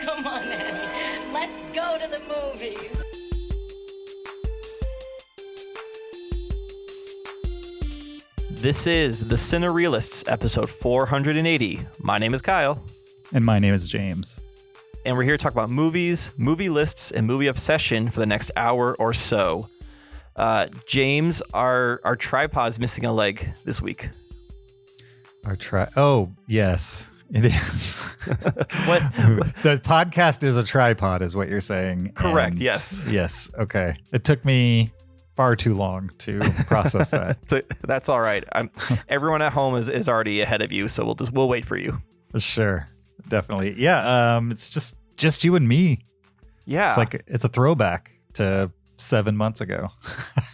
Come on, Annie. Let's go to the movies. This is the Cinereelists, episode 480. My name is Kyle. And my name is James. And we're here to talk about movies, movie lists, and movie obsession for the next hour or so. James, our tripod's missing a leg this week. Oh, yes, it is. What? The podcast is a tripod, is what you're saying. Correct, And yes. Yes, okay. It took me far too long to process that. That's all right. Everyone at home is already ahead of you, so we'll wait for you. Sure, definitely. Yeah, it's just you and me. Yeah. It's a throwback to 7 months ago.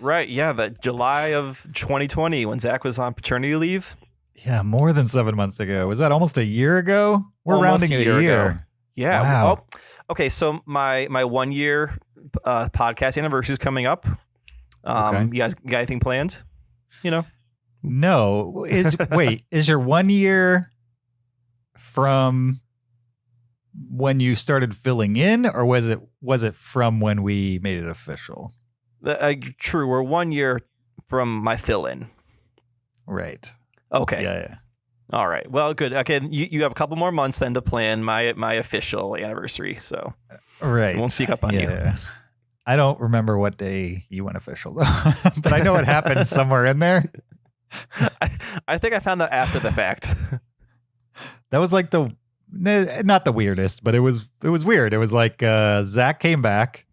Right, yeah, that July of 2020 when Zach was on paternity leave. Yeah, more than 7 months ago. Was that almost a year ago? We're Almost rounding a year. ago. Yeah. Wow. Oh, okay, so my 1 year podcast anniversary is coming up. Okay. You guys got anything planned? You know? No. Is your 1 year from when you started filling in, or was it from when we made it official? True. We're 1 year from my fill-in. Right. Okay. Yeah. All right. Well, good. Okay. You have a couple more months then to plan my official anniversary. So Right. I won't sneak up on you. I don't remember what day you went official, though, but I know it happened somewhere in there. I think I found out after the fact. That was like not the weirdest, but it was weird. It was like Zach came back,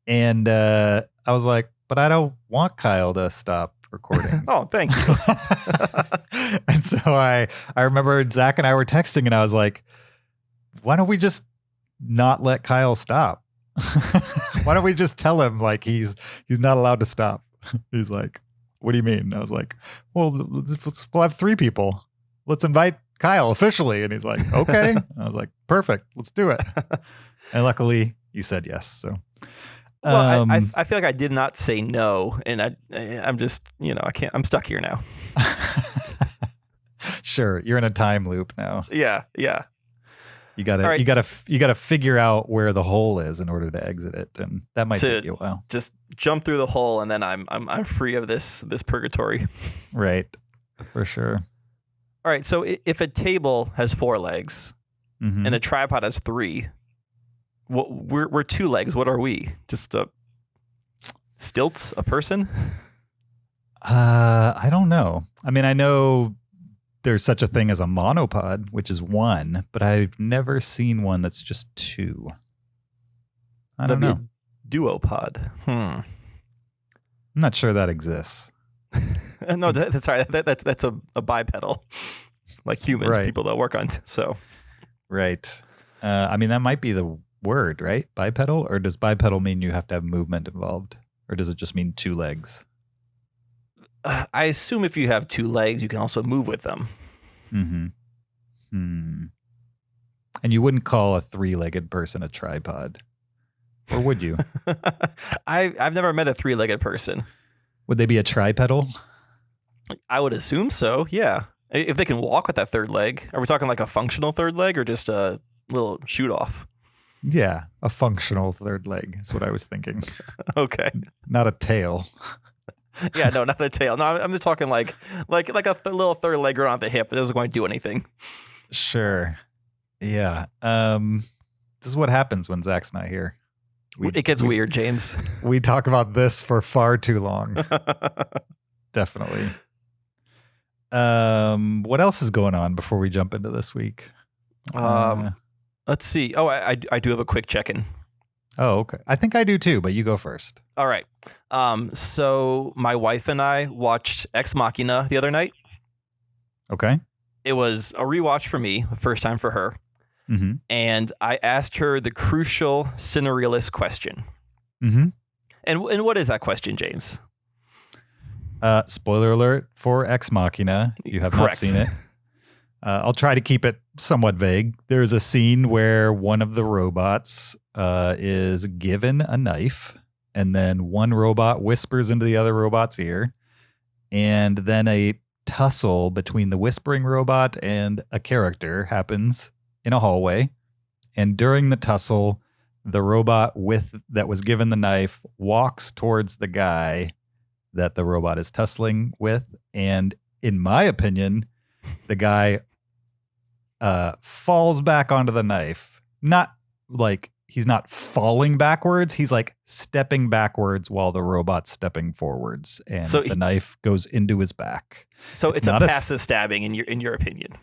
and I was like, but I don't want Kyle to stop recording. Oh, thank you. And so I remember Zach and I were texting, and I was like, why don't we just not let Kyle stop? Why don't we just tell him like he's not allowed to stop? He's like, what do you mean? I was like, well, we'll have 3 people. Let's invite Kyle officially. And he's like, okay. I was like, perfect. Let's do it. And luckily you said yes. So, well, I feel like I did not say no, and I'm just, I'm stuck here now. Sure. You're in a time loop now. Yeah. You gotta figure out where the hole is in order to exit it, and that might take you a while. Just jump through the hole, and then I'm free of this purgatory. Right, for sure. All right. So if a table has 4 legs, Mm-hmm. and a tripod has 3, we're 2 legs. What are we? Just stilts? A person? I don't know. I mean, I know there's such a thing as a monopod, which is 1, but I've never seen one that's just 2. I don't know. Duopod. I'm not sure that exists. No, that's right. That's a bipedal, like humans, Right. people that work on. So, Right. I mean, that might be the word, right? Bipedal? Or does bipedal mean you have to have movement involved? Or does it just mean 2 legs? I assume if you have 2 legs, you can also move with them. Mm-hmm. And you wouldn't call a 3-legged person a tripod, or would you? I've never met a 3-legged person. Would they be a tripedal? I would assume so. Yeah, if they can walk with that 3rd leg. Are we talking like a functional 3rd leg or just a little shoot off? Yeah, a functional 3rd leg is what I was thinking. Okay. Not a tail. Yeah, no, not a tail. No, I'm just talking like a little 3rd leg around the hip. It doesn't going to do anything. Sure. Yeah. This is what happens when Zach's not here. It gets weird, James. We talk about this for far too long. Definitely. What else is going on before we jump into this week? Let's see. Oh, I do have a quick check-in. Oh, okay. I think I do too, but you go first. All right. So my wife and I watched Ex Machina the other night. Okay. It was a rewatch for me, first time for her. Mm-hmm. And I asked her the crucial Cinereelist question. Mm-hmm. And what is that question, James? Spoiler alert for Ex Machina. You have Correct. not seen it. I'll try to keep it somewhat vague. There's a scene where one of the robots is given a knife, and then one robot whispers into the other robot's ear, and then a tussle between the whispering robot and a character happens in a hallway. And during the tussle, the robot that was given the knife walks towards the guy that the robot is tussling with. And in my opinion, the guy falls back onto the knife. Not like he's not falling backwards. He's like stepping backwards while the robot's stepping forwards. And so the knife goes into his back. So it's a passive stabbing in your opinion.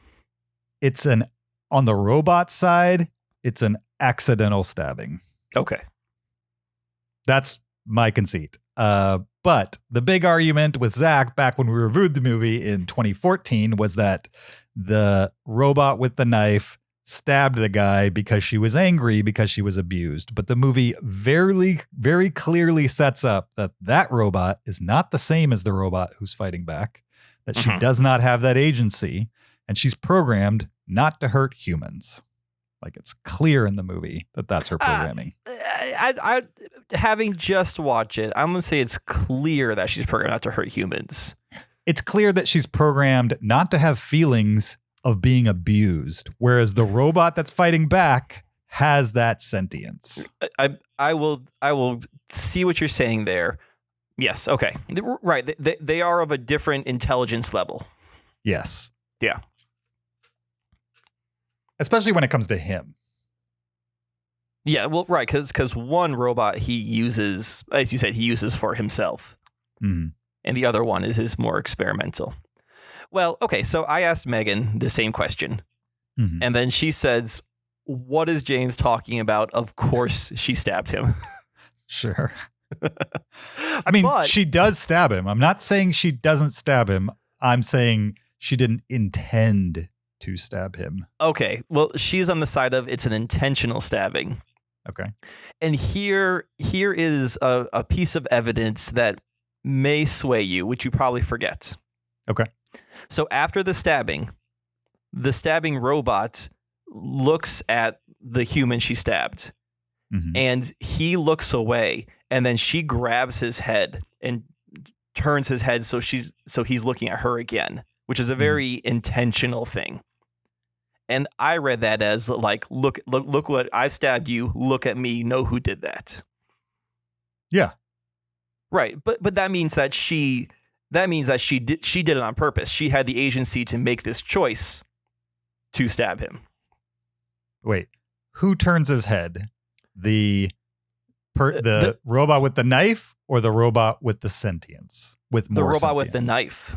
It's on the robot side, it's an accidental stabbing. Okay. That's my conceit. But the big argument with Zach back when we reviewed the movie in 2014 was that the robot with the knife stabbed the guy because she was angry because she was abused. But the movie very, very clearly sets up that robot is not the same as the robot who's fighting back, that she does not have that agency, and she's programmed not to hurt humans. Like, it's clear in the movie that that's her programming. I having just watched it, I'm going to say it's clear that she's programmed not to hurt humans. It's clear that she's programmed not to have feelings of being abused, whereas the robot that's fighting back has that sentience. I will see what you're saying there. Yes, okay. Right, they are of a different intelligence level. Yes. Yeah. Especially when it comes to him. Yeah, well, right, because one robot he uses, as you said, he uses for himself. Mm-hmm. And the other one is more experimental. Well, okay, so I asked Megan the same question. Mm-hmm. And then she says, what is James talking about? Of course she stabbed him. Sure. I mean, she does stab him. I'm not saying she doesn't stab him. I'm saying she didn't intend to stab him. Okay, well, she's on the side of it's an intentional stabbing. Okay. And here is a piece of evidence that may sway you, which you probably forget. Okay. So after the stabbing robot looks at the human she stabbed, and he looks away, and then she grabs his head and turns his head so he's looking at her again, which is a very intentional thing. And I read that as like, look what I stabbed you. Look at me. Know who did that. Yeah. Right. But that means that she did it on purpose. She had the agency to make this choice to stab him. Wait, who turns his head? The robot with the knife or the robot with the sentience? With more the robot sentience? with the knife.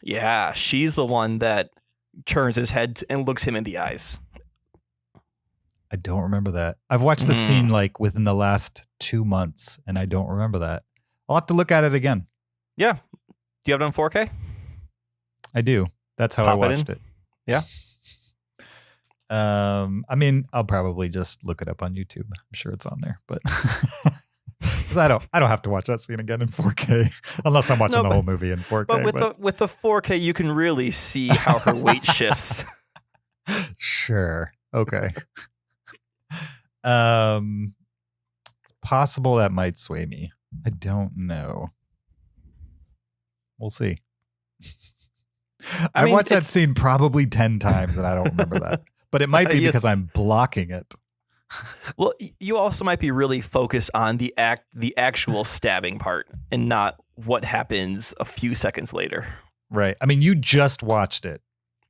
Yeah, she's the one that turns his head and looks him in the eyes. I don't remember that. I've watched the scene like within the last 2 months, and I don't remember that. I'll have to look at it again. Yeah. Do you have it on 4K? I do. That's how I watched it. Yeah. I mean, I'll probably just look it up on YouTube. I'm sure it's on there, but I don't have to watch that scene again in 4K unless I'm watching the whole movie in 4K. But with the 4K, you can really see how her weight shifts. Sure. Okay. It's possible that might sway me. I don't know. We'll see. I've watched that scene probably 10 times and I don't remember that. But it might be because I'm blocking it. Well, you also might be really focused on the actual stabbing part and not what happens a few seconds later. Right. I mean, you just watched it.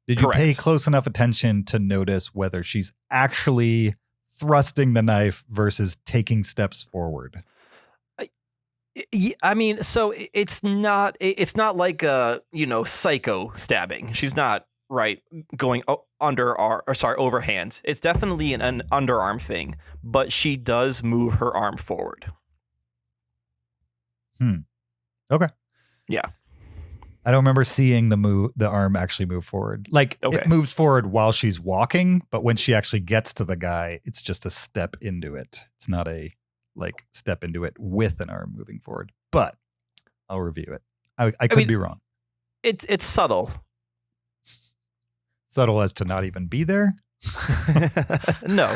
Did you pay close enough attention to notice whether she's actually thrusting the knife versus taking steps forward? I mean, so it's not like a, psycho stabbing. She's not going overhand. It's definitely an underarm thing, but she does move her arm forward. Okay. Yeah. I don't remember seeing the arm actually move forward. Like it moves forward while she's walking, but when she actually gets to the guy, it's just a step into it. It's not a step into it with an arm moving forward. But I'll review it. I could be wrong. It's subtle. Subtle as to not even be there? No,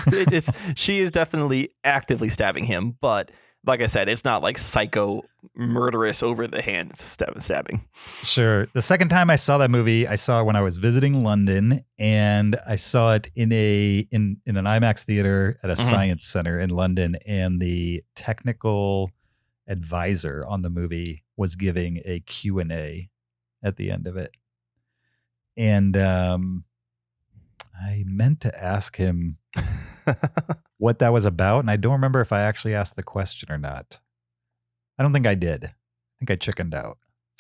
she is definitely actively stabbing him, but like I said, it's not like psycho murderous over the hand stabbing. Sure. The second time I saw that movie, I saw it when I was visiting London, and I saw it in an IMAX theater at a science center in London, and the technical advisor on the movie was giving a Q&A at the end of it. And I meant to ask him what that was about, and I don't remember if I actually asked the question or not. I don't think I did. I think I chickened out.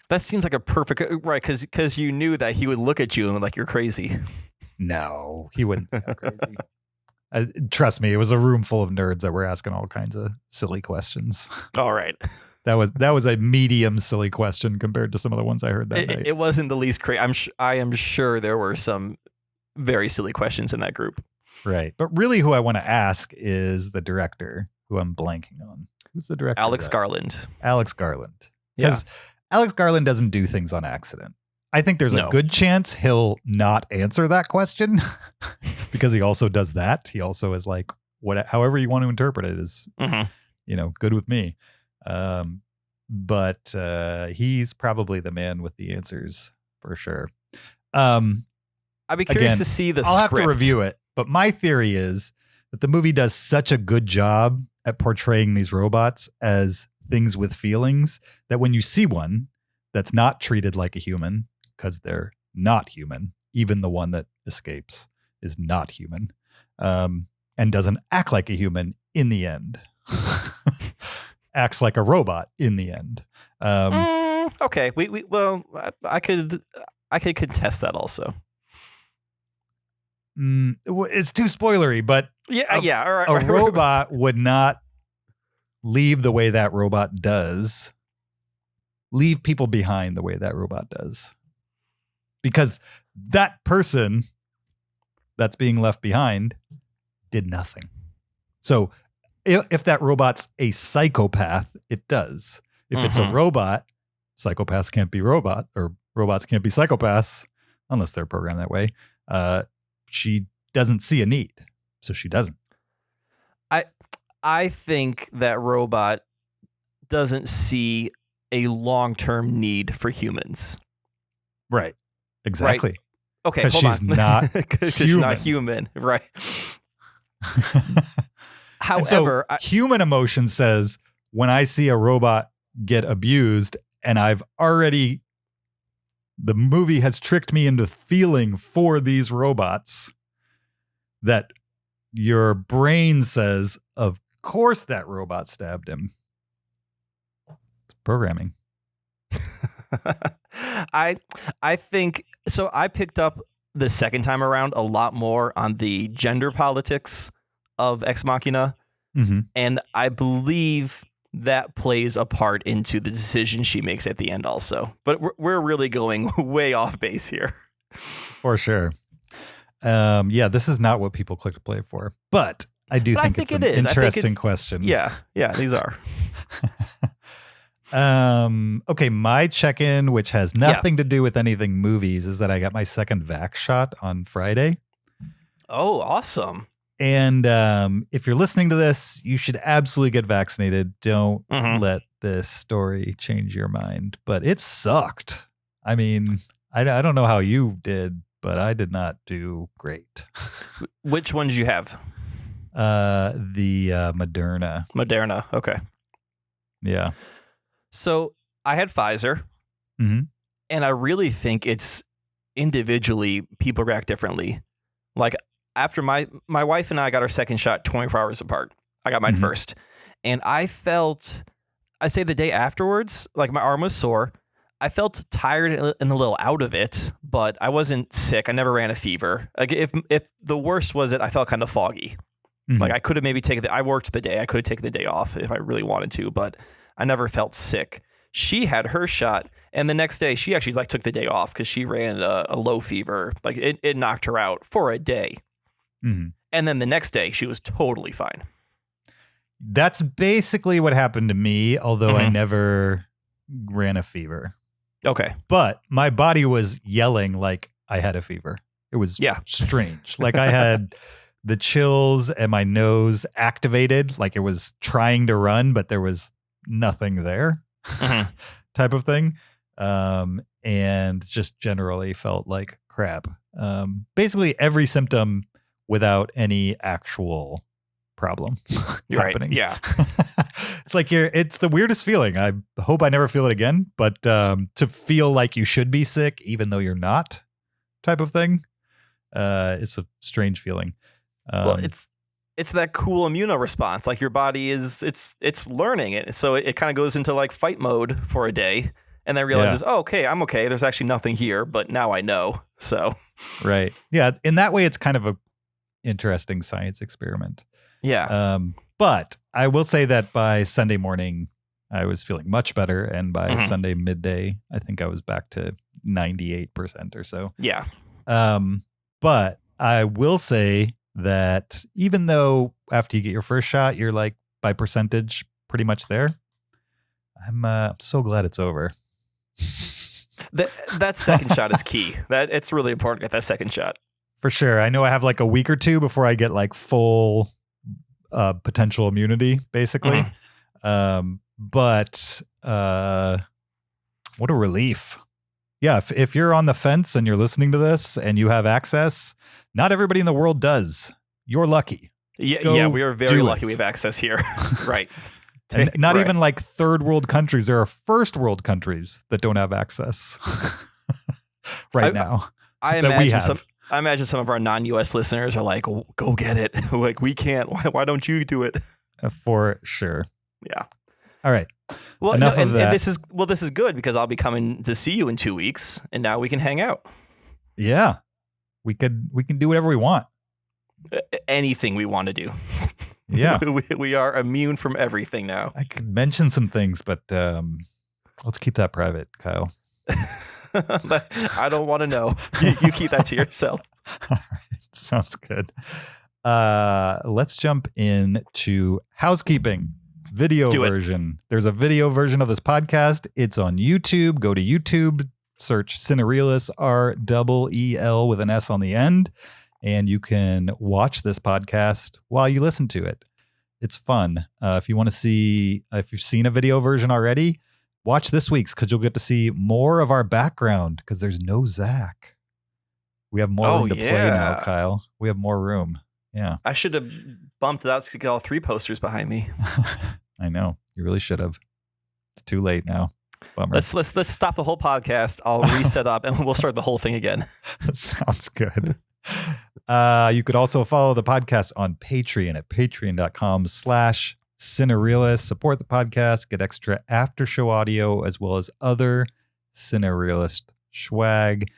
That seems like a perfect right, because you knew that he would look at you and like you're crazy. No, he wouldn't be that crazy. Trust me, it was a room full of nerds that were asking all kinds of silly questions. All right. That was a medium silly question compared to some of the ones I heard that night. It wasn't the least crazy. I am sure there were some very silly questions in that group. Right. But really who I want to ask is the director, who I'm blanking on. Who's the director? Alex Garland. Alex Garland. Because Alex Garland doesn't do things on accident. I think there's a good chance he'll not answer that question because he also does that. He also is like, however you want to interpret it is, good with me. But he's probably the man with the answers for sure. I'd be curious to see the I'll script. have to review it, but my theory is that the movie does such a good job at portraying these robots as things with feelings that when you see one that's not treated like a human, because they're not human, even the one that escapes is not human, and doesn't act like a human in the end. Acts like a robot in the end. Okay, well, I could contest that also. It's too spoilery, but all right. A robot would not leave the way that robot does, leave people behind the way that robot does, because that person that's being left behind did nothing. So if that robot's a psychopath, it does. If it's a robot, psychopaths can't be robots, or robots can't be psychopaths unless they're programmed that way. She doesn't see a need, so she doesn't. I think that robot doesn't see a long-term need for humans. Right. Exactly. Right. Okay, because she's not she's not human. Right. However, human emotion says when I see a robot get abused, and the movie has tricked me into feeling for these robots, that your brain says, of course that robot stabbed him. It's programming. I think so. I picked up the second time around a lot more on the gender politics of Ex Machina, and I believe that plays a part into the decision she makes at the end also. But we're really going way off base here. For sure. This is not what people click to play for, but I think it's an interesting question. Yeah, these are. Okay, my check-in, which has nothing to do with anything movies, is that I got my second vax shot on Friday. Oh, awesome. And if you're listening to this, you should absolutely get vaccinated. Don't let this story change your mind. But it sucked. I mean, I don't know how you did, but I did not do great. Which one did you have? The Moderna. Moderna, okay. Yeah. So I had Pfizer, and I really think it's individually people react differently. Like after my wife and I got our second shot 24 hours apart. I got mine first, and I felt, I say the day afterwards, like my arm was sore. I felt tired and a little out of it, but I wasn't sick. I never ran a fever. Like if the worst was that I felt kind of foggy. Like I could have maybe taken I worked the day. I could have taken the day off if I really wanted to, but I never felt sick. She had her shot, and the next day she actually took the day off because she ran a low fever. Like it knocked her out for a day. And then the next day she was totally fine. That's basically what happened to me, although I never ran a fever. Okay. But my body was yelling like I had a fever. It was strange. Like I had the chills and my nose activated like it was trying to run, but there was nothing there type of thing. And just generally felt like crap. Basically every symptom without any actual problem happening. Right. Yeah. It's like it's the weirdest feeling. I hope I never feel it again, but to feel like you should be sick even though you're not type of thing. It's a strange feeling. Well, it's that cool immune response. Like your body it's learning it. So it kind of goes into like fight mode for a day and then realizes, oh, okay, I'm okay. There's actually nothing here, but now I know. So. Right. Yeah. In that way, it's kind of a interesting science experiment. Yeah. But I will say that by Sunday morning, I was feeling much better. And by Sunday midday, I think I was back to 98% or so. Yeah. But I will say that even though after you get your first shot, you're like by percentage pretty much there. I'm so glad it's over. That second shot is key. That it's really important to get that second shot. For sure. I know I have like a week or two before I get like full potential immunity, basically. But what a relief. Yeah, if you're on the fence and you're listening to this and you have access, not everybody in the world does. You're lucky. Yeah, we are very lucky we have access here. Right. And not even like third world countries. There are first world countries that don't have access now. I imagine some of our non-US listeners are like, oh, go get it. Like, we can't. Why don't you do it? For sure. Yeah. All right. Well, Enough of that. And this is good because I'll be coming to see you in 2 weeks, and now we can hang out. Yeah, we can do whatever we want. Anything we want to do. Yeah, we are immune from everything now. I could mention some things, but let's keep that private, Kyle. I don't want to know. You keep that to yourself. All right, sounds good. Let's jump into housekeeping. Video version. There's a video version of this podcast. It's on YouTube. Go to YouTube, search Cinereelists, REEL with an S on the end, and you can watch this podcast while you listen to it. It's fun. If you want to see, if you've seen a video version already, watch this week's because you'll get to see more of our background because there's no Zach. We have more room to play now, Kyle. We have more room. Yeah. I should have bumped it out to get all 3 posters behind me. I know. You really should have. It's too late now. Bummer. Let's stop the whole podcast. I'll reset up and we'll start the whole thing again. Sounds good. You could also follow the podcast on Patreon at patreon.com/Cinereelists. Support the podcast, get extra after show audio as well as other Cinerealist swag.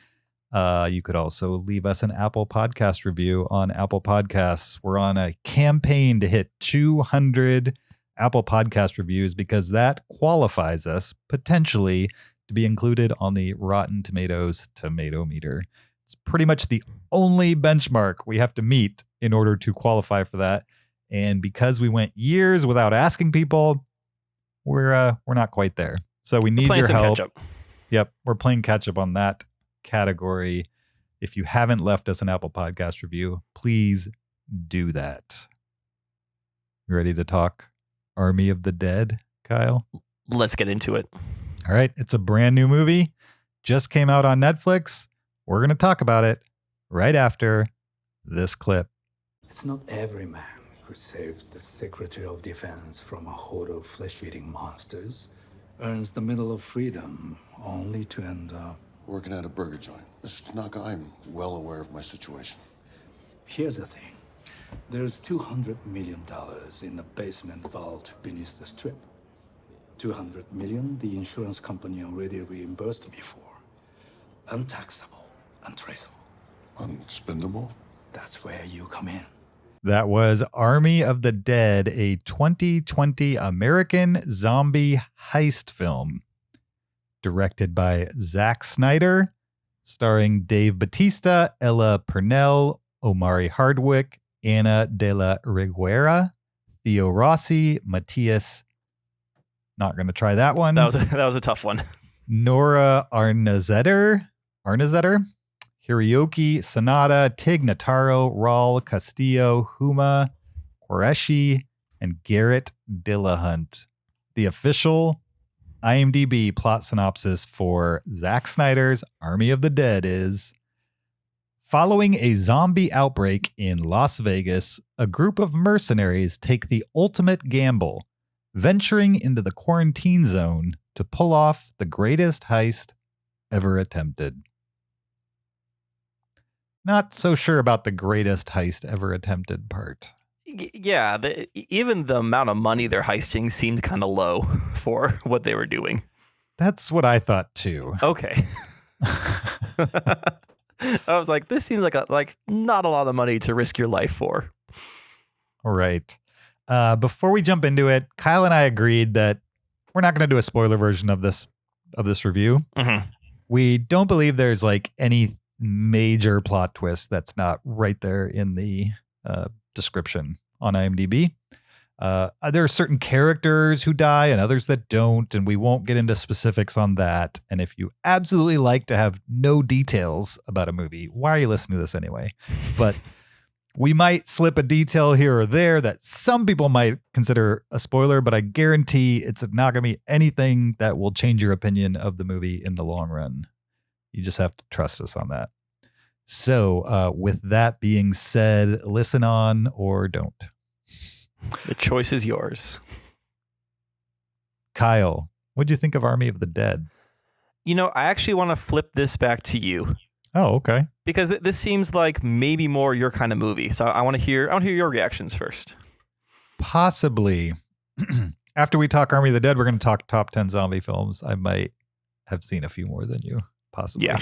You could also leave us an Apple Podcast review on Apple Podcasts. We're on a campaign to hit 200 Apple Podcast reviews because that qualifies us potentially to be included on the Rotten Tomatoes tomato meter. It's pretty much the only benchmark we have to meet in order to qualify for that. And because we went years without asking people, we're not quite there. So we need your help. Catch up. Yep, we're playing catch up on that category. If you haven't left us an Apple Podcast review, please do that. You ready to talk Army of the Dead, Kyle? Let's get into it. All right. It's a brand new movie. Just came out on Netflix. We're going to talk about it right after this clip. It's not every man who saves the Secretary of Defense from a horde of flesh-eating monsters, earns the Medal of Freedom, only to end up working at a burger joint. Mr. Tanaka, I'm well aware of my situation. Here's the thing. There's $200 million in the basement vault beneath the strip. $200 million the insurance company already reimbursed me for. Untaxable, untraceable. Unspendable? That's where you come in. That was Army of the Dead, a 2020 American zombie heist film. Directed by Zach Snyder, starring Dave Bautista, Ella Purnell, Omari Hardwick, Ana de la Reguera, Theo Rossi, Matthias. Not going to try that one. That was a tough one. Nora Arnazetter. Hiroyuki Sanada, Tig Notaro, Raul Castillo, Huma Qureshi, and Garrett Dillahunt. The official IMDb plot synopsis for Zack Snyder's Army of the Dead is: following a zombie outbreak in Las Vegas, a group of mercenaries take the ultimate gamble, venturing into the quarantine zone to pull off the greatest heist ever attempted. Not so sure about the greatest heist ever attempted part. Yeah, even the amount of money they're heisting seemed kind of low for what they were doing. That's what I thought too. Okay. I was like, this seems like not a lot of money to risk your life for. All right. Before we jump into it, Kyle and I agreed that we're not going to do a spoiler version of this review. Mm-hmm. We don't believe there's like any major plot twist that's not right there in the description on IMDb. There are certain characters who die and others that don't, and we won't get into specifics on that. And if you absolutely like to have no details about a movie, why are you listening to this anyway? But we might slip a detail here or there that some people might consider a spoiler, but I guarantee it's not going to be anything that will change your opinion of the movie in the long run. You just have to trust us on that. So with that being said, listen on or don't. The choice is yours. Kyle, what do you think of Army of the Dead? You know, I actually want to flip this back to you. Oh, okay. Because this seems like maybe more your kind of movie. So I want to hear your reactions first. Possibly. After we talk Army of the Dead, we're going to talk top 10 zombie films. I might have seen a few more than you, possibly. Yeah.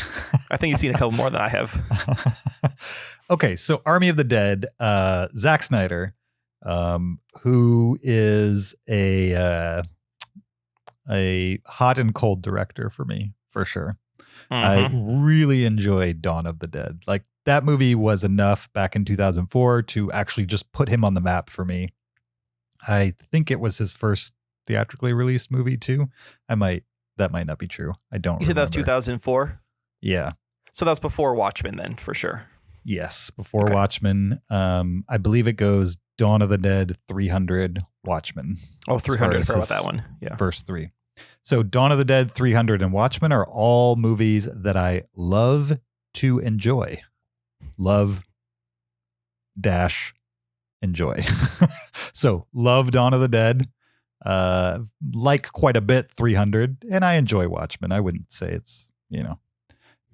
I think you've seen a couple more than I have. Okay, so Army of the Dead, Zack Snyder, who is a hot and cold director for me, for sure. I really enjoyed Dawn of the Dead. Like, that movie was enough back in 2004 to actually just put him on the map for me. I think it was his first theatrically released movie too. That might not be true. I don't remember. You said that was 2004? Yeah. So that was before Watchmen then, for sure. Yes, before Watchmen. I believe it goes Dawn of the Dead, 300, Watchmen. Oh, 300. I forgot about that one. Yeah. First three. So Dawn of the Dead, 300, and Watchmen are all movies that I love to enjoy. Love dash enjoy. So love Dawn of the Dead. Like quite a bit 300, and I enjoy Watchmen. I wouldn't say it's,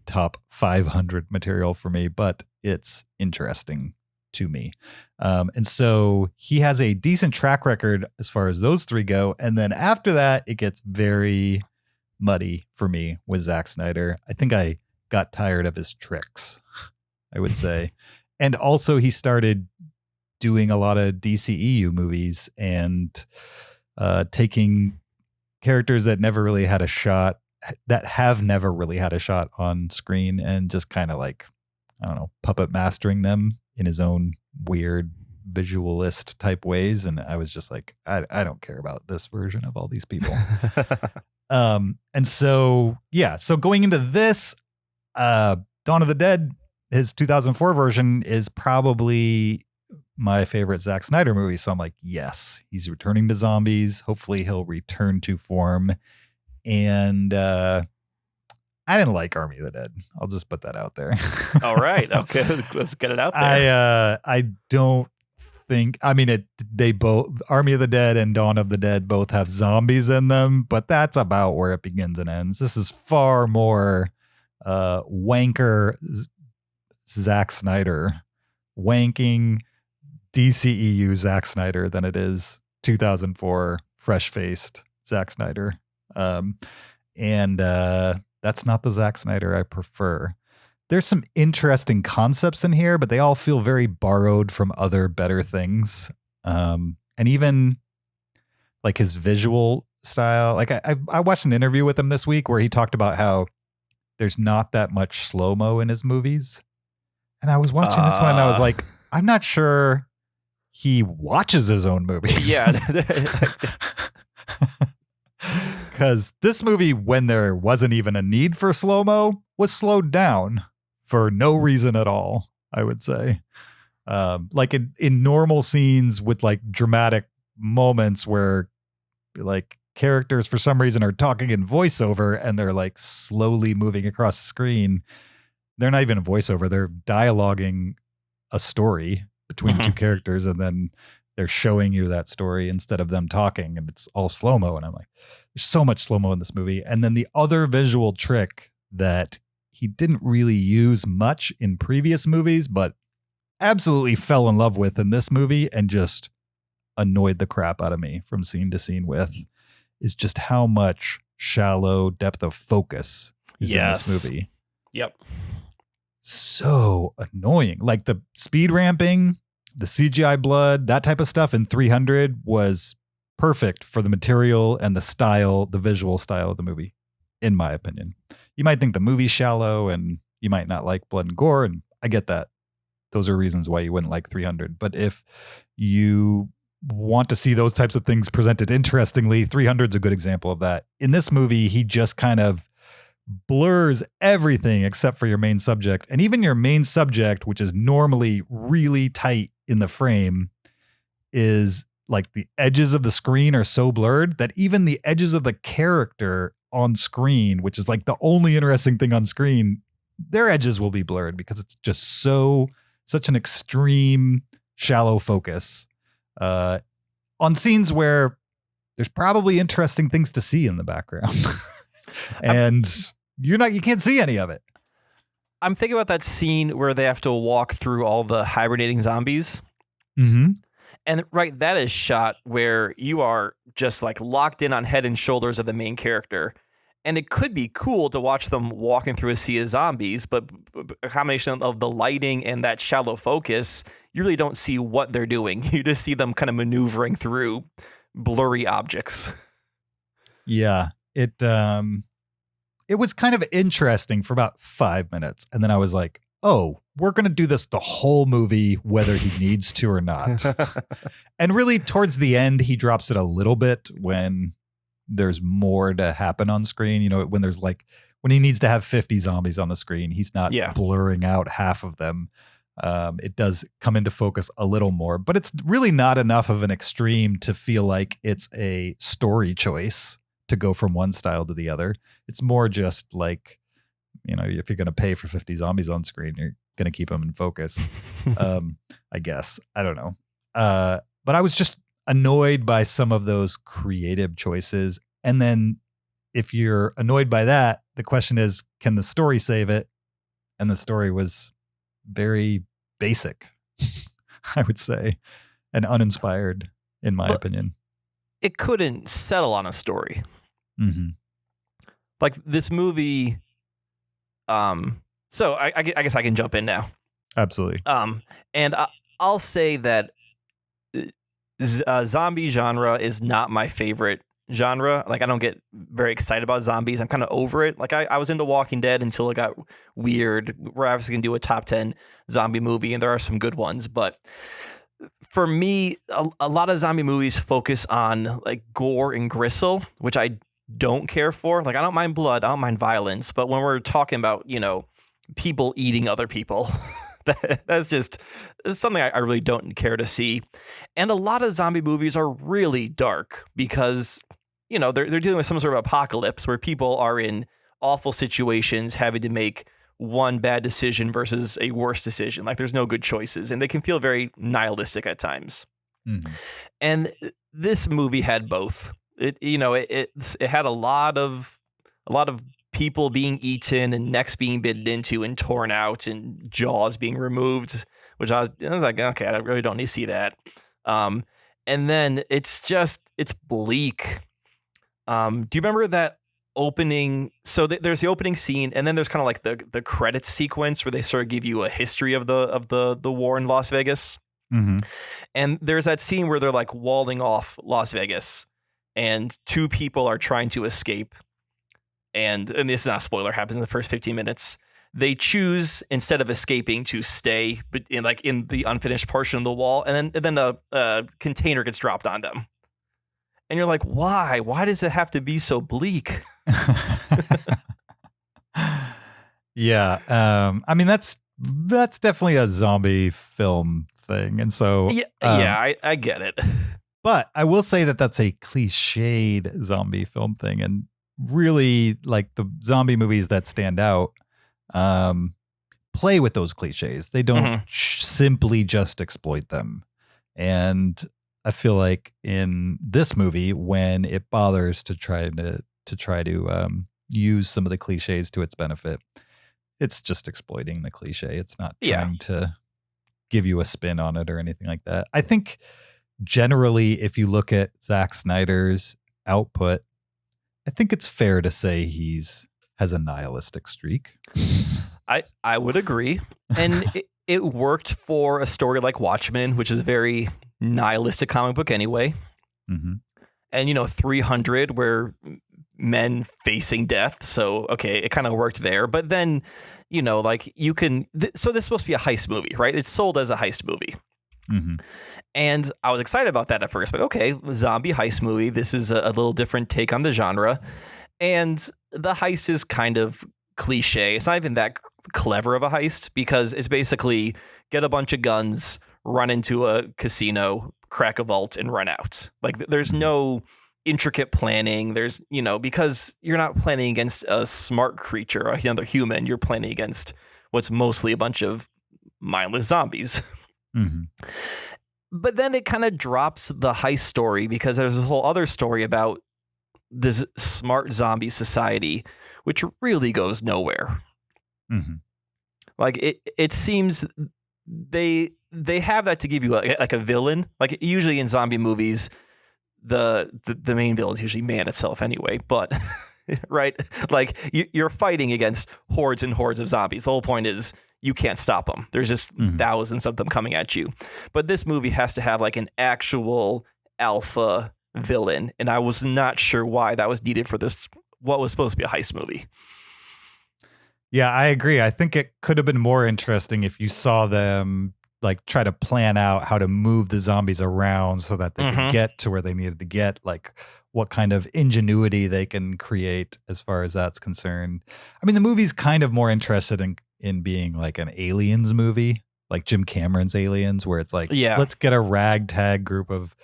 top 500 material for me, but it's interesting to me. And so he has a decent track record as far as those three go. And then after that, it gets very muddy for me with Zack Snyder. I think I got tired of his tricks, I would say. And also he started doing a lot of DCEU movies and taking characters that never really had a shot, that have never really had a shot on screen, and just kind of like, I don't know, puppet mastering them in his own weird visualist type ways. And I was just like, I don't care about this version of all these people. And so, yeah, so going into this, Dawn of the Dead, his 2004 version is probably my favorite Zack Snyder movie. So I'm like, yes, he's returning to zombies. Hopefully he'll return to form. And I didn't like Army of the Dead. I'll just put that out there. All right. Okay. Let's get it out there. I don't think, they both, Army of the Dead and Dawn of the Dead both have zombies in them, but that's about where it begins and ends. This is far more wanker Zack Snyder, wanking DCEU Zack Snyder than it is 2004 fresh-faced Zack Snyder. And that's not the Zack Snyder I prefer. There's some interesting concepts in here, but they all feel very borrowed from other better things. And even like his visual style, like I watched an interview with him this week where he talked about how there's not that much slow-mo in his movies. And I was watching this one and I was like, I'm not sure he watches his own movies. Yeah. Because this movie, when there wasn't even a need for slow-mo, was slowed down for no reason at all, I would say. Like in normal scenes with like dramatic moments where like characters for some reason are talking in voiceover and they're like slowly moving across the screen. They're not even a voiceover. They're dialoguing a story between two characters, and then they're showing you that story instead of them talking, and it's all slow-mo. And I'm like, there's so much slow-mo in this movie. And then the other visual trick that he didn't really use much in previous movies, but absolutely fell in love with in this movie and just annoyed the crap out of me from scene to scene with, is just how much shallow depth of focus is in this movie. Yep. So annoying. Like the speed ramping, the CGI blood, that type of stuff in 300 was perfect for the material and the style, the visual style of the movie, in my opinion. You might think the movie's shallow and you might not like blood and gore, and I get that. Those are reasons why you wouldn't like 300. But if you want to see those types of things presented interestingly, 300 is a good example of that. In this movie, he just kind of blurs everything except for your main subject. And even your main subject, which is normally really tight in the frame, is like the edges of the screen are so blurred that even the edges of the character on screen, which is like the only interesting thing on screen, their edges will be blurred because it's just such an extreme shallow focus on scenes where there's probably interesting things to see in the background. And you can't see any of it. I'm thinking about that scene where they have to walk through all the hibernating zombies. Mm-hmm. And right, that is shot where you are just like locked in on head and shoulders of the main character. And it could be cool to watch them walking through a sea of zombies, but a combination of the lighting and that shallow focus, you really don't see what they're doing. You just see them kind of maneuvering through blurry objects. Yeah, it was kind of interesting for about 5 minutes. And then I was like, oh, we're going to do this the whole movie, whether he needs to or not. And really towards the end, he drops it a little bit when there's more to happen on screen. You know, when he needs to have 50 zombies on the screen, he's not blurring out half of them. It does come into focus a little more, but it's really not enough of an extreme to feel like it's a story choice to go from one style to the other. It's more just like, you know, if you're going to pay for 50 zombies on screen, you're going to keep them in focus. I guess. I don't know. But I was just annoyed by some of those creative choices. And then if you're annoyed by that, the question is, can the story save it? And the story was very basic, I would say, and uninspired, in my opinion. It couldn't settle on a story. Mm-hmm. Like this movie. So I guess I can jump in now. Absolutely. And I'll say that zombie genre is not my favorite genre. Like, I don't get very excited about zombies. I'm kind of over it. Like, I was into Walking Dead until it got weird. We're obviously going to do a top 10 zombie movie, and there are some good ones. But for me, a lot of zombie movies focus on, like, gore and gristle, which I don't care for. Like, I don't mind blood. I don't mind violence. But when we're talking about, you know, people eating other people, that's just something I really don't care to see. And a lot of zombie movies are really dark because, you know, they're dealing with some sort of apocalypse where people are in awful situations, having to make one bad decision versus a worse decision. Like, there's no good choices, and they can feel very nihilistic at times. Mm-hmm. And this movie had both. It had a lot of people being eaten and necks being bitten into and torn out and jaws being removed, which I was like, okay, I really don't need to see that. And then it's bleak. Do you remember that opening? So there's the opening scene, and then there's kind of like the credits sequence where they sort of give you a history of the war in Las Vegas. Mm-hmm. And there's that scene where they're like walling off Las Vegas, and two people are trying to escape. And this is not a spoiler, happens in the first 15 minutes. They choose, instead of escaping, to stay in the unfinished portion of the wall, and then a container gets dropped on them. And you're like, why? Why does it have to be so bleak? Yeah. I mean, that's definitely a zombie film thing. And so, I get it. But I will say that that's a cliched zombie film thing. And really, like, the zombie movies that stand out play with those cliches. They don't simply just exploit them. And I feel like in this movie, when it bothers to try to use some of the cliches to its benefit, it's just exploiting the cliche. It's not trying to give you a spin on it or anything like that. I think generally, if you look at Zack Snyder's output, I think it's fair to say has a nihilistic streak. I would agree. And it worked for a story like Watchmen, which is a very nihilistic comic book anyway. Mm-hmm. And, 300 where men facing death. So, okay, it kind of worked there. But then, like you can... so this is supposed to be a heist movie, right? It's sold as a heist movie. Mm-hmm. And I was excited about that at first. But okay, zombie heist movie. This is a little different take on the genre. And the heist is kind of cliche. It's not even that clever of a heist because it's basically get a bunch of guns, run into a casino, crack a vault, and run out. Like there's no intricate planning. There's, because you're not planning against a smart creature, another human. You're planning against what's mostly a bunch of mindless zombies. Mm-hmm. But then it kind of drops the heist story because there's this whole other story about this smart zombie society, which really goes nowhere. Mm-hmm. Like it seems they have that to give you like a villain. Like usually in zombie movies, the main villain is usually man itself anyway. But right, like you're fighting against hordes and hordes of zombies. The whole point is you can't stop them. There's just thousands of them coming at you. But this movie has to have like an actual alpha villain, and I was not sure why that was needed for this, what was supposed to be a heist movie. Yeah, I agree. I think it could have been more interesting if you saw them like try to plan out how to move the zombies around so that they could get to where they needed to get, like what kind of ingenuity they can create as far as that's concerned. I mean, the movie's kind of more interested in being like an aliens movie, like Jim Cameron's Aliens, where it's like, let's get a ragtag group of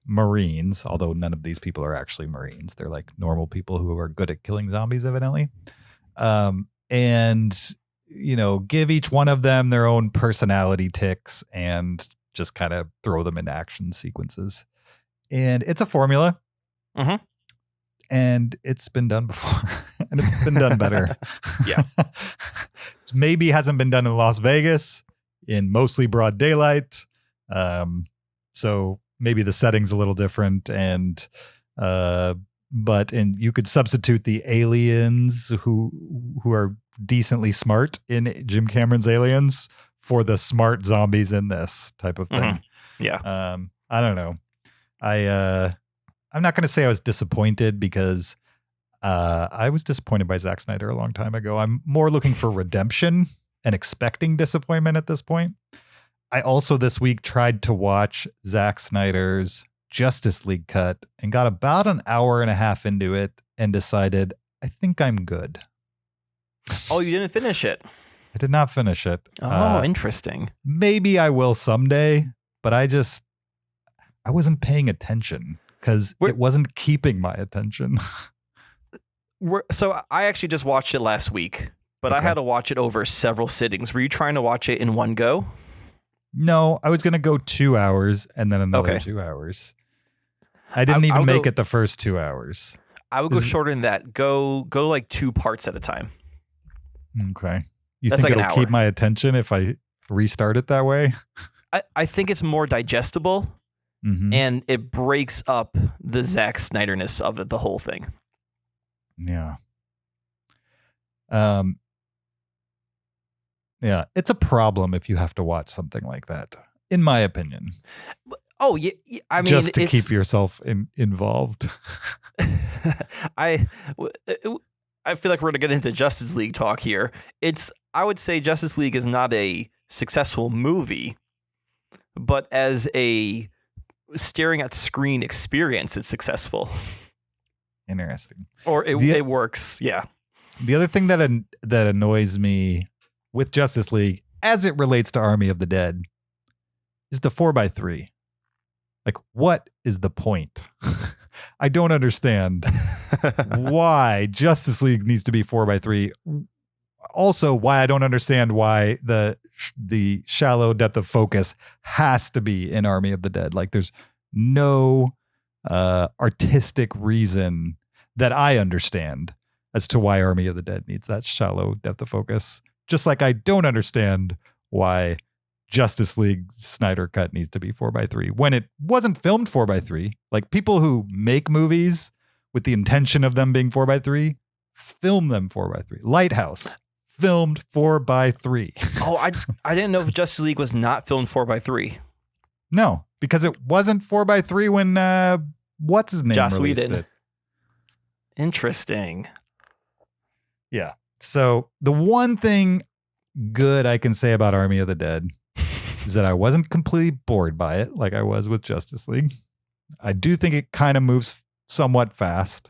Marines, although none of these people are actually Marines. They're like normal people who are good at killing zombies, evidently. And, give each one of them their own personality tics and just kind of throw them into action sequences. And it's a formula. Mm-hmm. And it's been done before. And it's been done better. Yeah. Maybe hasn't been done in Las Vegas in mostly broad daylight. So maybe the setting's a little different, and you could substitute the aliens who are decently smart in Jim Cameron's Aliens for the smart zombies in this type of thing. Yeah. I don't know. I'm not going to say I was disappointed because I was disappointed by Zack Snyder a long time ago. I'm more looking for redemption and expecting disappointment at this point. I also this week tried to watch Zack Snyder's Justice League cut and got about an hour and a half into it and decided, I think I'm good. Oh, you didn't finish it? I did not finish it. Oh, interesting. Maybe I will someday, but I wasn't paying attention because it wasn't keeping my attention. So I actually just watched it last week, but I had to watch it over several sittings. Were you trying to watch it in one go? No, I was going to go 2 hours and then another 2 hours. I didn't even make it the first 2 hours. I would go shorter than that. Go like 2 parts at a time. Okay. You That's think like it'll keep my attention if I restart it that way? I think it's more digestible, and it breaks up the Zack Snyderness of it, the whole thing. Yeah. Yeah, it's a problem if you have to watch something like that, in my opinion. Oh, yeah. I mean, just to keep yourself involved. I feel like we're going to get into Justice League talk here. I would say Justice League is not a successful movie, but as a staring at screen experience, it's successful. Interesting. Or it works. Yeah. The other thing that annoys me with Justice League as it relates to Army of the Dead is the 4x3. Like, what is the point? I don't understand why Justice League needs to be 4x3. Also, why I don't understand why the shallow depth of focus has to be in Army of the Dead. Like, there's no artistic reason that I understand as to why Army of the Dead needs that shallow depth of focus. Just like I don't understand why Justice League Snyder Cut needs to be 4x3 when it wasn't filmed 4x3. Like, people who make movies with the intention of them being 4x3 film them 4x3. Lighthouse filmed 4x3. Oh, I didn't know if Justice League was not filmed 4x3. No, because it wasn't 4x3 when what's his name Joss released Whedon. it. Interesting. Yeah. So the one thing good I can say about Army of the Dead is that I wasn't completely bored by it like I was with Justice League. I do think it kind of moves somewhat fast.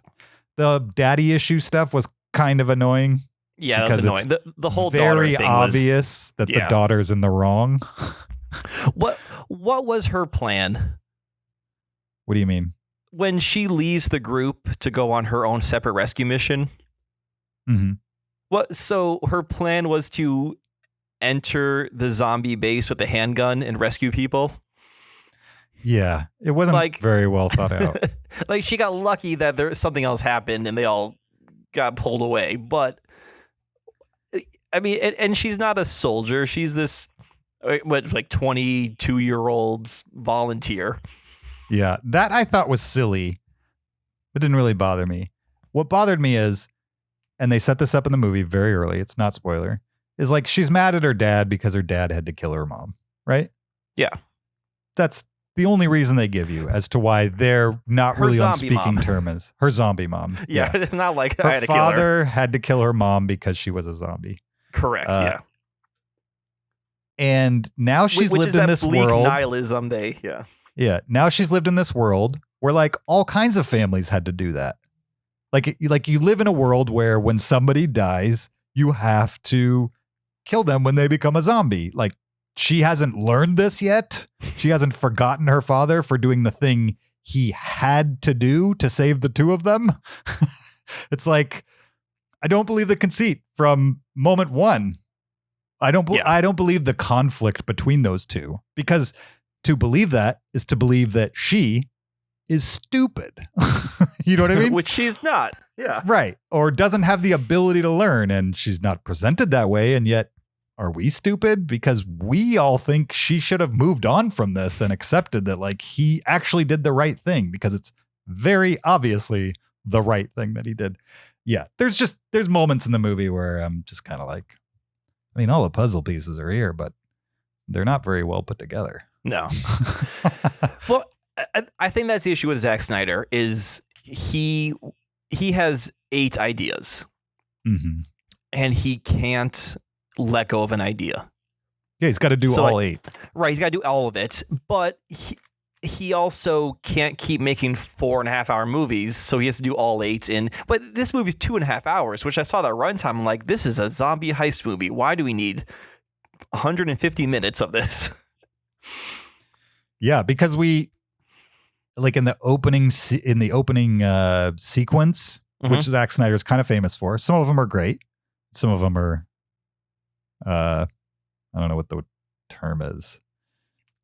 The daddy issue stuff was kind of annoying. Yeah, that was annoying. The whole very daughter thing obvious that the daughter's in the wrong. What was her plan? What do you mean? When she leaves the group to go on her own separate rescue mission? Mm-hmm. So her plan was to enter the zombie base with a handgun and rescue people? Yeah, it wasn't very well thought out. Like, she got lucky that something else happened and they all got pulled away. But I mean, and she's not a soldier. She's this 22-year-old volunteer. Yeah, that I thought was silly. It didn't really bother me. What bothered me is, and they set this up in the movie very early, it's not spoiler, is like she's mad at her dad because her dad had to kill her mom, right? Yeah. That's the only reason they give you as to why they're not Her really on zombie speaking mom. terms. Her zombie mom. Yeah, it's not like I Her had to kill her. father had to kill her mom because she was a zombie. Correct, yeah. And now she's Which lived is in that this bleak world. nihilism Yeah. Now she's lived in this world where like all kinds of families had to do that. Like you live in a world where when somebody dies, you have to kill them when they become a zombie. Like, she hasn't learned this yet. She hasn't forgotten her father for doing the thing he had to do to save the two of them. It's like, I don't believe the conceit from moment one. I don't believe the conflict between those two, because to believe that is to believe that she is stupid. You know what I mean? Which she's not. Yeah. Right. Or doesn't have the ability to learn, and she's not presented that way. And yet, are we stupid? Because we all think she should have moved on from this and accepted that like he actually did the right thing, because it's very obviously the right thing that he did. Yeah. There's moments in the movie where I'm just kind of like, I mean, all the puzzle pieces are here, but they're not very well put together. No. Well, I think that's the issue with Zack Snyder is he has 8 ideas, mm-hmm. and he can't let go of an idea. Yeah, he's got to do all 8. Right, he's got to do all of it, but he also can't keep making 4.5-hour movies, so he has to do all 8 in. But this movie's 2.5 hours, which I saw that runtime. I'm like, this is a zombie heist movie. Why do we need 150 minutes of this? Yeah, because we like in the opening sequence, Mm-hmm. which Zack Snyder's kind of famous for. Some of them are great. Some of them are, I don't know what the term is.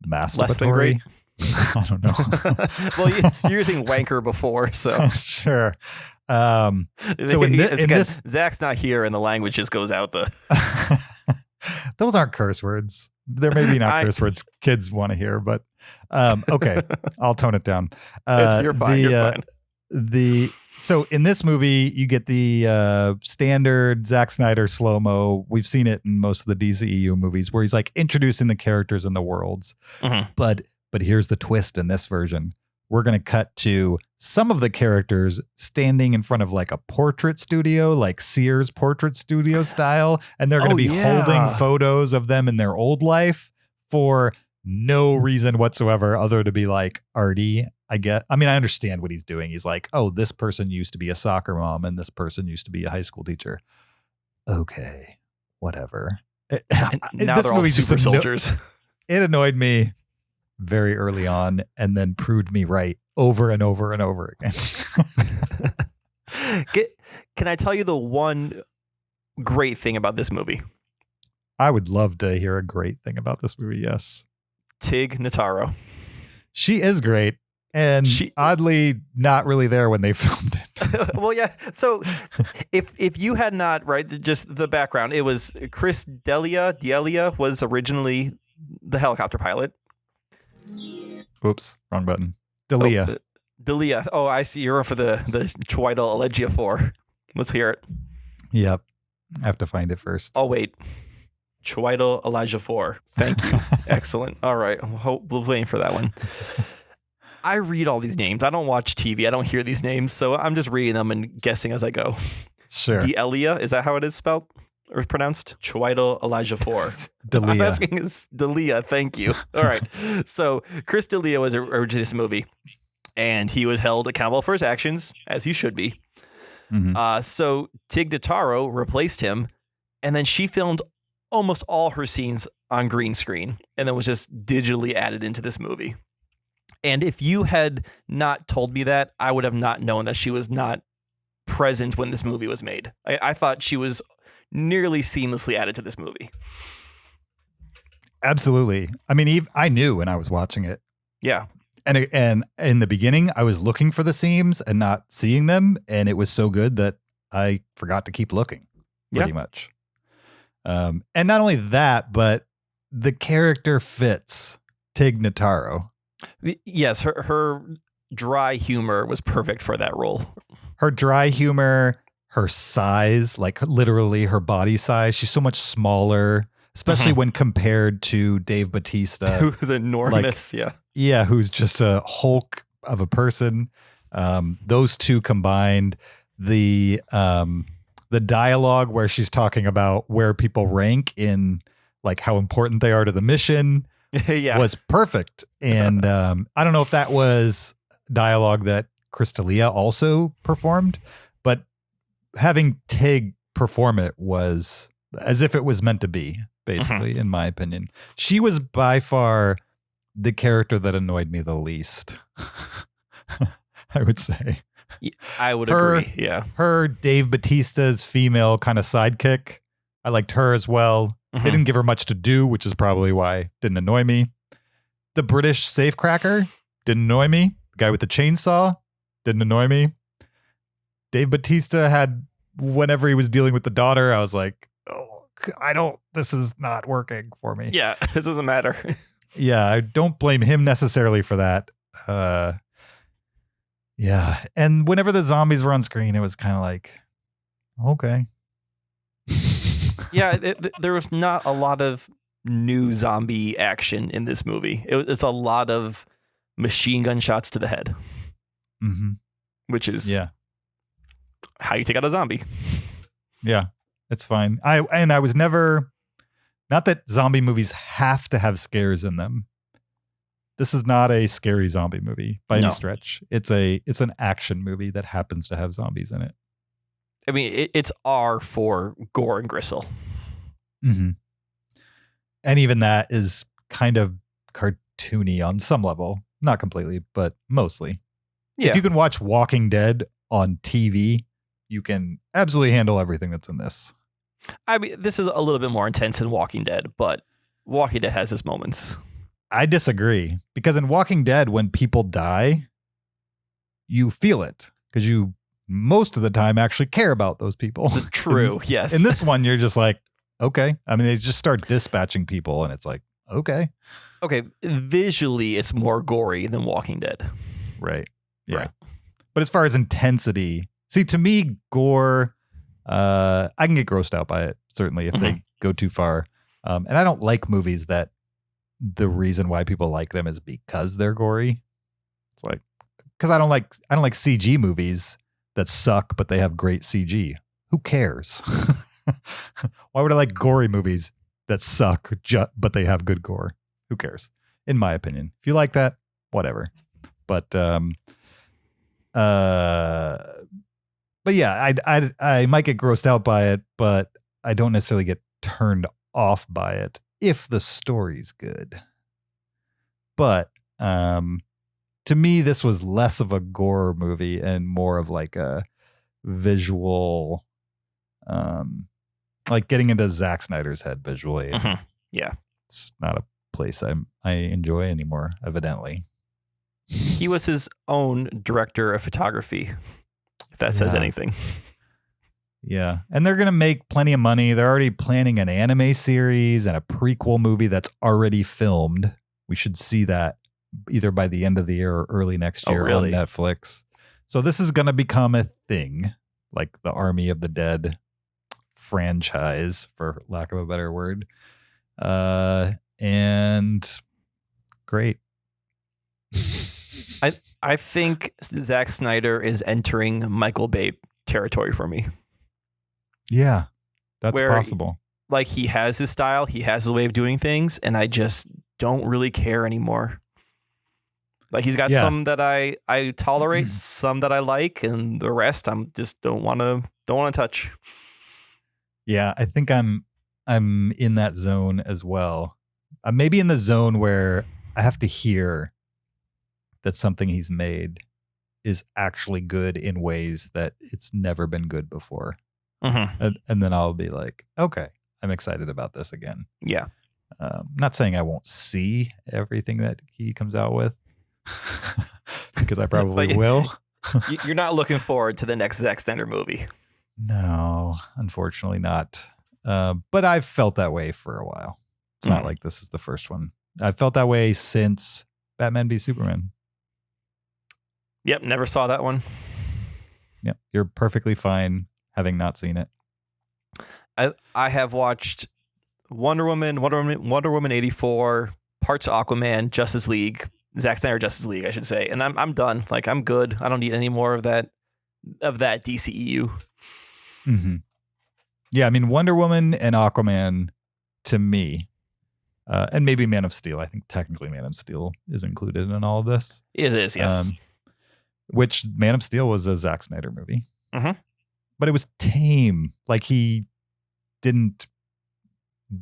Masturbatory. I don't know. Well, you're using wanker before, so sure. So in this, Zach's not here, and the language just goes out the. Those aren't curse words. They're maybe not curse words kids want to hear, but okay, I'll tone it down. You're fine. You're fine. So in this movie, you get the standard Zack Snyder slow-mo. We've seen it in most of the DCEU movies where he's like introducing the characters and the worlds. Mm-hmm. But here's the twist in this version. We're going to cut to some of the characters standing in front of like a portrait studio, like Sears portrait studio style. And they're going to be holding photos of them in their old life for no reason whatsoever other to be like arty I understand what he's doing. He's like, oh, this person used to be a soccer mom and this person used to be a high school teacher. Okay, whatever. And now they're all super soldiers. It annoyed me very early on and then proved me right over and over and over again. Can I tell you the one great thing about this movie? I would love to hear a great thing about this movie, yes. Tig Notaro. She is great. And oddly not really there when they filmed it. Well, yeah. So if you had not, right, just the background, it was Chris D'Elia was originally the helicopter pilot. Oops, wrong button. D'Elia. D'Elia. Oh, I see. You're for the Chiwetel Ejiofor. Let's hear it. Yep. I have to find it first. Oh, wait. Chiwetel Ejiofor. Thank you. Excellent. All right. We're waiting for that one. I read all these names. I don't watch TV. I don't hear these names. So I'm just reading them and guessing as I go. Sure. D'Elia. Is that how it is spelled or pronounced? Chiwetel Ejiofor. D'Elia. I'm asking is D'Elia. Thank you. All right. So Chris D'Elia was originally this movie. And he was held accountable for his actions, as he should be. Mm-hmm. So Tig Notaro replaced him. And then she filmed almost all her scenes on green screen. And then was just digitally added into this movie. And if you had not told me that, I would have not known that she was not present when this movie was made. I thought she was nearly seamlessly added to this movie. Absolutely. I mean, I knew when I was watching it. Yeah. And in the beginning, I was looking for the seams and not seeing them. And it was so good that I forgot to keep looking pretty much. And not only that, but the character fits Tig Notaro. Yes, her dry humor was perfect for that role. Her dry humor, her size, like literally her body size. She's so much smaller, especially when compared to Dave Bautista. Who's enormous, Yeah, who's just a Hulk of a person. Those two combined, the dialogue where she's talking about where people rank in like how important they are to the mission. Was perfect. And I don't know if that was dialogue that Chris D'Elia also performed, but having Tig perform it was as if it was meant to be, basically, in my opinion. She was by far the character that annoyed me the least, I would say. I would agree, yeah. Her, Dave Bautista's female kind of sidekick, I liked her as well. They didn't give her much to do, which is probably why it didn't annoy me. The British safecracker didn't annoy me. The guy with the chainsaw didn't annoy me. Dave Bautista had, whenever he was dealing with the daughter, I was like, oh, this is not working for me. Yeah, this doesn't matter. Yeah, I don't blame him necessarily for that. Yeah. And whenever the zombies were on screen, it was kind of like, okay. Yeah, there was not a lot of new zombie action in this movie. It's a lot of machine gun shots to the head, which is how you take out a zombie. Yeah, it's fine. I was never, not that zombie movies have to have scares in them. This is not a scary zombie movie by any stretch. It's an action movie that happens to have zombies in it. I mean, it's R for gore and gristle. And even that is kind of cartoony on some level. Not completely, but mostly. Yeah. If you can watch Walking Dead on TV, you can absolutely handle everything that's in this. I mean, this is a little bit more intense than Walking Dead, but Walking Dead has its moments. I disagree. Because in Walking Dead, when people die, you feel it. Because you most of the time actually care about those people. True, yes. In this one, you're just like, okay. I mean, they just start dispatching people and it's like, okay. Okay, visually, it's more gory than Walking Dead. Right. Yeah. Right. But as far as intensity, see, to me, gore, I can get grossed out by it, certainly, if they go too far. And I don't like movies that the reason why people like them is because they're gory. It's like, because I don't like CG movies that suck, but they have great CG. Who cares? Why would I like gory movies that suck, but they have good gore? Who cares? In my opinion. If you like that, whatever. But yeah, I might get grossed out by it, but I don't necessarily get turned off by it if the story's good. But to me, this was less of a gore movie and more of like a visual, like getting into Zack Snyder's head visually. Mm-hmm. Yeah, it's not a place I enjoy anymore, evidently. He was his own director of photography, if that says anything. Yeah. And they're going to make plenty of money. They're already planning an anime series and a prequel movie that's already filmed. We should see that either by the end of the year or early next year on Netflix. So this is going to become a thing, like the Army of the Dead franchise, for lack of a better word. And great. I think Zack Snyder is entering Michael Bay territory for me. Yeah, that's possible. Like, he has his style, he has his way of doing things, and I just don't really care anymore. Like, he's got some that I tolerate, some that I like, and the rest I'm just don't want to touch. Yeah, I think I'm in that zone as well. I'm maybe in the zone where I have to hear that something he's made is actually good in ways that it's never been good before. Mm-hmm. And then I'll be like, okay, I'm excited about this again. Yeah. Not saying I won't see everything that he comes out with, because I probably will. You're not looking forward to the next Zack Snyder movie. No, unfortunately not. But I've felt that way for a while. It's not like this is the first one. I've felt that way since Batman v Superman. Yep, never saw that one. Yep, you're perfectly fine having not seen it. I have watched Wonder Woman 84, parts of Aquaman, Justice League, Zack Snyder Justice League, I should say, and I'm done. Like, I'm good. I don't need any more of that DCEU. Mm-hmm. Yeah, I mean, Wonder Woman and Aquaman, to me, and maybe Man of Steel. I think technically Man of Steel is included in all of this. It is, yes. Which Man of Steel was a Zack Snyder movie. Mm-hmm. But it was tame. Like, he didn't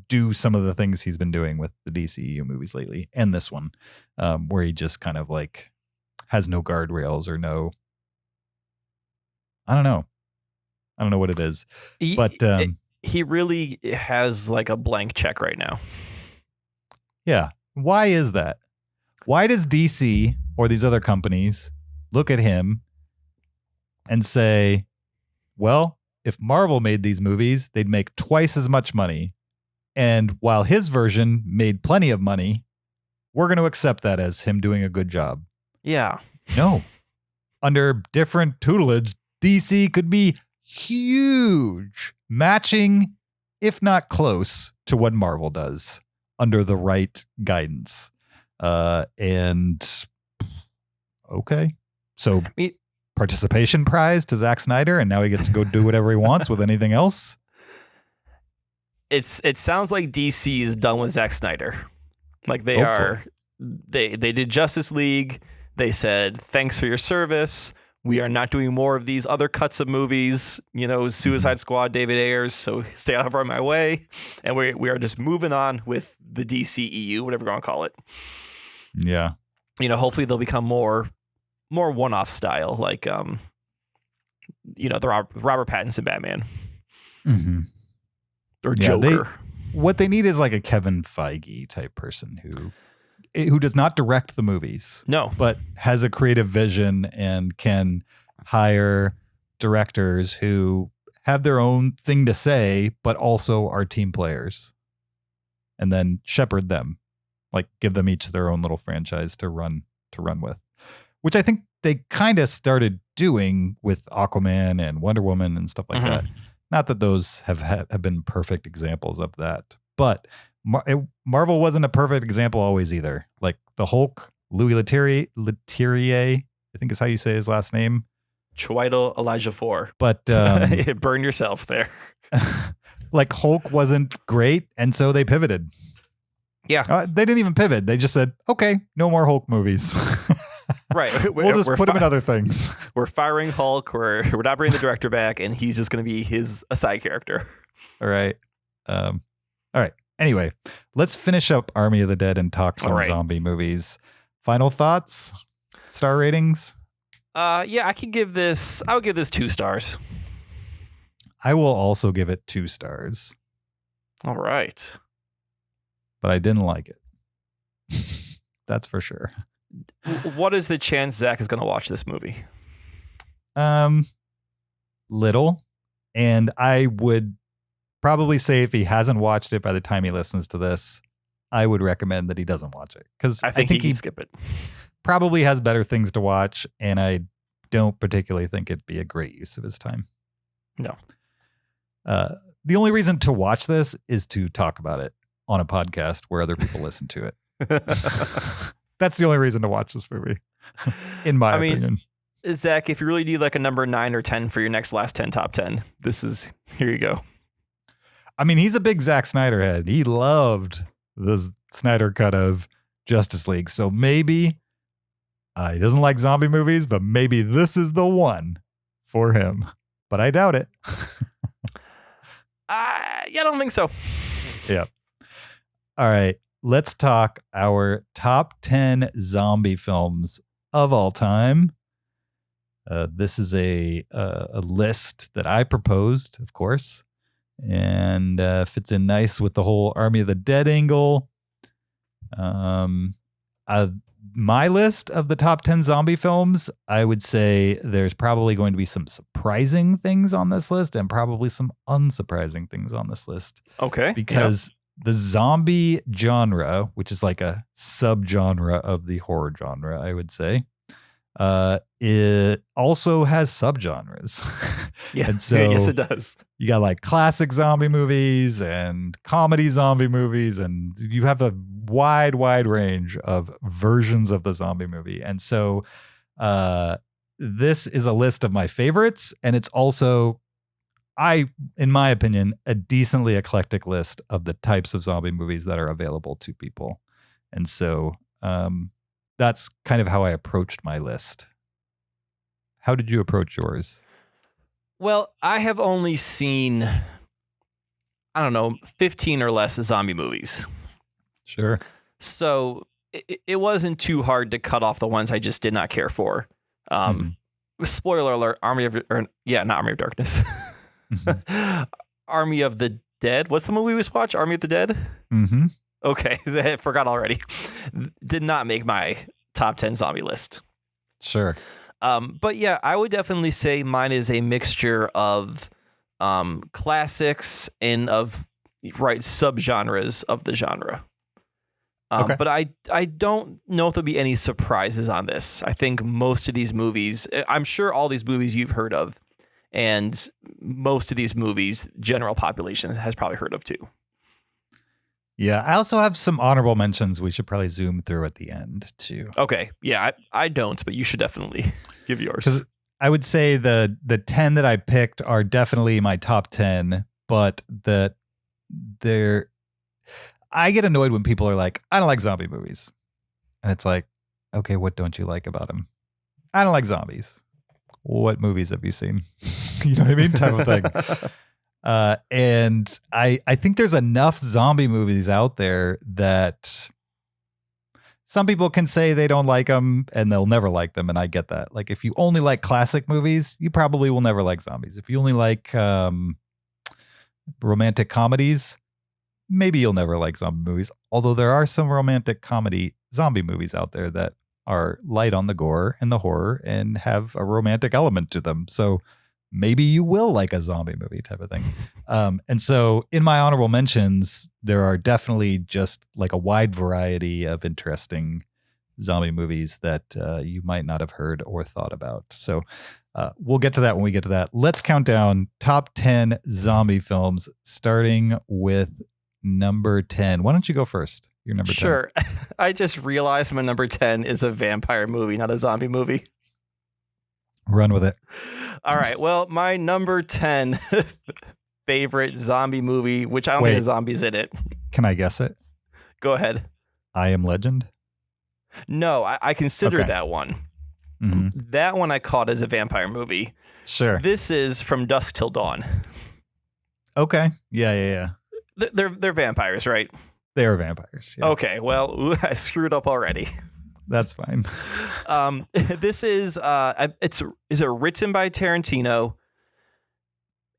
do some of the things he's been doing with the DCEU movies lately, and this one, where he just kind of like has no guardrails or no, I don't know what it is. But he really has like a blank check right now. Yeah. Why is that? Why does DC or these other companies look at him and say, well, if Marvel made these movies, they'd make twice as much money. And while his version made plenty of money, we're going to accept that as him doing a good job. Yeah. No. Under different tutelage, DC could be huge, matching, if not close, to what Marvel does under the right guidance. And okay. So participation prize to Zack Snyder, and now he gets to go do whatever he wants with anything else. It sounds like DC is done with Zack Snyder. Like, they did Justice League. They said, thanks for your service. We are not doing more of these other cuts of movies, Suicide Squad, David Ayers, so stay out of my way. And we are just moving on with the DCEU, whatever you want to call it. Yeah. Hopefully they'll become more one-off style, like, the Robert Pattinson Batman. Mm-hmm. Or Joker. What they need is like a Kevin Feige type person who does not direct the movies. No. But has a creative vision and can hire directors who have their own thing to say, but also are team players. And then shepherd them. Like, give them each their own little franchise to run with. Which I think they kind of started doing with Aquaman and Wonder Woman and stuff like that. Not that those have been perfect examples of that, but Marvel wasn't a perfect example always either. Like the Hulk, Louis Leterrier, I think is how you say his last name. Chiwetel Ejiofor. But burn yourself there. Like, Hulk wasn't great, and so they pivoted. Yeah. They didn't even pivot. They just said, okay, no more Hulk movies. Right. We'll just put him in other things. We're firing Hulk. We're not bringing the director back, and he's just going to be a side character. All right. All right. Anyway, let's finish up Army of the Dead and talk some zombie movies. Final thoughts? Star ratings? Yeah, I would give this 2 stars. I will also give it 2 stars. All right. But I didn't like it. That's for sure. What is the chance Zach is going to watch this movie? Little. And I would probably say if he hasn't watched it by the time he listens to this, I would recommend that he doesn't watch it. Because I think he can skip it. Probably has better things to watch. And I don't particularly think it'd be a great use of his time. No. The only reason to watch this is to talk about it on a podcast where other people listen to it. That's the only reason to watch this movie, in my opinion. Zach, if you really need like a number 9 or 10 for your next last 10 top 10, here you go. I mean, he's a big Zach Snyder head. He loved the Snyder cut of Justice League. So maybe he doesn't like zombie movies, but maybe this is the one for him. But I doubt it. Yeah, I don't think so. Yeah. All right. Let's talk our top 10 zombie films of all time. This is a list that I proposed, of course, and fits in nice with the whole Army of the Dead angle. My list of the top 10 zombie films, I would say there's probably going to be some surprising things on this list and probably some unsurprising things on this list. Okay. Because the zombie genre, which is like a subgenre of the horror genre, I would say, it also has subgenres. Yeah. And so yes, it does. You got like classic zombie movies and comedy zombie movies, and you have a wide range of versions of the zombie movie. And so this is a list of my favorites, and it's also, in my opinion, a decently eclectic list of the types of zombie movies that are available to people. And so that's kind of how I approached my list. How did you approach yours? Well, I have only seen, 15 or less zombie movies. Sure. So it wasn't too hard to cut off the ones I just did not care for. Spoiler alert, not Army of Darkness. Army of the Dead. What's the movie we just watched? Army of the Dead? Mm-hmm. Okay, I forgot already. Did not make my top 10 zombie list. Sure. But yeah, I would definitely say mine is a mixture of classics and of subgenres of the genre. Okay. But I don't know if there'll be any surprises on this. I think most of these movies, I'm sure all these movies you've heard of, and most of these movies, general population has probably heard of too. Yeah, I also have some honorable mentions we should probably zoom through at the end too. Okay, yeah, I don't, but you should definitely give yours. 'Cause I would say the 10 that I picked are definitely my top 10, but I get annoyed when people are like, I don't like zombie movies. And it's like, okay, what don't you like about them? I don't like zombies. What movies have you seen? You know what I mean? Type of thing. And I think there's enough zombie movies out there that some people can say they don't like them and they'll never like them. And I get that. Like if you only like classic movies, you probably will never like zombies. If you only like romantic comedies, maybe you'll never like zombie movies. Although there are some romantic comedy zombie movies out there that are light on the gore and the horror and have a romantic element to them. So maybe you will like a zombie movie type of thing. And so in my honorable mentions, there are definitely just like a wide variety of interesting zombie movies that you might not have heard or thought about. So we'll get to that when we get to that. Let's count down top 10 zombie films, starting with number 10. Why don't you go first? Your number 10. Sure. I just realized my number 10 is a vampire movie, not a zombie movie. Run with it. All right. Well, my number 10 favorite zombie movie, which I don't think the zombies in it. Can I guess it? Go ahead. I Am Legend? No, I considered that one. That one I caught as a vampire movie. Sure. This is From Dusk Till Dawn. Okay. Yeah. They're vampires, right? They are vampires. Yeah. Okay. Well, I screwed up already. That's fine. This is is it written by Tarantino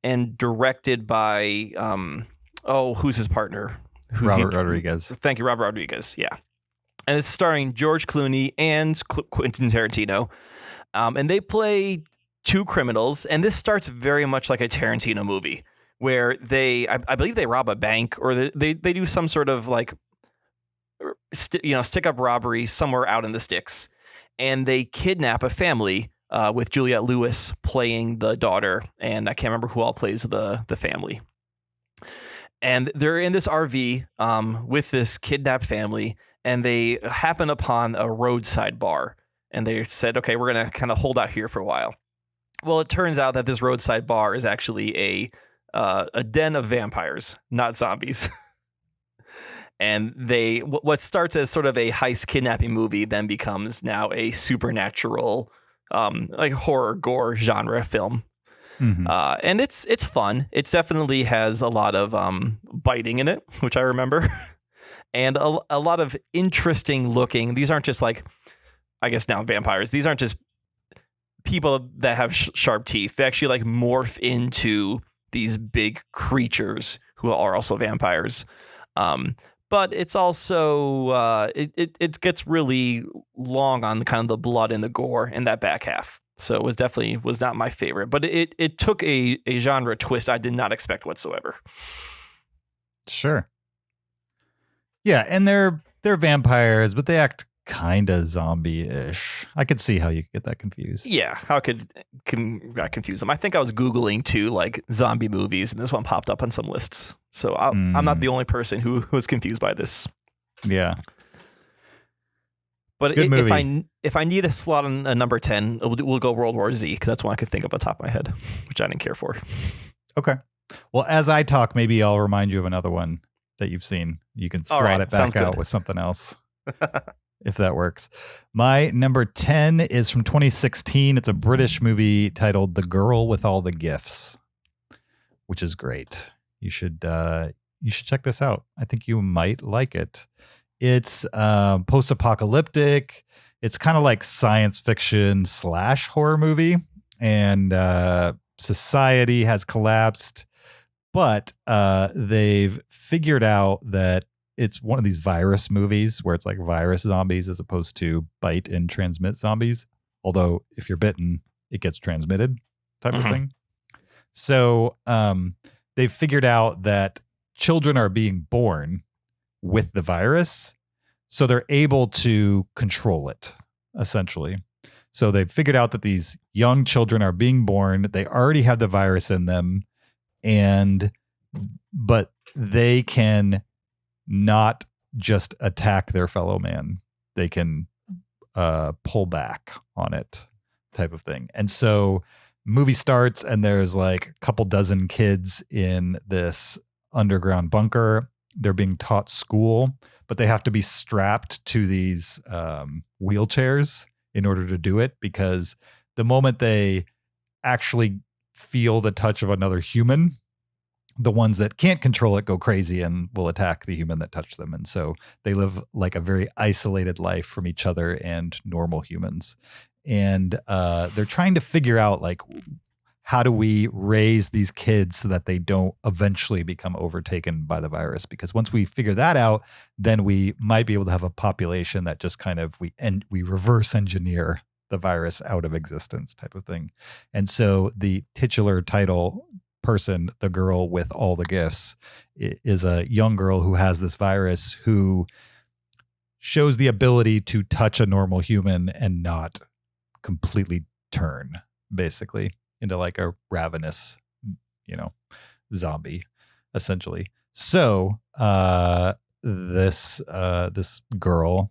and directed by who's his partner? Robert Rodriguez. Thank you, Robert Rodriguez. Yeah. And it's starring George Clooney and Quentin Tarantino. And they play two criminals. And this starts very much like a Tarantino movie where I believe they rob a bank or they do some sort of like, stick up robbery somewhere out in the sticks. And they kidnap a family with Juliette Lewis playing the daughter. And I can't remember who all plays the family. And they're in this RV with this kidnapped family. And they happen upon a roadside bar. And they said, okay, we're going to kind of hold out here for a while. Well, it turns out that this roadside bar is actually a den of vampires, not zombies. And what starts as sort of a heist kidnapping movie then becomes now a supernatural, like horror gore genre film. And it's fun. It definitely has a lot of biting in it, which I remember. And a lot of interesting looking. These aren't just like, I guess now vampires. These aren't just people that have sharp teeth. They actually like morph into these big creatures who are also vampires. But it's also it gets really long on kind of the blood and the gore in that back half. So it was not my favorite. But it took a genre twist I did not expect whatsoever. Sure. Yeah, and they're vampires, but they act kind of zombie-ish. I could see how you could get that confused. Yeah, how could I confuse them? I think I was Googling too, like zombie movies, and this one popped up on some lists. So I'm not the only person who was confused by this. Yeah. But if I need a slot on a number 10, we'll go World War Z, because that's one I could think of on top of my head, which I didn't care for. Okay. Well, as I talk, maybe I'll remind you of another one that you've seen. You can slot it back out with something else. If that works. My number 10 is from 2016. It's a British movie titled The Girl with All the Gifts, which is great. You should check this out. I think you might like it. It's post-apocalyptic. It's kind of like science fiction / horror movie. And society has collapsed. But they've figured out that it's one of these virus movies where it's like virus zombies as opposed to bite and transmit zombies. Although if you're bitten, it gets transmitted type of thing. So they've figured out that children are being born with the virus. So they're able to control it, essentially. So they've figured out that these young children are being born. They already have the virus in them. But they can not just attack their fellow man. They can pull back on it, type of thing. And so movie starts and there's like a couple dozen kids in this underground bunker. They're being taught school, but they have to be strapped to these wheelchairs in order to do it, because the moment they actually feel the touch of another human, the ones that can't control it go crazy and will attack the human that touched them. And so they live like a very isolated life from each other and normal humans. And they're trying to figure out, like, how do we raise these kids so that they don't eventually become overtaken by the virus? Because once we figure that out, then we might be able to have a population that just kind of we reverse engineer the virus out of existence, type of thing. And so the titular title person, The Girl with All the Gifts, is a young girl who has this virus who shows the ability to touch a normal human and not completely turn, basically, into like a ravenous, zombie, essentially. So this girl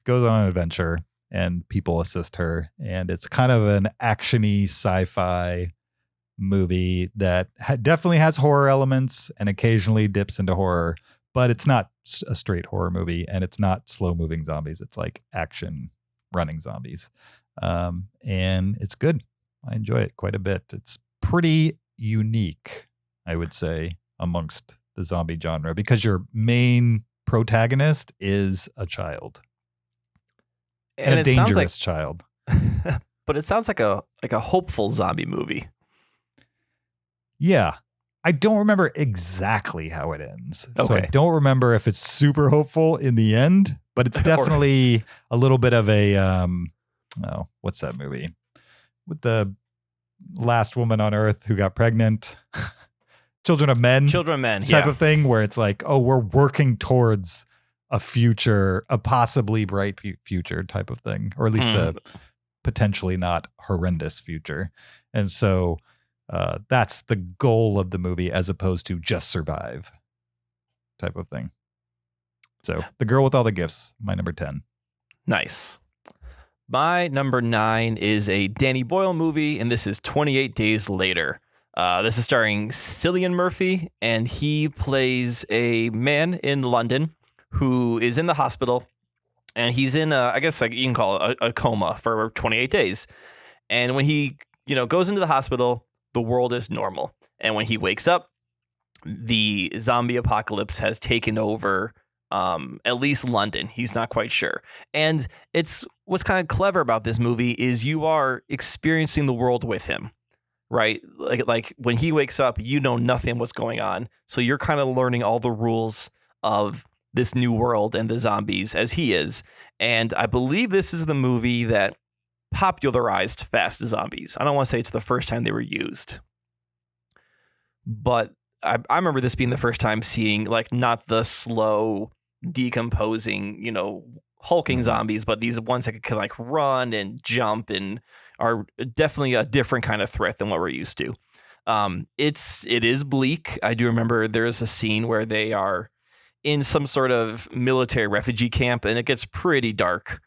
goes on an adventure and people assist her, and it's kind of an actiony sci-fi movie that definitely has horror elements and occasionally dips into horror, but it's not a straight horror movie, and it's not slow moving zombies. It's like action running zombies. And it's good. I enjoy it quite a bit. It's pretty unique, I would say, amongst the zombie genre because your main protagonist is a child and a dangerous child. But it sounds like a hopeful zombie movie. Yeah. I don't remember exactly how it ends. Okay. So I don't remember if it's super hopeful in the end, but it's definitely a little bit of a what's that movie? With the last woman on Earth who got pregnant. Children of Men. Children of Men. Type of thing where it's like, oh, we're working towards a future, a possibly bright future type of thing, or at least a potentially not horrendous future. And so that's the goal of the movie as opposed to just survive type of thing. So The Girl with All the Gifts, my number 10. Nice. My number 9 is a Danny Boyle movie, and this is 28 Days Later. This is starring Cillian Murphy, and he plays a man in London who is in the hospital, and he's in I guess like you can call it a coma for 28 days. And when he goes into the hospital, the world is normal. And when he wakes up, the zombie apocalypse has taken over at least London. He's not quite sure. And what's kind of clever about this movie is you are experiencing the world with him, right? Like when he wakes up, you know nothing what's going on. So you're kind of learning all the rules of this new world and the zombies as he is. And I believe this is the movie that popularized fast zombies. I don't want to say it's the first time they were used, but I remember this being the first time seeing like not the slow decomposing, hulking zombies, but these ones that could like run and jump and are definitely a different kind of threat than what we're used to. It is bleak. I do remember there is a scene where they are in some sort of military refugee camp and it gets pretty dark.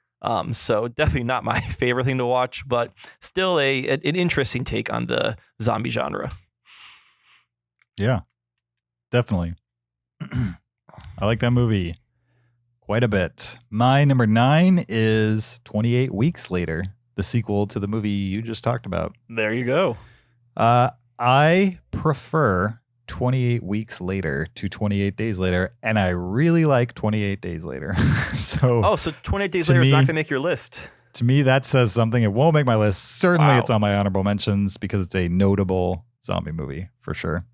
So definitely not my favorite thing to watch, but still an interesting take on the zombie genre. Yeah, definitely. I like that movie quite a bit. My number 9 is 28 Weeks Later, the sequel to the movie you just talked about. There you go. I prefer 28 Weeks Later to 28 Days Later, and I really like 28 Days Later. So 28 Days Later is not going to make your list. To me, that says something. It won't make my list. Certainly, Wow. It's on my honorable mentions because it's a notable zombie movie for sure.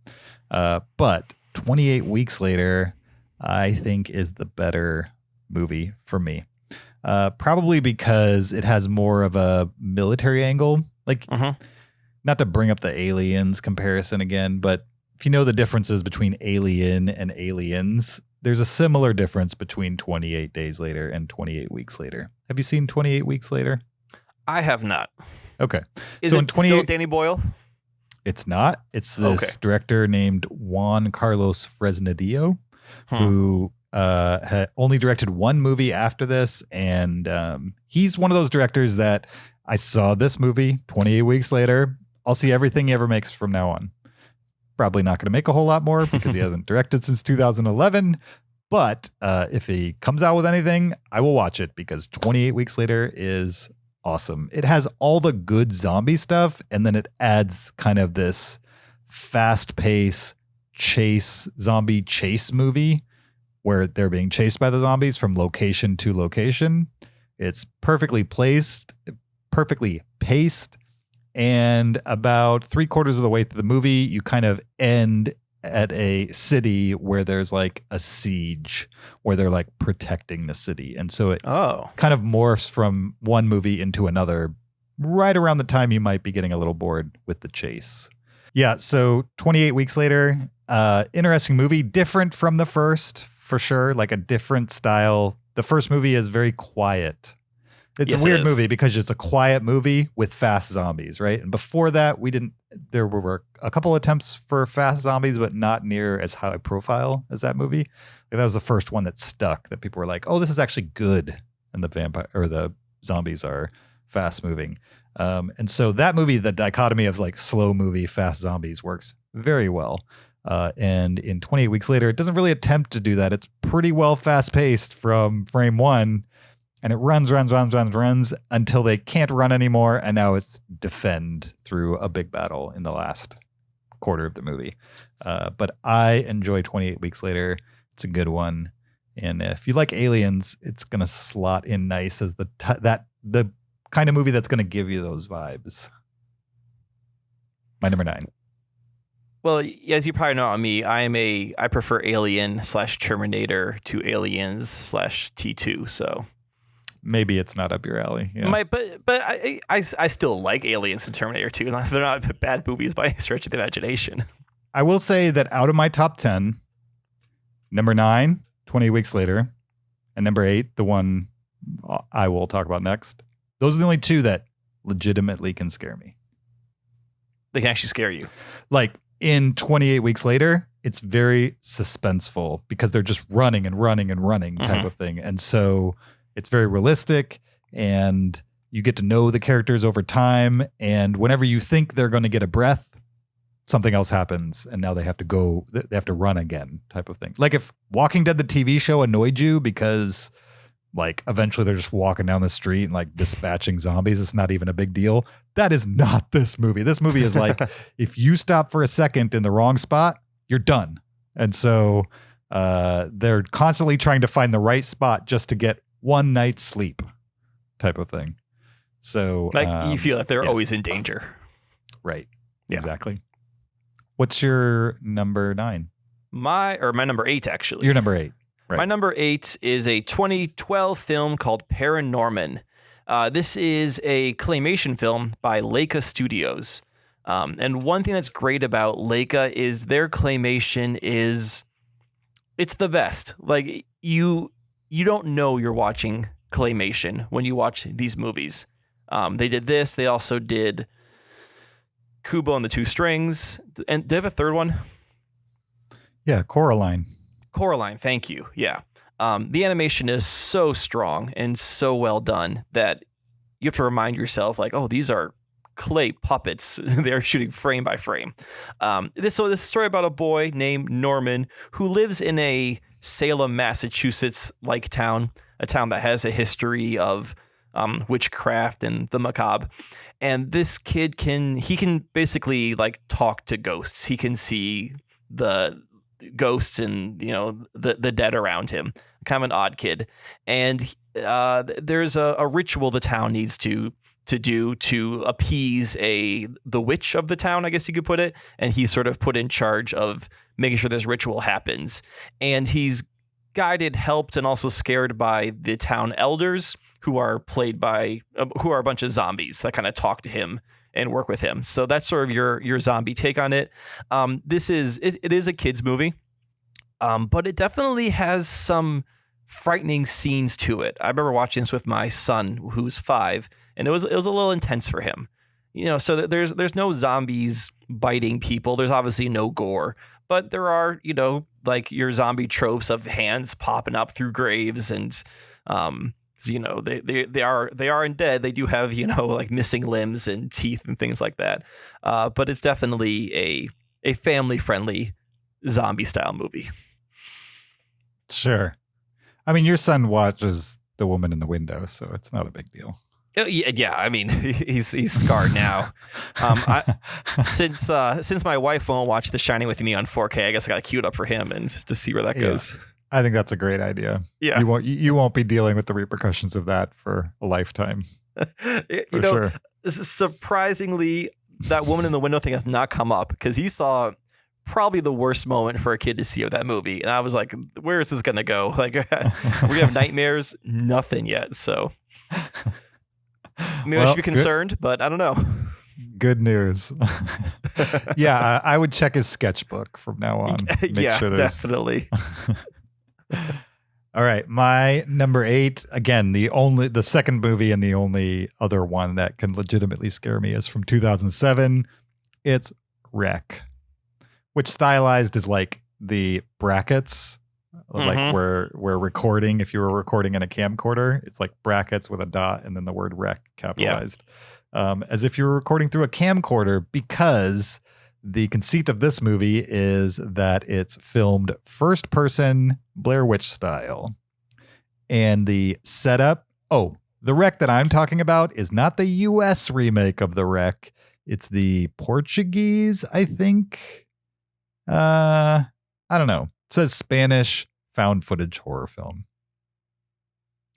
But 28 Weeks Later, I think is the better movie for me. Probably because it has more of a military angle. Like, not to bring up the Aliens comparison again, but if you know the differences between Alien and Aliens, there's a similar difference between 28 Days Later and 28 Weeks Later. Have you seen 28 Weeks Later? I have not. Okay. Is it still Danny Boyle? It's not. It's this director named Juan Carlos Fresnadillo, who had only directed one movie after this. And he's one of those directors that I saw this movie 28 Weeks Later. I'll see everything he ever makes from now on. Probably not going to make a whole lot more because he hasn't directed since 2011. But if he comes out with anything, I will watch it because 28 Weeks Later is awesome. It has all the good zombie stuff, and then it adds kind of this fast-paced zombie chase movie where they're being chased by the zombies from location to location. It's perfectly placed, perfectly paced. And about 3/4 of the way through the movie, you kind of end at a city where there's like a siege, where they're like protecting the city. And so it kind of morphs from one movie into another right around the time you might be getting a little bored with the chase. Yeah, so 28 Weeks Later, interesting movie, different from the first for sure, like a different style. The first movie is very quiet. It's a weird movie because it's a quiet movie with fast zombies, right? And before that, there were a couple attempts for fast zombies, but not near as high profile as that movie. Like that was the first one that stuck, that people were like, oh, this is actually good. And the zombies are fast moving. And so that movie, the dichotomy of like slow movie, fast zombies works very well. And in 28 Weeks Later, it doesn't really attempt to do that. It's pretty well fast paced from frame one. And it runs until they can't run anymore. And now it's defend through a big battle in the last quarter of the movie. But I enjoy 28 Weeks Later. It's a good one. And if you like Aliens, it's going to slot in nice as the kind of movie that's going to give you those vibes. My number 9. Well, as you probably know on me, I prefer Alien/Terminator to Aliens/T2. So maybe it's not up your alley. Yeah. But I still like Aliens and Terminator 2. They're not bad movies by any stretch of the imagination. I will say that out of my top 10, number 9, 20 Weeks Later, and number 8, the one I will talk about next, those are the only two that legitimately can scare me. They can actually scare you. Like in 28 Weeks Later, it's very suspenseful because they're just running type of thing. And so it's very realistic and you get to know the characters over time. And whenever you think they're going to get a breath, something else happens and now they have to run again type of thing. Like if Walking Dead, the TV show, annoyed you because like eventually they're just walking down the street and like dispatching zombies, it's not even a big deal. That is not this movie. This movie is like, if you stop for a second in the wrong spot, you're done. And so they're constantly trying to find the right spot just to get one night's sleep type of thing. So like you feel like they're always in danger. Right. Yeah. Exactly. What's your number 9? My number 8, actually. Your number 8. Right. My number 8 is a 2012 film called Paranorman. This is a claymation film by Leica Studios. And one thing that's great about Leica is their claymation it's the best. Like you don't know you're watching claymation when you watch these movies. They did this. They also did Kubo and the Two Strings. And do they have a third one? Yeah, Coraline. Coraline, thank you. Yeah. The animation is so strong and so well done that you have to remind yourself, like, oh, these are clay puppets. They're shooting frame by frame. This is a story about a boy named Norman who lives in a Salem, Massachusetts-like town, a town that has a history of witchcraft and the macabre. And this kid can basically like talk to ghosts. He can see the ghosts and the dead around him. Kind of an odd kid. And there's a ritual the town needs to do to appease the witch of the town, I guess you could put it. And he's sort of put in charge of making sure this ritual happens. And he's guided, helped, and also scared by the town elders, who are a bunch of zombies that kind of talk to him and work with him. So that's sort of your zombie take on it. It is a kid's movie, but it definitely has some frightening scenes to it. I remember watching this with my son, who's 5, and it was a little intense for him. So there's no zombies biting people. There's obviously no gore, but there are like your zombie tropes of hands popping up through graves and they are undead. They do have like missing limbs and teeth and things like that. But it's definitely a family friendly zombie style movie. Sure. I mean, your son watches The Woman in the Window, so it's not a big deal. Yeah. I mean, he's scarred now. Since my wife won't watch The Shining with me on 4K, I guess I got to queue it up for him and just see where that goes. I think that's a great idea. Yeah. You won't be dealing with the repercussions of that for a lifetime. Sure. Surprisingly, that Woman in the Window thing has not come up because he saw probably the worst moment for a kid to see of that movie. And I was like, where is this going to go? Like, we have nightmares, nothing yet. So maybe I should be concerned, but I don't know. Good news. Yeah, I would check his sketchbook from now on. Make sure there's... definitely. All right, my number 8, again, the second movie and the only other one that can legitimately scare me is from 2007. It's Wreck, which stylized is like the brackets, like where we're recording. If you were recording in a camcorder, it's like brackets with a dot and then the word Wreck capitalized, as if you were recording through a camcorder, because the conceit of this movie is that it's filmed first person Blair Witch style. And the setup Oh, the Wreck that I'm talking about is not the US remake of the Wreck. It's the Portuguese, I think. I don't know. It says Spanish found footage horror film.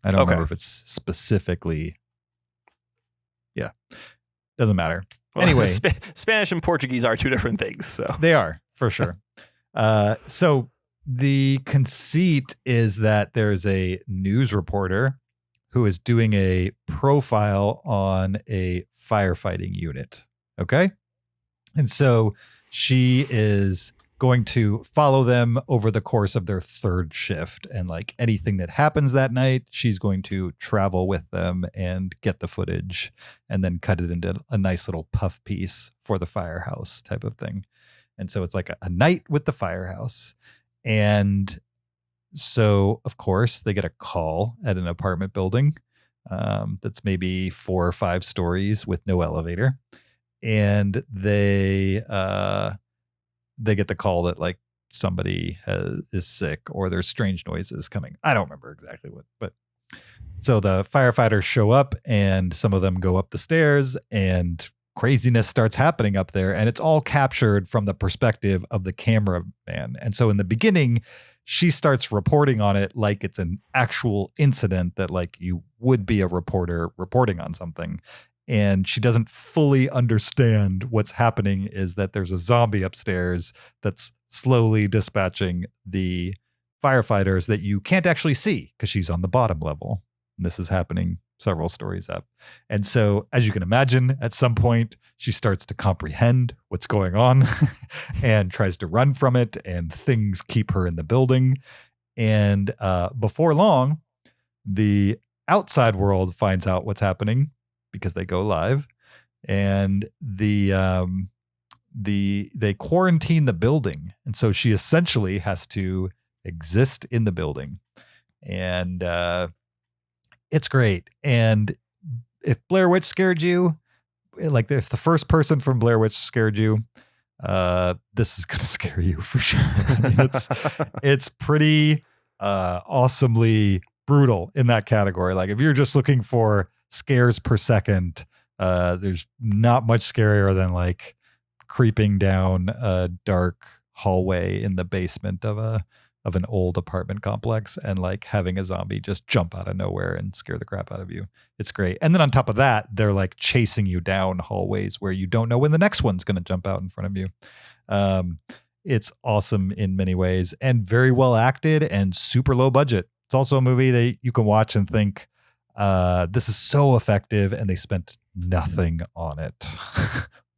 I don't remember if it's specifically. Yeah. Doesn't matter. Well, anyway, Spanish and Portuguese are two different things. So they are, for sure. So the conceit is that there's a news reporter who is doing a profile on a firefighting unit. Okay. And so she is going to follow them over the course of their third shift. And like anything that happens that night, she's going to travel with them and get the footage and then cut it into a nice little puff piece for the firehouse type of thing. And so it's like a night with the firehouse. And so, of course, they get a call at an apartment building that's maybe 4 or 5 stories with no elevator. And they get the call that like somebody is sick or there's strange noises coming. I don't remember exactly what, but so the firefighters show up and some of them go up the stairs and craziness starts happening up there, and it's all captured from the perspective of the cameraman. And so in the beginning, she starts reporting on it like it's an actual incident that like you would be a reporter reporting on something. And she doesn't fully understand what's happening is that there's a zombie upstairs that's slowly dispatching the firefighters that you can't actually see because she's on the bottom level. And this is happening several stories up. And so, as you can imagine, at some point, she starts to comprehend what's going on and tries to run from it, and things keep her in the building. And before long, the outside world finds out what's happening because they go live, and they quarantine the building. And so she essentially has to exist in the building. And it's great. And if Blair Witch scared you, like if the first person from Blair Witch scared you, this is going to scare you for sure. I mean, it's pretty awesomely brutal in that category. Like if you're just looking for scares per second, there's not much scarier than like creeping down a dark hallway in the basement of an old apartment complex and like having a zombie just jump out of nowhere and scare the crap out of you. It's great. And then on top of that, they're like chasing you down hallways where you don't know when the next one's going to jump out in front of you. It's awesome in many ways and very well acted and super low budget. It's also a movie that you can watch and think, this is so effective, and they spent nothing on it,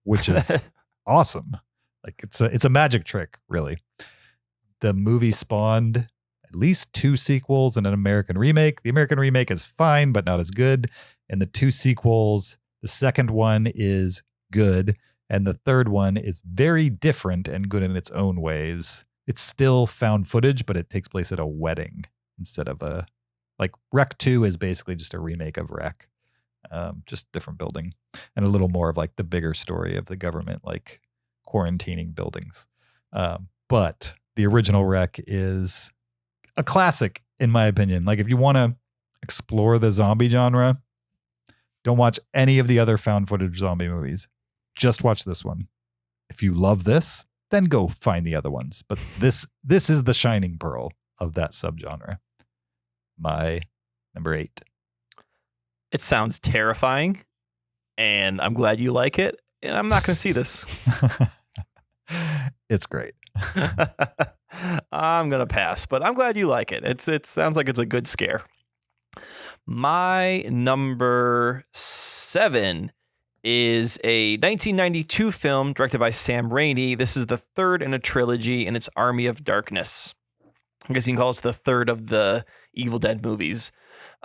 which is awesome. Like it's a magic trick, really. The movie spawned at least 2 sequels and an American remake. The American remake is fine, but not as good. And the 2 sequels, the second one is good, and the third one is very different and good in its own ways. It's still found footage, but it takes place at a wedding instead of like Wreck 2 is basically just a remake of Wreck, just different building and a little more of like the bigger story of the government, like quarantining buildings. But the original Wreck is a classic, in my opinion. Like if you want to explore the zombie genre, don't watch any of the other found footage zombie movies. Just watch this one. If you love this, then go find the other ones. But this is the shining pearl of that subgenre. My number 8. It sounds terrifying, and I'm glad you like it. And I'm not going to see this. It's great. I'm going to pass, but I'm glad you like it. It sounds like it's a good scare. My number 7 is a 1992 film directed by Sam Raimi. This is the third in a trilogy, and it's Army of Darkness. I guess you can call it the third of the Evil Dead movies.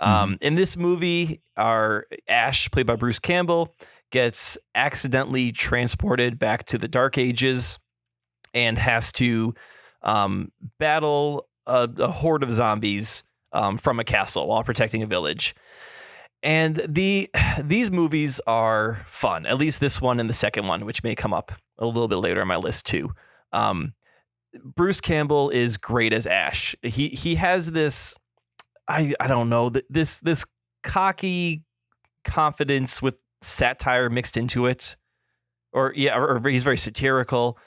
In this movie, our Ash, played by Bruce Campbell, gets accidentally transported back to the Dark Ages and has to battle a horde of zombies from a castle while protecting a village. And these movies are fun, at least this one and the second one, which may come up a little bit later on my list too. Bruce Campbell is great as Ash. He has this, I don't know, this cocky confidence with satire mixed into it, or he's very satirical.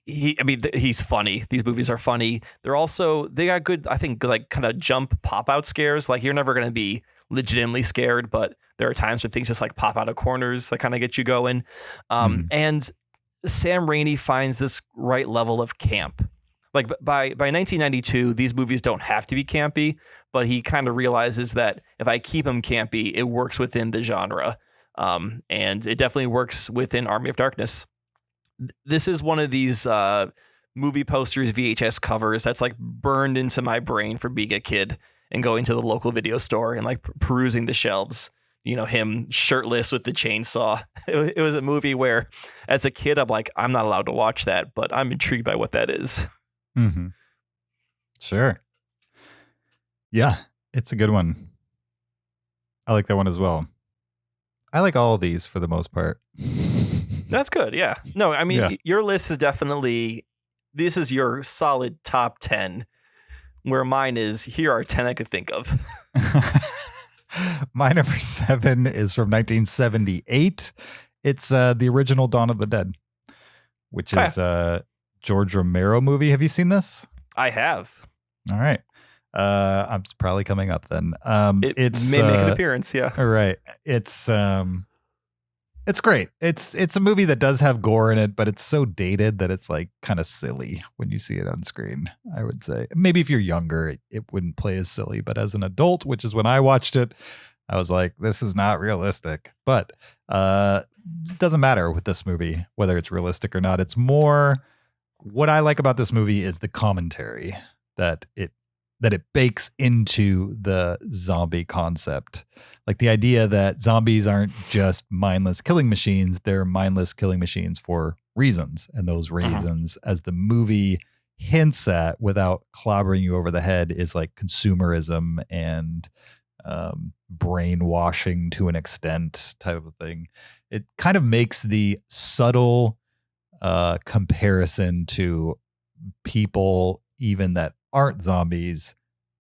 He's funny. These movies are funny. They got good, I think, like kind of jump pop out scares. Like you're never going to be legitimately scared, but there are times when things just like pop out of corners that kind of get you going. And Sam Raimi finds this right level of camp. Like by 1992, these movies don't have to be campy, but he kind of realizes that if I keep them campy, it works within the genre. And it definitely works within Army of Darkness. This is one of these movie posters, VHS covers that's like burned into my brain for being a kid and going to the local video store and like perusing the shelves. You know, him shirtless with the chainsaw. It was a movie where, as a kid, I'm like, I'm not allowed to watch that, but I'm intrigued by what that is. Mm-hmm. Sure. Yeah, it's a good one. I like that one as well. I like all of these for the most part. That's good. Yeah. No, I mean, your list is definitely, this is your solid top 10, where mine is, here are 10 I could think of. My number 7 is from 1978. It's the original Dawn of the Dead, which is a George Romero movie. Have you seen this? I have. All right. It's probably coming up then. It may make an appearance. Yeah. All right. It's great. It's a movie that does have gore in it, but it's so dated that it's like kind of silly when you see it on screen, I would say. Maybe if you're younger, it wouldn't play as silly, but as an adult, which is when I watched it, I was like, this is not realistic. But it doesn't matter with this movie, whether it's realistic or not. It's more, what I like about this movie is the commentary that it bakes into the zombie concept. Like the idea that zombies aren't just mindless killing machines, they're mindless killing machines for reasons. And those reasons, as the movie hints at without clobbering you over the head, is like consumerism and brainwashing to an extent type of thing. It kind of makes the subtle comparison to people even that aren't zombies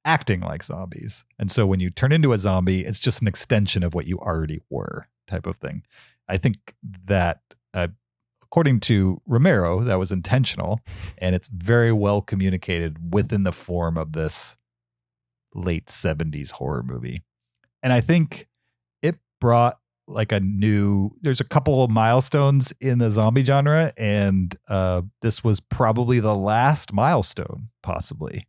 acting like zombies. And so when you turn into a zombie, it's just an extension of what you already were type of thing. I think that according to Romero, that was intentional, and it's very well communicated within the form of this late 70s horror movie. And I think it brought like there's a couple of milestones in the zombie genre, and this was probably the last milestone, possibly.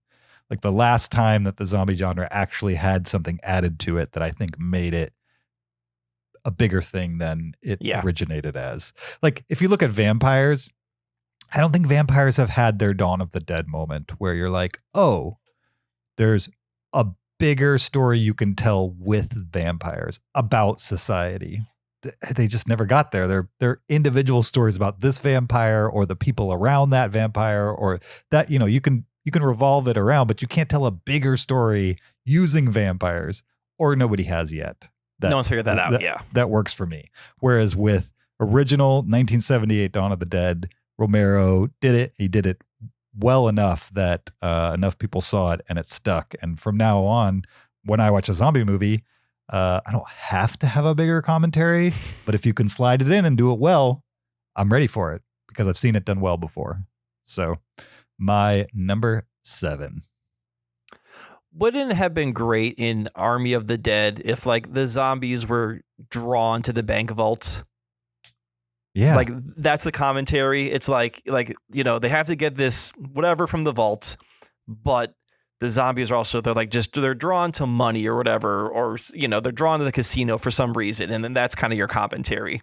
Like the last time that the zombie genre actually had something added to it that I think made it a bigger thing than it originated as. Like if you look at vampires, I don't think vampires have had their Dawn of the Dead moment where you're like, oh, there's a bigger story you can tell with vampires about society. They just never got there. They're individual stories about this vampire or the people around that vampire, or that, you know, you can revolve it around, but you can't tell a bigger story using vampires, or nobody has yet. No one's figured that out. That works for me. Whereas with original 1978 Dawn of the Dead, Romero did it. He did it well enough that enough people saw it and it stuck. And from now on, when I watch a zombie movie, I don't have to have a bigger commentary, but if you can slide it in and do it well, I'm ready for it because I've seen it done well before. So my number 7. Wouldn't it have been great in Army of the Dead if like the zombies were drawn to the bank vault? Yeah. Like that's the commentary. It's like, you know, they have to get this whatever from the vault, but the zombies are also, they're drawn to money or whatever, or, you know, they're drawn to the casino for some reason. And then that's kind of your commentary.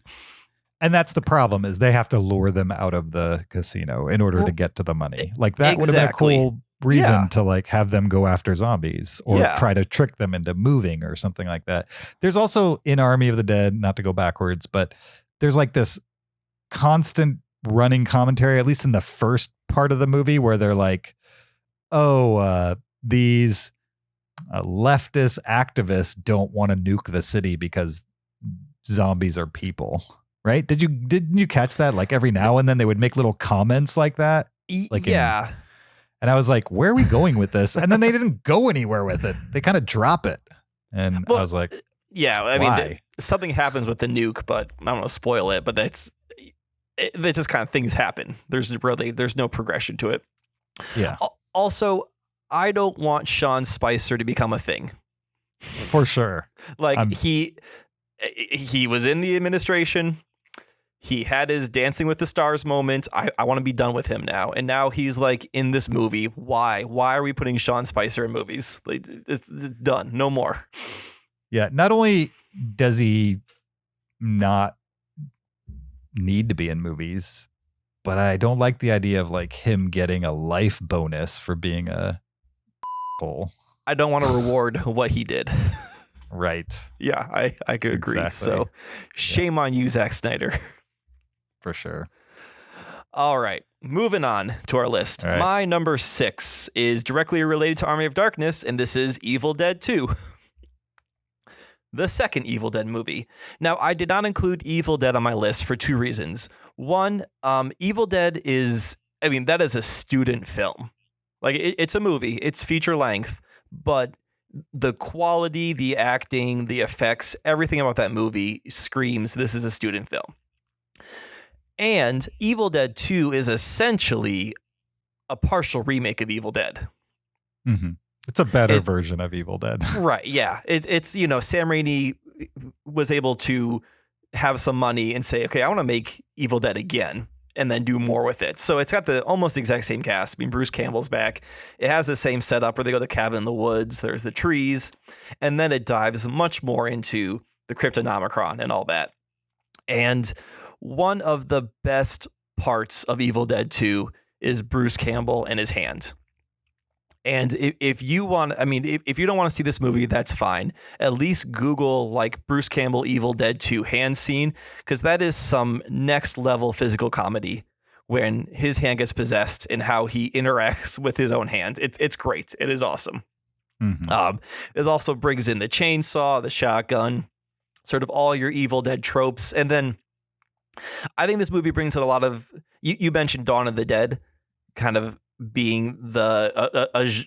And that's the problem, is they have to lure them out of the casino in order to get to the money. Like that would have been a cool reason to like have them go after zombies or try to trick them into moving or something like that. There's also in Army of the Dead, not to go backwards, but there's like this constant running commentary, at least in the first part of the movie, where they're like, these leftist activists don't want to nuke the city because zombies are people. Right? Didn't you catch that? Like every now and then they would make little comments like that. Like and I was like, where are we going with this? And then they didn't go anywhere with it. They kind of drop it. And Well, I was like, yeah, I why? mean, something happens with the nuke, but I don't want to spoil it, but that's just kind of things happen. There's no progression to it. Yeah, Also, I don't want Sean Spicer to become a thing. for sure. Like he was in the administration. He had his Dancing with the Stars moment. I want to be done with him now. And now he's like in this movie. Why? Why are we putting Sean Spicer in movies? Like, it's done. No more. Yeah. Not only does he not need to be in movies, but I don't like the idea of like him getting a life bonus for being a hole. I don't want to reward what he did. Right. Yeah, I could agree. Exactly. So shame on you, Zach Snyder. For sure. All right, moving on to our list. Right. My number 6 is directly related to Army of Darkness, and this is Evil Dead 2. The second Evil Dead movie. Now, I did not include Evil Dead on my list for 2 reasons. One, Evil Dead that is a student film. Like, it's a movie. It's feature length, but the quality, the acting, the effects, everything about that movie screams this is a student film. And Evil Dead 2 is essentially a partial remake of Evil Dead. Mm-hmm. It's a better version of Evil Dead. Right, yeah. It's Sam Raimi was able to have some money and say, okay, I want to make Evil Dead again and then do more with it. So it's got the almost exact same cast. I mean, Bruce Campbell's back. It has the same setup where they go to the cabin in the woods. There's the trees. And then it dives much more into the Cryptonomicron and all that. And one of the best parts of Evil Dead 2 is Bruce Campbell and his hand. And if you don't want to see this movie, that's fine. At least Google like Bruce Campbell Evil Dead 2 hand scene, because that is some next level physical comedy when his hand gets possessed and how he interacts with his own hand. It's great. It is awesome. Mm-hmm. It also brings in the chainsaw, the shotgun, sort of all your Evil Dead tropes. And then I think this movie brings in a lot of, you mentioned Dawn of the Dead kind of being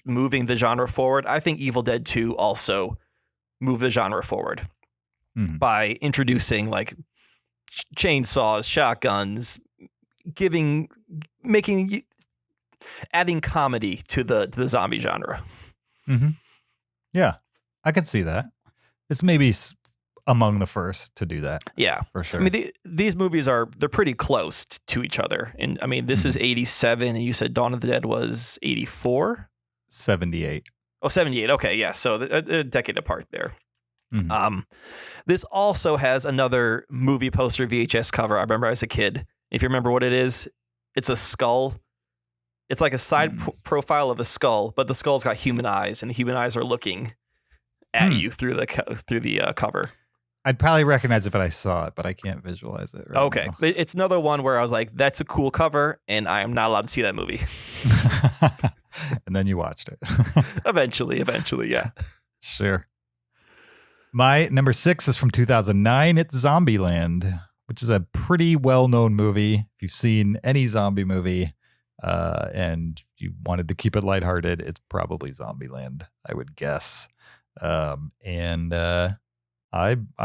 moving the genre forward. I think Evil Dead 2 also moved the genre forward by introducing like chainsaws, shotguns, adding comedy to the zombie genre. Mm-hmm. Yeah, I can see that. It's maybe among the first to do that. Yeah, for sure. I mean, these movies they're pretty close to each other. And I mean, this is 87 and you said Dawn of the Dead was 84? 78. Oh, 78. Okay, yeah. So a decade apart there. Mm-hmm. This also has another movie poster VHS cover I remember as a kid. If you remember what it is, it's a skull. It's like a side profile of a skull, but the skull's got human eyes, and the human eyes are looking at you through the cover. I'd probably recognize it if I saw it, but I can't visualize it. Right Okay. now. It's another one where I was like, that's a cool cover, and I am not allowed to see that movie. And then you watched it. Eventually, yeah. Sure. My number 6 is from 2009. It's Zombieland, which is a pretty well-known movie. If you've seen any zombie movie and you wanted to keep it lighthearted, it's probably Zombieland, I would guess. I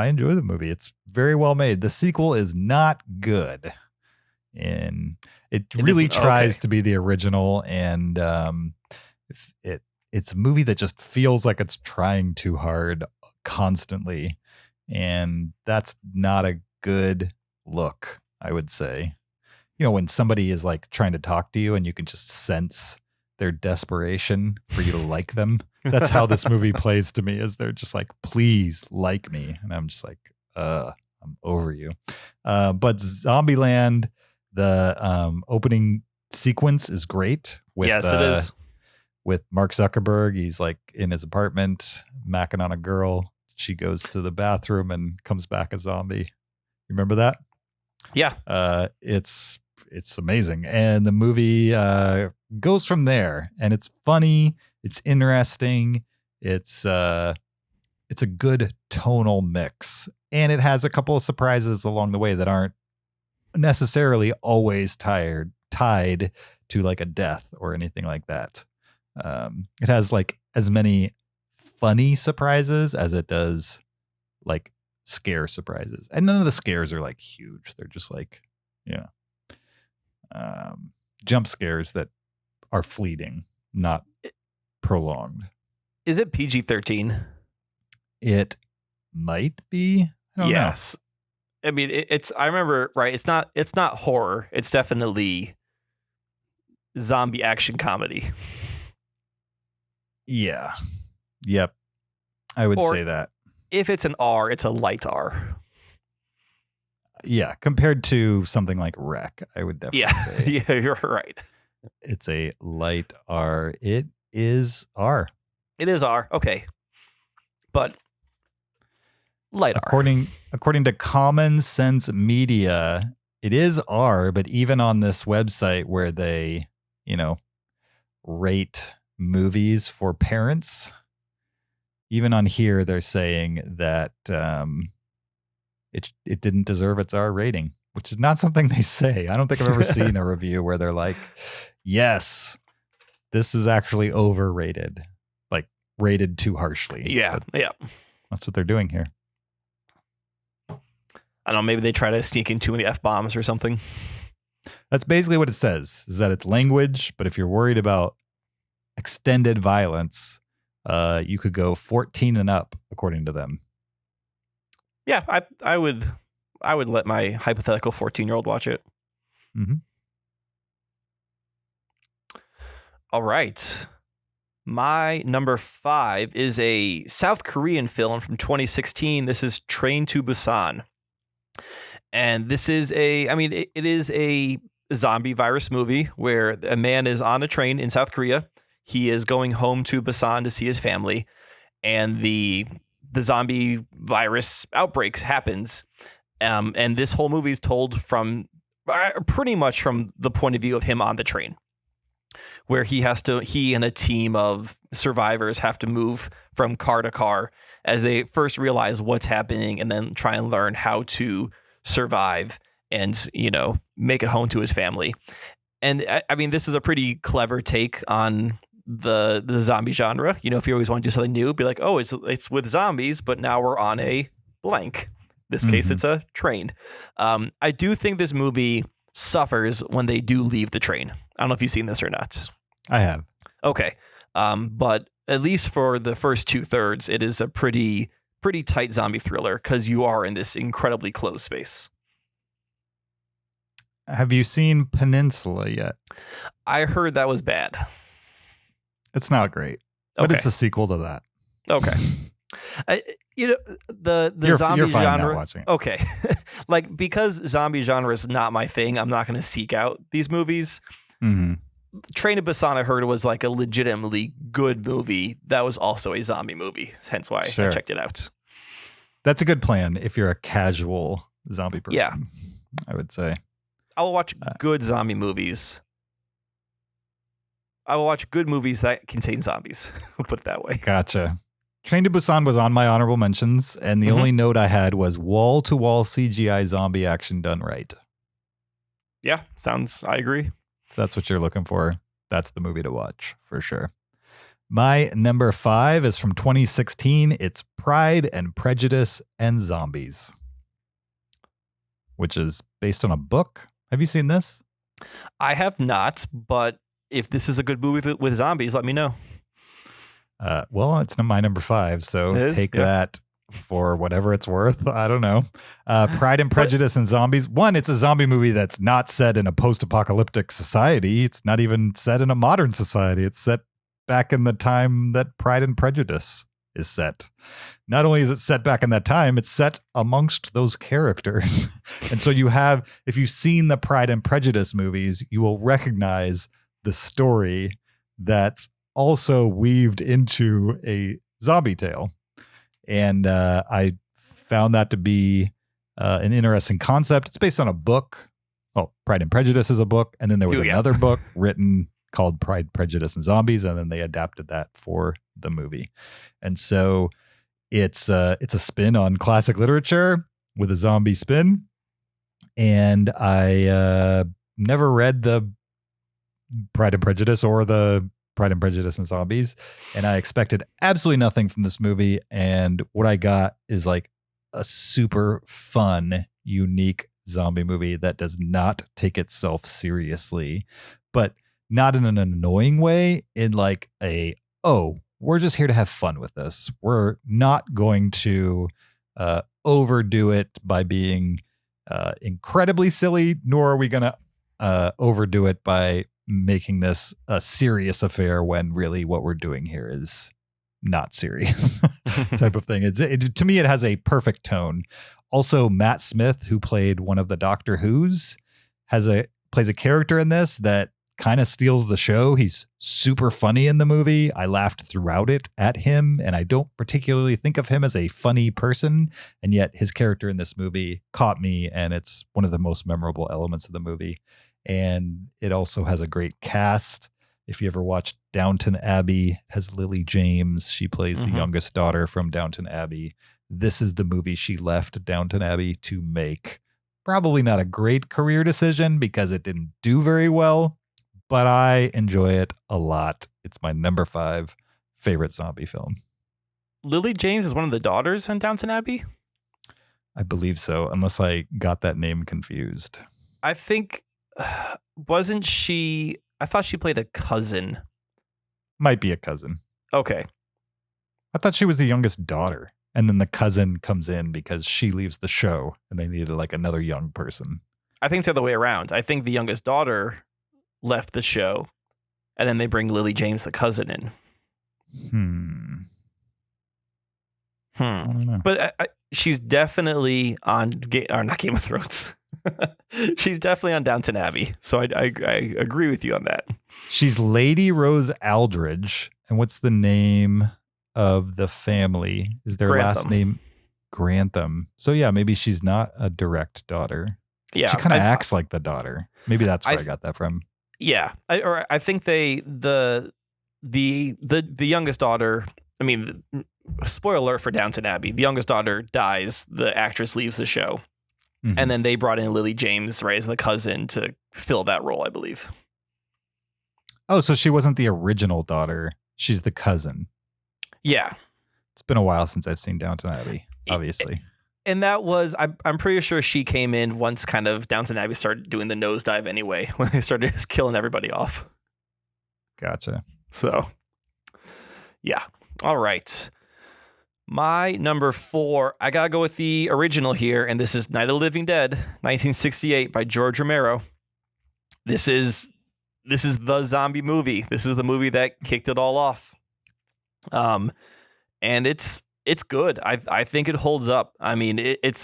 enjoy the movie. It's very well made. The sequel is not good, and it really tries to be the original. And it's a movie that just feels like it's trying too hard constantly, and that's not a good look, I would say. You know, when somebody is like trying to talk to you, and you can just sense their desperation for you to like them. That's how this movie plays to me, is they're just like, please like me. And I'm just like, I'm over you. But Zombieland, the opening sequence is great. Yes, it is. With Mark Zuckerberg. He's like in his apartment, macking on a girl. She goes to the bathroom and comes back a zombie. You remember that? Yeah. It's amazing. And the movie goes from there, and it's funny. It's interesting. It's a good tonal mix, and it has a couple of surprises along the way that aren't necessarily always tied to like a death or anything like that. It has like as many funny surprises as it does like scare surprises. And none of the scares are like huge. They're just like, jump scares that are fleeting, not prolonged. Is it PG-13? It might be. I don't yes. Know. I mean, it's. I remember, right? It's not horror. It's definitely zombie action comedy. Yeah. Yep. I would say that. If it's an R, it's a light R. Yeah, compared to something like Wreck, I would definitely say. Yeah, you're right. It's a light R. It is R. It is R. Okay. But light R. According to Common Sense Media, it is R, but even on this website where they, rate movies for parents, even on here they're saying that it didn't deserve its R rating, which is not something they say. I don't think I've ever seen a review where they're like, yes, this is actually overrated, like rated too harshly. Yeah, yeah. That's what they're doing here. I don't know, maybe they try to sneak in too many F-bombs or something. That's basically what it says, is that it's language, but if you're worried about extended violence, you could go 14 and up, according to them. Yeah, I would let my hypothetical 14-year-old watch it. Mm-hmm. All right. My number 5 is a South Korean film from 2016. This is Train to Busan. And this is it is a zombie virus movie where a man is on a train in South Korea. He is going home to Busan to see his family, and the zombie virus outbreaks happens. And this whole movie is told from pretty much from the point of view of him on the train, where he and a team of survivors have to move from car to car as they first realize what's happening and then try and learn how to survive and, make it home to his family. And I mean, this is a pretty clever take on the zombie genre. If you always want to do something new, be like, oh, it's with zombies, but now we're on a blank. This case, it's a train. I do think this movie suffers when they do leave the train. I don't know if you've seen this or not. I have. Okay. But at least for the first 2/3, it is a pretty tight zombie thriller because you are in this incredibly closed space. Have you seen Peninsula yet? I heard that was bad. It's not great, but it's a sequel to that. Okay. The zombie you're fine genre. not watching it. Okay. Like, because zombie genre is not my thing, I'm not going to seek out these movies. Mm-hmm. Train to Busan, I heard, was like a legitimately good movie that was also a zombie movie. Hence why I checked it out. That's a good plan if you're a casual zombie person. Yeah. I would say. I will watch good zombie movies. I will watch good movies that contain zombies. We'll put it that way. Gotcha. Train to Busan was on my honorable mentions, and the only note I had was wall-to-wall CGI zombie action done right. Yeah, I agree. If that's what you're looking for, that's the movie to watch, for sure. My number 5 is from 2016. It's Pride and Prejudice and Zombies, which is based on a book. Have you seen this? I have not, but if this is a good movie with zombies, let me know. Well, it's my number 5, so take that for whatever it's worth. I don't know. Pride and Prejudice and Zombies. One, it's a zombie movie that's not set in a post-apocalyptic society. It's not even set in a modern society. It's set back in the time that Pride and Prejudice is set. Not only is it set back in that time, it's set amongst those characters. And so if you've seen the Pride and Prejudice movies, you will recognize the story that's also weaved into a zombie tale. And I found that to be an interesting concept. It's based on a book. Well, Pride and Prejudice is a book. And then there was another book written called Pride, Prejudice, and Zombies. And then they adapted that for the movie. And so it's a spin on classic literature with a zombie spin. And I never read the Pride and Prejudice or the Pride and Prejudice and zombies, and I expected absolutely nothing from this movie. And what I got is like a super fun, unique zombie movie that does not take itself seriously, but not in an annoying way, in like we're just here to have fun with this. We're not going to overdo it by being incredibly silly, nor are we going to overdo it by making this a serious affair when really what we're doing here is not serious type of thing. To me, it has a perfect tone. Also, Matt Smith, who played one of the Doctor Who's, plays a character in this that kind of steals the show. He's super funny in the movie. I laughed throughout it at him, and I don't particularly think of him as a funny person, and yet his character in this movie caught me, and it's one of the most memorable elements of the movie. And it also has a great cast. If you ever watched Downton Abbey, it has Lily James. She plays the youngest daughter from Downton Abbey. This is the movie she left Downton Abbey to make. Probably not a great career decision because it didn't do very well, but I enjoy it a lot. It's my number 5 favorite zombie film. Lily James is one of the daughters in Downton Abbey? I believe so, unless I got that name confused. I think, wasn't she, I thought she played a cousin. Might be a cousin. Okay. I thought she was the youngest daughter, and then the cousin comes in because she leaves the show and they needed like another young person. I think it's the other way around. I think the youngest daughter left the show, and then they bring Lily James, the cousin, in. I don't know. But she's definitely on, or not Game of Thrones. She's definitely on Downton Abbey. So I agree with you on that. She's Lady Rose Aldridge. And what's the name of the family? Is their last name Grantham? So yeah, maybe she's not a direct daughter. Yeah, she kind of acts like the daughter. Maybe that's where I got that from. Yeah, I think the youngest daughter. I mean, spoiler alert for Downton Abbey: the youngest daughter dies. The actress leaves the show, and then they brought in Lily James, right, as the cousin to fill that role, I believe. Oh, so she wasn't the original daughter; she's the cousin. Yeah, it's been a while since I've seen Downton Abbey, obviously. And that was, I'm pretty sure she came in once kind of Downton Abbey started doing the nosedive anyway, when they started just killing everybody off. Gotcha. So, yeah. All right. My number 4, I got to go with the original here, and this is Night of the Living Dead, 1968 by George Romero. This is the zombie movie. This is the movie that kicked it all off. And it's good. I think it holds up. I mean, it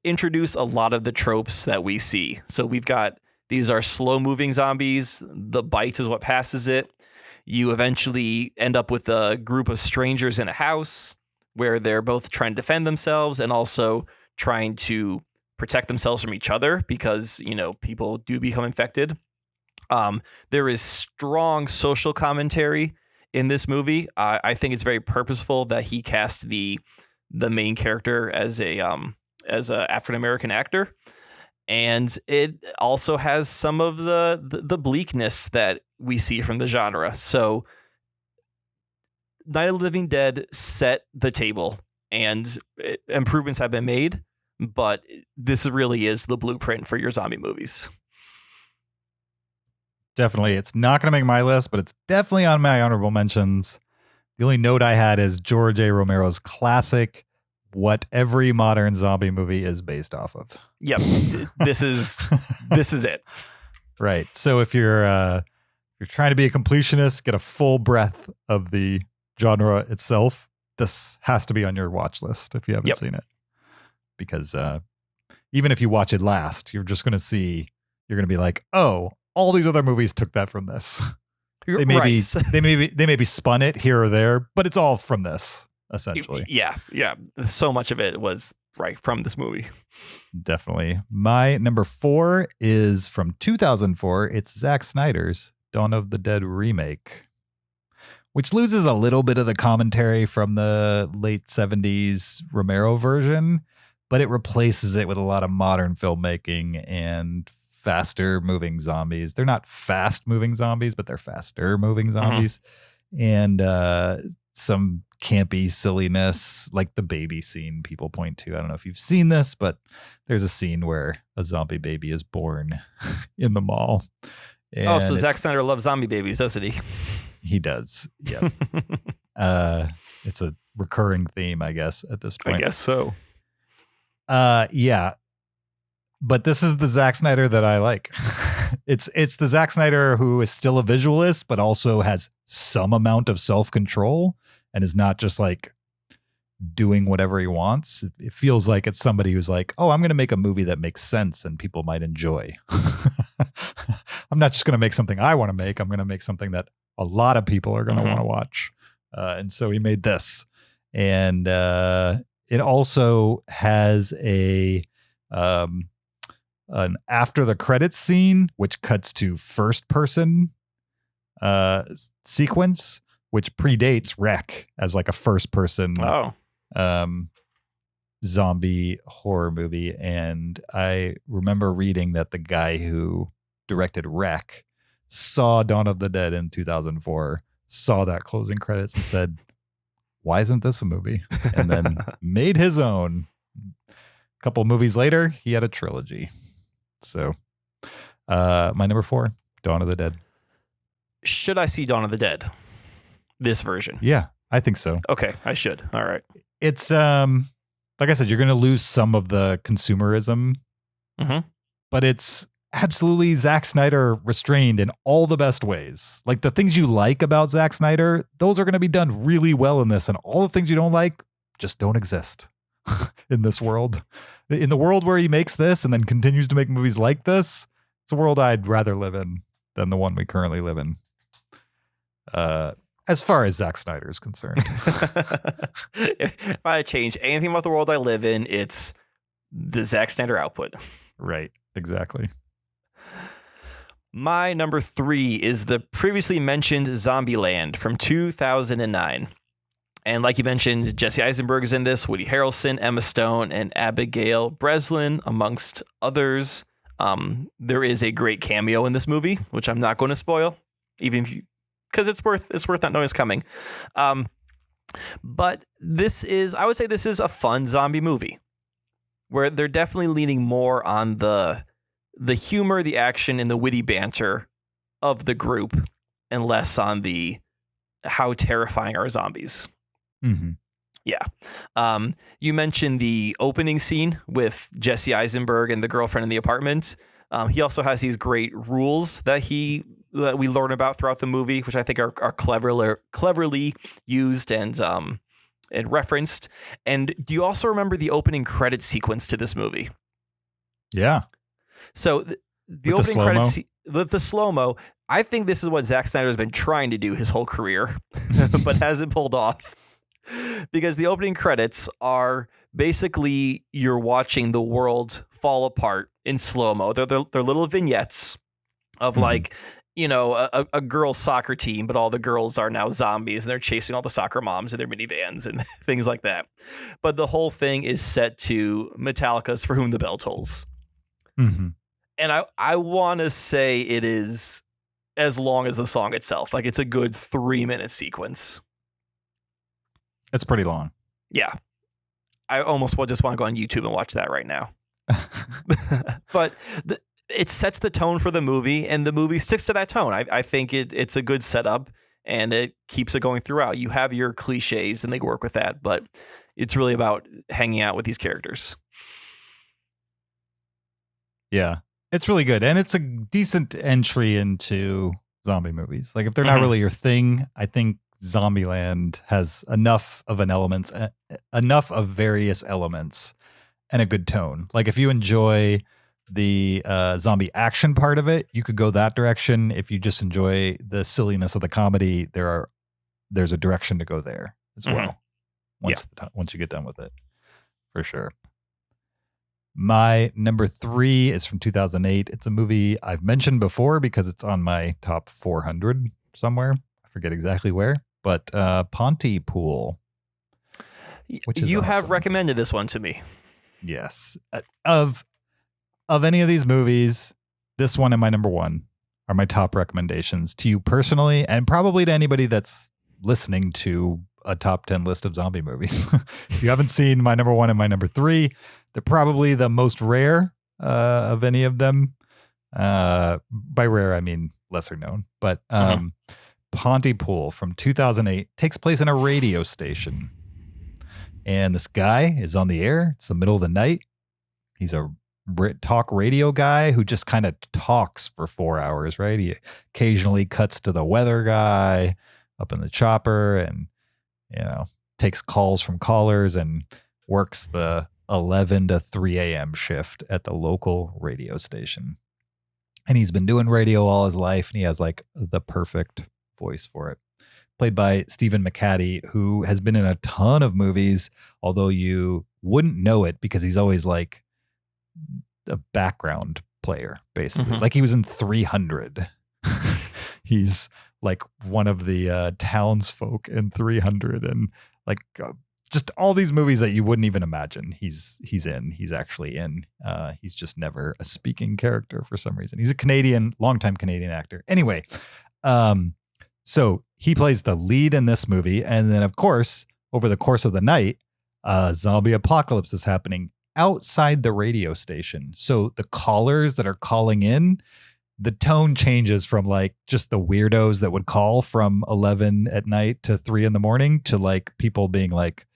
introduced a lot of the tropes that we see. So we've got, these are slow moving zombies. The bite is what passes it. You eventually end up with a group of strangers in a house where they're both trying to defend themselves and also trying to protect themselves from each other because, people do become infected. There is strong social commentary in this movie. I think it's very purposeful that he cast the main character as a African-American actor. And it also has some of the bleakness that we see from the genre. So Night of the Living Dead set the table, and improvements have been made, but this really is the blueprint for your zombie movies. Definitely. It's not going to make my list, but it's definitely on my honorable mentions. The only note I had is George A. Romero's classic, what every modern zombie movie is based off of. Yep. This is it. Right. So if you're trying to be a completionist, get a full breadth of the genre itself, this has to be on your watch list if you haven't seen it. Because even if you watch it last, you're going to be like, oh, all these other movies took that from this. They may be spun it here or there, but it's all from this, essentially. Yeah. So much of it was right from this movie. Definitely. My number 4 is from 2004. It's Zach Snyder's Dawn of the Dead remake, which loses a little bit of the commentary from the late 70s Romero version, but it replaces it with a lot of modern filmmaking and faster moving zombies. They're not fast moving zombies, but they're faster moving zombies. And some campy silliness, like the baby scene people point to. I don't know if you've seen this, but there's a scene where a zombie baby is born in the mall. And so Zack Snyder loves zombie babies, doesn't he? He does. Yeah. It's a recurring theme, I guess, at this point. I guess so. Yeah. But this is the Zack Snyder that I like. It's the Zack Snyder who is still a visualist, but also has some amount of self-control and is not just like doing whatever he wants. It feels like it's somebody who's like, oh, I'm going to make a movie that makes sense and people might enjoy. I'm not just going to make something I want to make. I'm going to make something that a lot of people are going to want to watch. And so he made this. And it also has an after the credits scene, which cuts to first person sequence, which predates Wreck as like a first person zombie horror movie. And I remember reading that the guy who directed Wreck saw Dawn of the Dead in 2004, saw that closing credits and said, why isn't this a movie? And then made his own. A couple movies later, he had a trilogy. So my number 4, Dawn of the Dead. Should I see Dawn of the Dead? This version? Yeah, I think so. Okay, I should. All right. It's like I said, you're going to lose some of the consumerism, but it's absolutely Zack Snyder restrained in all the best ways. Like the things you like about Zack Snyder, those are going to be done really well in this, and all the things you don't like just don't exist in this world. In the world where he makes this and then continues to make movies like this, it's a world I'd rather live in than the one we currently live in. As far as Zack Snyder is concerned. If I change anything about the world I live in, it's the Zack Snyder output. Right, exactly. My number 3 is the previously mentioned Zombieland from 2009. And like you mentioned, Jesse Eisenberg is in this, Woody Harrelson, Emma Stone, and Abigail Breslin, amongst others. There is a great cameo in this movie, which I'm not going to spoil, even if you, because it's worth not knowing it's coming. But I would say this is a fun zombie movie, where they're definitely leaning more on the humor, the action, and the witty banter of the group, and less on the how terrifying are zombies. Mm-hmm. Yeah. You mentioned the opening scene with Jesse Eisenberg and the girlfriend in the apartment. He also has these great rules that we learn about throughout the movie, which I think are cleverly used and referenced. And do you also remember the opening credit sequence to this movie? Yeah. So the opening credits, the slow-mo, I think this is what Zack Snyder has been trying to do his whole career, but hasn't pulled off. Because the opening credits are basically you're watching the world fall apart in slow-mo. They're little vignettes of like, a girls' soccer team, but all the girls are now zombies and they're chasing all the soccer moms in their minivans and things like that. But the whole thing is set to Metallica's For Whom the Bell Tolls. Mm-hmm. And I want to say it is as long as the song itself. Like it's a good 3-minute sequence. It's pretty long. Yeah. I almost just want to go on YouTube and watch that right now. But it sets the tone for the movie, and the movie sticks to that tone. I think it's a good setup, and it keeps it going throughout. You have your cliches, and they work with that, but it's really about hanging out with these characters. Yeah. It's really good, and it's a decent entry into zombie movies. Like if they're not really your thing, I think Zombieland has enough of various elements and a good tone. Like if you enjoy the zombie action part of it, you could go that direction. If you just enjoy the silliness of the comedy, there's a direction to go there as well. Once you get done with it, for sure. My number 3 is from 2008. It's a movie I've mentioned before because it's on my top 400 somewhere. I forget exactly where, but Pontypool. Which is you awesome. have recommended this one to me. Yes. Of any of these movies, this one and my number one are my top recommendations to you personally, and probably to anybody that's listening to a top 10 list of zombie movies. If you haven't seen my number one and my number three, they're probably the most rare of any of them. By rare, I mean lesser known. But Pontypool from 2008 takes place in a radio station. And this guy is on the air. It's the middle of the night. He's a talk radio guy who just kind of talks for 4 hours, right? He occasionally cuts to the weather guy up in the chopper and, takes calls from callers and works the 11 to 3 a.m. shift at the local radio station. And he's been doing radio all his life, and he has like the perfect voice for it. Played by Stephen McHattie, who has been in a ton of movies, although you wouldn't know it because he's always like a background player, basically. Like he was in 300. He's like one of the townsfolk in 300, and like just all these movies that you wouldn't even imagine he's actually in. He's just never a speaking character for some reason. He's a longtime Canadian actor. Anyway, so he plays the lead in this movie. And then, of course, over the course of the night, zombie apocalypse is happening outside the radio station. So the callers that are calling in, the tone changes from like just the weirdos that would call from 11 at night to 3 in the morning to like people being like,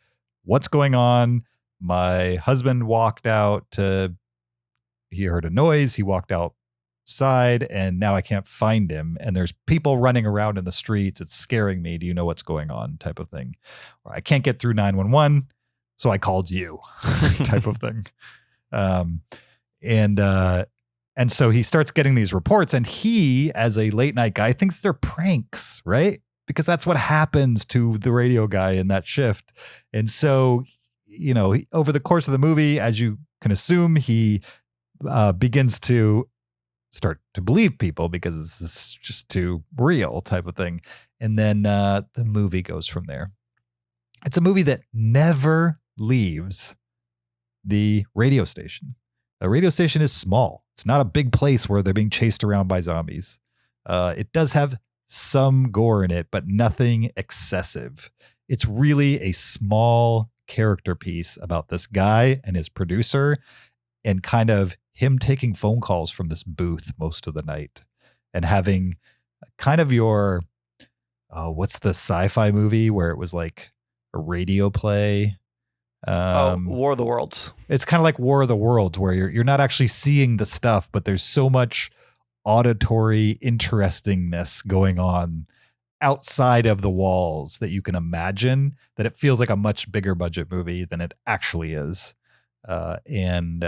what's going on? My husband walked out he heard a noise. He walked outside and now I can't find him. And there's people running around in the streets. It's scaring me. Do you know what's going on? Type of thing. Or I can't get through 911. So I called you type of thing. And so he starts getting these reports, and he, as a late night guy, thinks they're pranks, right? Because that's what happens to the radio guy in that shift. And so, over the course of the movie, as you can assume, he begins to start to believe people because this is just too real type of thing. And then the movie goes from there. It's a movie that never leaves the radio station. The radio station is small. It's not a big place where they're being chased around by zombies. It does have some gore in it, but nothing excessive. It's really a small character piece about this guy and his producer and kind of him taking phone calls from this booth most of the night and having kind of your, what's the sci-fi movie where it was like a radio play? War of the Worlds. It's kind of like War of the Worlds where you're not actually seeing the stuff, but there's so much auditory interestingness going on outside of the walls that you can imagine that it feels like a much bigger budget movie than it actually is. And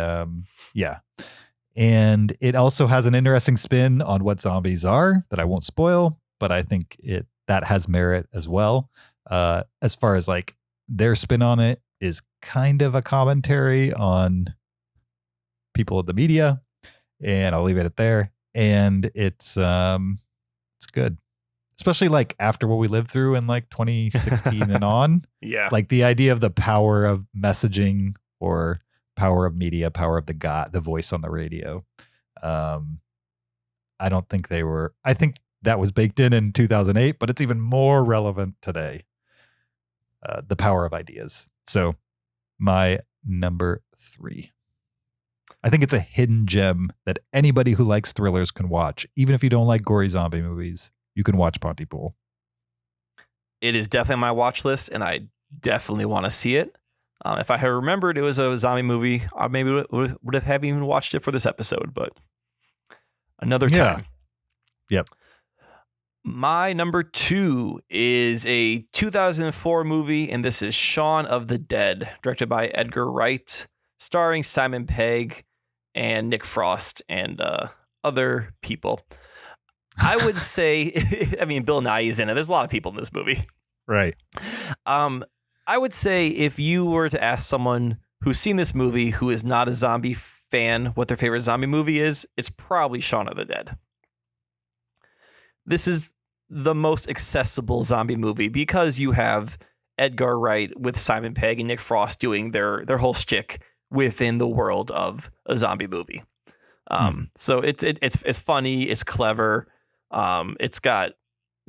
it also has an interesting spin on what zombies are that I won't spoil, but I think that has merit as well. As far as like their spin on it is kind of a commentary on people of the media, and I'll leave it at there. And it's good, especially like after what we lived through in like 2016 and on. Yeah, like the idea of the power of messaging or power of media, power of the voice on the radio. I don't think I think that was baked in 2008, but it's even more relevant today. The power of ideas. So my number 3. I think it's a hidden gem that anybody who likes thrillers can watch. Even if you don't like gory zombie movies, you can watch Pontypool. It is definitely on my watch list, and I definitely want to see it. If I had remembered it was a zombie movie, I maybe would have even watched it for this episode, but another time. Yeah. Yep. My number 2 is a 2004 movie, and this is Shaun of the Dead, directed by Edgar Wright, starring Simon Pegg and Nick Frost and other people. I would say, I mean, Bill Nye is in it. There's a lot of people in this movie. Right. I would say if you were to ask someone who's seen this movie who is not a zombie fan what their favorite zombie movie is, it's probably Shaun of the Dead. This is the most accessible zombie movie because you have Edgar Wright with Simon Pegg and Nick Frost doing their whole shtick within the world of a zombie movie. So it's funny, it's clever. It's got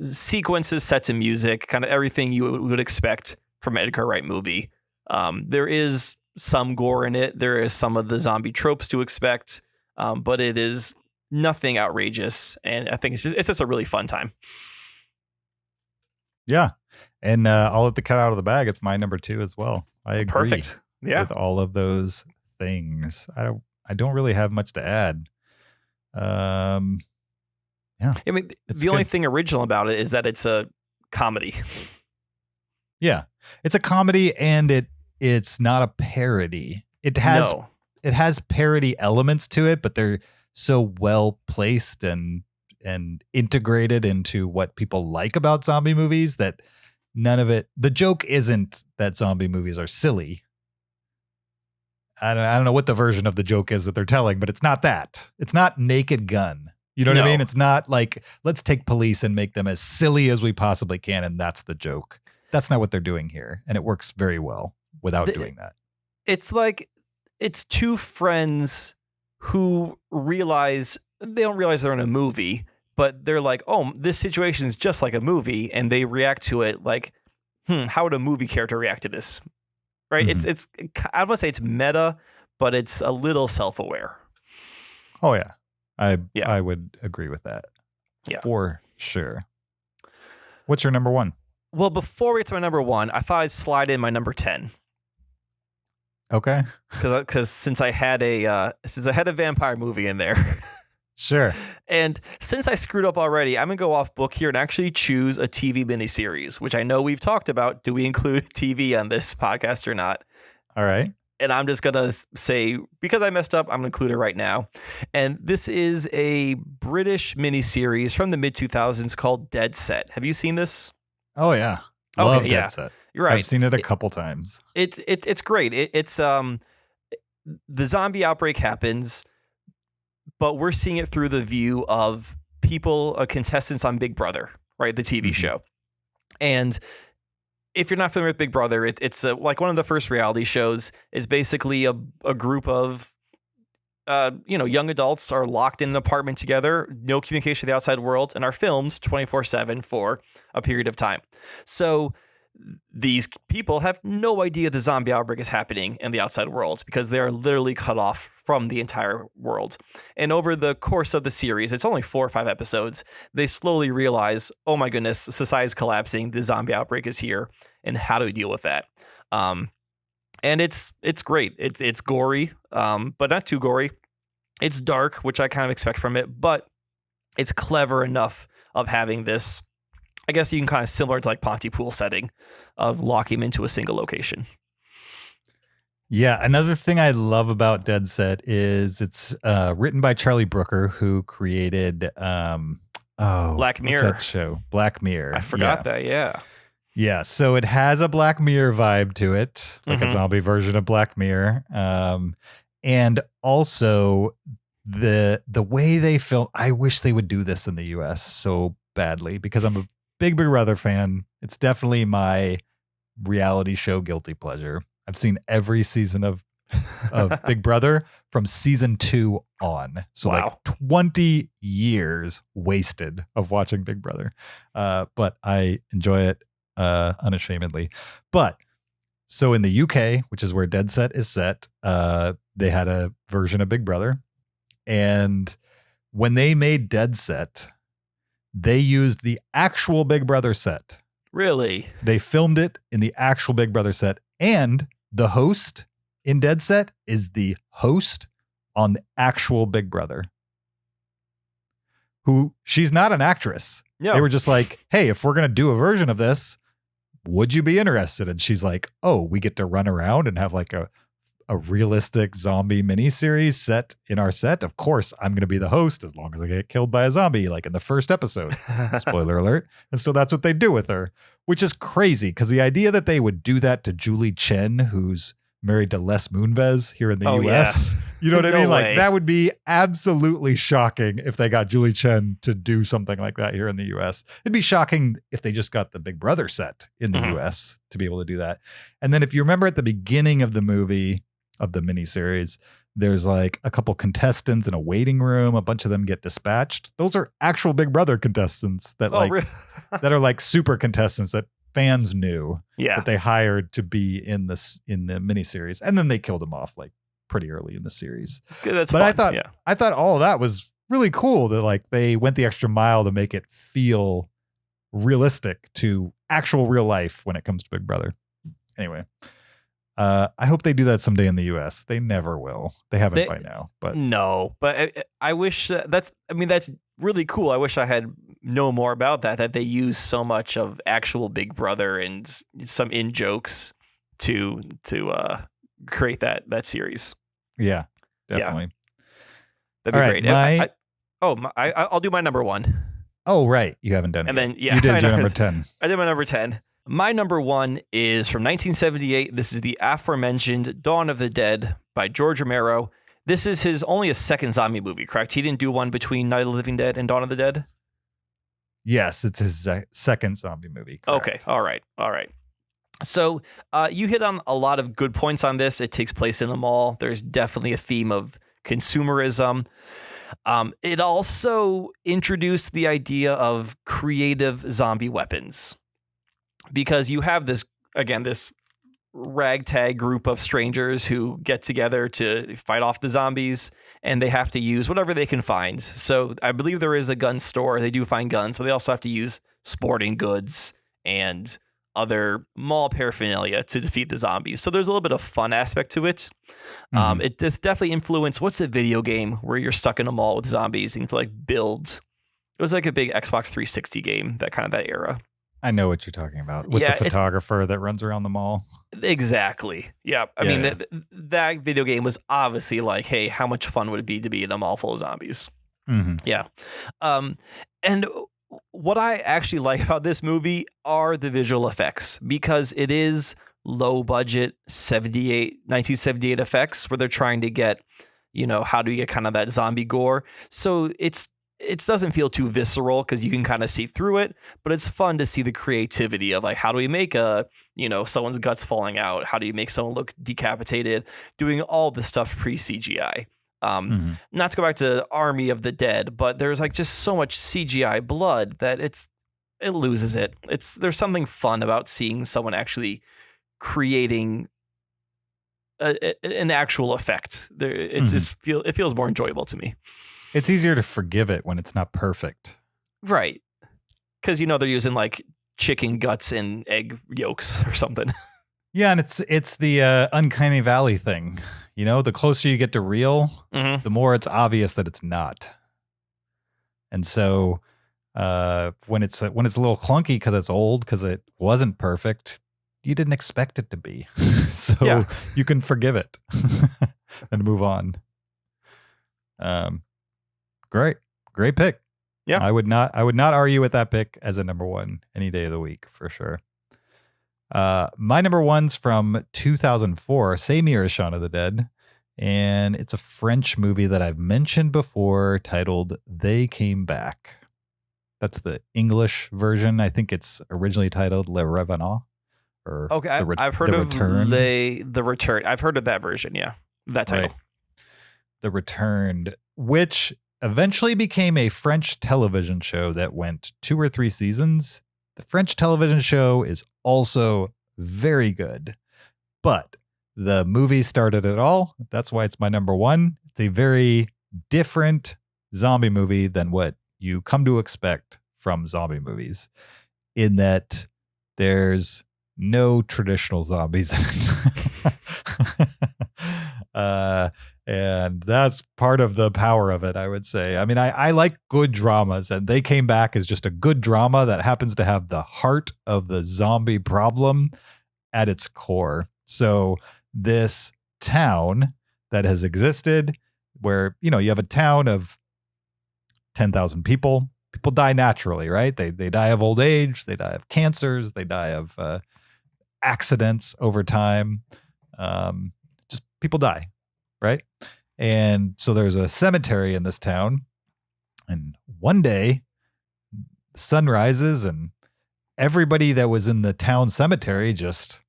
sequences, sets, and music, kind of everything you would expect from an Edgar Wright movie. There is some gore in it. There is some of the zombie tropes to expect, but it is nothing outrageous. And I think it's just a really fun time. Yeah. And I'll let the cat out of the bag. It's my number 2 as well. I agree. Perfect. Yeah. With all of those things. I don't really have much to add. Yeah. I mean, the only thing original about it is that it's a comedy. Yeah. It's a comedy, and it's not a parody. It has parody elements to it, but they're so well placed and integrated into what people like about zombie movies that none of it, the joke isn't that zombie movies are silly. I don't know what the version of the joke is that they're telling, but it's not that. It's not Naked Gun. You know what I mean? It's not like, let's take Police and make them as silly as we possibly can, and that's the joke. That's not what they're doing here, and it works very well without doing that. It's like, it's two friends who they don't realize they're in a movie, but they're like, oh, this situation is just like a movie, and they react to it like, how would a movie character react to this? Right? Mm-hmm. It's I don't want to say it's meta, but it's a little self-aware. Oh yeah. I would agree with that. Yeah. For sure. What's your number 1? Well, before we get to my number 1, I thought I'd slide in my number 10. Okay. Because since I had a vampire movie in there. Sure. And since I screwed up already, I'm going to go off book here and actually choose a TV miniseries, which I know we've talked about. Do we include TV on this podcast or not? All right. And I'm just going to say, because I messed up, I'm going to include it right now. And this is a British miniseries from the mid-2000s called Dead Set. Have you seen this? Oh, yeah. Love Dead Set. You're right. I've seen it a couple times. It's great. It's the zombie outbreak happens, but we're seeing it through the view of contestants on Big Brother, right? The TV show. And if you're not familiar with Big Brother, it's like one of the first reality shows. It's basically a group of young adults are locked in an apartment together, no communication with the outside world, and are filmed 24/7 for a period of time. So these people have no idea the zombie outbreak is happening in the outside world because they are literally cut off from the entire world. And over the course of the series, it's only 4 or 5 episodes, they slowly realize, oh my goodness, society is collapsing, the zombie outbreak is here, and how do we deal with that? And it's great. It's gory, but not too gory. It's dark, which I kind of expect from it, but it's clever enough of having this, I guess you can kind of similar to like Pontypool setting of locking him into a single location. Yeah. Another thing I love about Dead Set is it's written by Charlie Brooker, who created Black Mirror. What's that show? Black Mirror. I forgot that. Yeah. Yeah. So it has a Black Mirror vibe to it, like a zombie version of Black Mirror. And also the way they film, I wish they would do this in the US so badly because I'm a big Brother fan. It's definitely my reality show guilty pleasure. I've seen every season of Big Brother from season 2 on. So like 20 years wasted of watching Big Brother. But I enjoy it unashamedly. But so in the UK, which is where Dead Set is set, they had a version of Big Brother. And when they made Dead Set, they used the actual Big Brother set. Really? They filmed it in the actual Big Brother set. And the host in Dead Set is the host on the actual Big Brother. She's not an actress. No. They were just like, hey, if we're going to do a version of this, would you be interested? And she's like, oh, we get to run around and have like a realistic zombie miniseries set in our set. Of course, I'm going to be the host as long as I get killed by a zombie, like in the first episode. Spoiler alert. And so that's what they do with her, which is crazy because the idea that they would do that to Julie Chen, who's married to Les Moonves here in the US. Yeah. You know what I mean? way. Like that would be absolutely shocking if they got Julie Chen to do something like that here in the US. It'd be shocking if they just got the Big Brother set in the US to be able to do that. And then if you remember at the beginning of the movie, of the miniseries, There's like a couple contestants in a waiting room. A bunch of them get dispatched. Those are actual Big Brother contestants that that are like super contestants that fans knew that they hired to be in the miniseries, and then they killed them off like pretty early in the series. That's but fun. I thought all of that was really cool that like they went the extra mile to make it feel realistic to actual real life when it comes to Big Brother. Anyway, I hope they do that someday in the US. They never will. They haven't by now. But no, but I wish that's really cool. I wish I had known more about that they use so much of actual Big Brother and some in jokes to create that series. Yeah, definitely. That'd be great. I'll do my number one. Oh, right. You haven't done it. And then, you did your number 10. I did my number 10. My number one is from 1978. This is the aforementioned Dawn of the Dead by George Romero. This is his only a second zombie movie, correct? He didn't do one between Night of the Living Dead and Dawn of the Dead? Yes, it's his second zombie movie. Correct. Okay. All right. So you hit on a lot of good points on this. It takes place in a mall. There's definitely a theme of consumerism. It also introduced the idea of creative zombie weapons, because you have this ragtag group of strangers who get together to fight off the zombies, and they have to use whatever they can find. So I believe there is a gun store. They do find guns, but they also have to use sporting goods and other mall paraphernalia to defeat the zombies. So there's a little bit of fun aspect to it. Mm-hmm. It definitely influenced, what's a video game where you're stuck in a mall with zombies and you have to like build? It was like a big Xbox 360 game, that era. I know what you're talking about with the photographer that runs around the mall. Exactly. Yeah. I mean, that video game was obviously like, hey, how much fun would it be to be in a mall full of zombies? Mm-hmm. Yeah. And what I actually like about this movie are the visual effects, because it is low budget 1978 effects where they're trying to get, how do you get kind of that zombie gore? So it doesn't feel too visceral because you can kind of see through it, but it's fun to see the creativity of like, how do we make someone's guts falling out? How do you make someone look decapitated? Doing all the stuff pre-CGI. Not to go back to Army of the Dead, but there's like just so much CGI blood that it loses it. There's something fun about seeing someone actually creating an actual effect. It feels more enjoyable to me. It's easier to forgive it when it's not perfect. Right. Because they're using like chicken guts and egg yolks or something. Yeah, and it's the Uncanny Valley thing. The closer you get to real, the more it's obvious that it's not. And so when it's a little clunky because it's old, because it wasn't perfect, you didn't expect it to be. So you can forgive it and move on. Great pick. Yeah, I would not argue with that pick as a number one any day of the week for sure. My number one's from 2004, same year as Shaun of the Dead, and it's a French movie that I've mentioned before titled They Came Back. That's the English version. I think it's originally titled Le Revenant. I've heard of the Return. I've heard of that version, yeah. That title. Right. The Returned, which eventually became a French television show that went 2 or 3 seasons. The French television show is also very good, but the movie started it all. That's why it's my number one. It's a very different zombie movie than what you come to expect from zombie movies, in that there's no traditional zombies in it. And that's part of the power of it, I would say. I mean, I like good dramas, and They Came Back is just a good drama that happens to have the heart of the zombie problem at its core. So this town that has existed where, you have a town of 10,000 people. People die naturally, right? They die of old age. They die of cancers. They die of accidents over time. Just people die. Right. And so there's a cemetery in this town. And one day the sun rises and everybody that was in the town cemetery just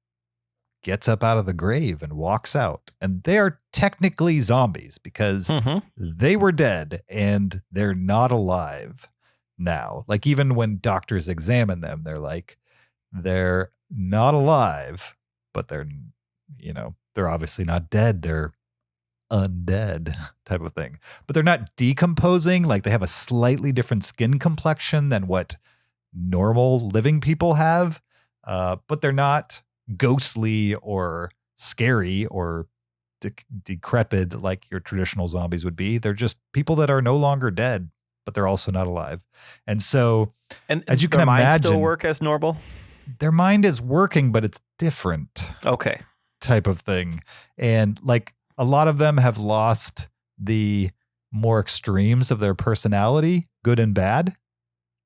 gets up out of the grave and walks out. And they are technically zombies because they were dead and they're not alive now. Like even when doctors examine them, they're like, they're not alive, but they're obviously not dead. They're undead type of thing, but they're not decomposing. Like they have a slightly different skin complexion than what normal living people have. But they're not ghostly or scary or decrepit like your traditional zombies would be. They're just people that are no longer dead, but they're also not alive. And so, as you can imagine, mind still work as normal. Their mind is working, but it's different. Okay. Type of thing. And like a lot of them have lost the more extremes of their personality, good and bad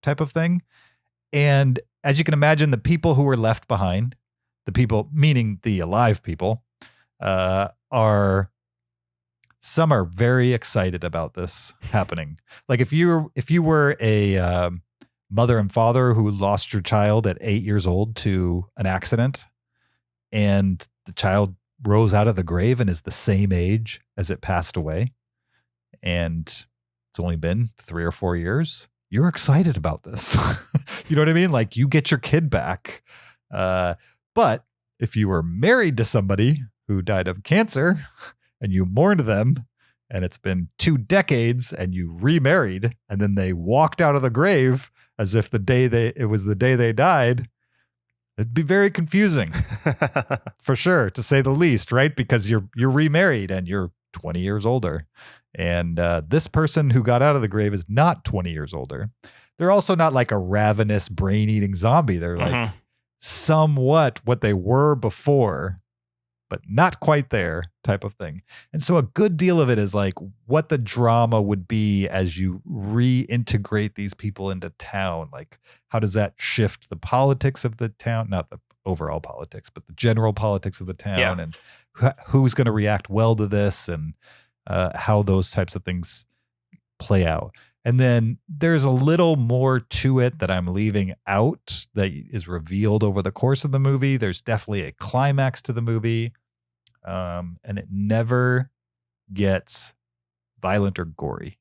type of thing. And as you can imagine, the people who were left behind, the people, meaning the alive people, some are very excited about this happening. Like if you were a mother and father who lost your child at 8 years old to an accident, and the child rose out of the grave and is the same age as it passed away, and it's only been 3 or 4 years, you're excited about this. You know what I mean? Like you get your kid back. But if you were married to somebody who died of cancer and you mourned them and it's been 2 decades and you remarried and then they walked out of the grave as if it was the day they died, it'd be very confusing for sure, to say the least, right? Because you're remarried and you're 20 years older. And this person who got out of the grave is not 20 years older. They're also not like a ravenous brain-eating zombie. They're like somewhat what they were before, but not quite there type of thing. And so a good deal of it is like what the drama would be as you reintegrate these people into town. Like how does that shift the politics of the town? Not the overall politics, but the general politics of the town, and who's going to react well to this, and how those types of things play out. And then there's a little more to it that I'm leaving out that is revealed over the course of the movie. There's definitely a climax to the movie, and it never gets violent or gory.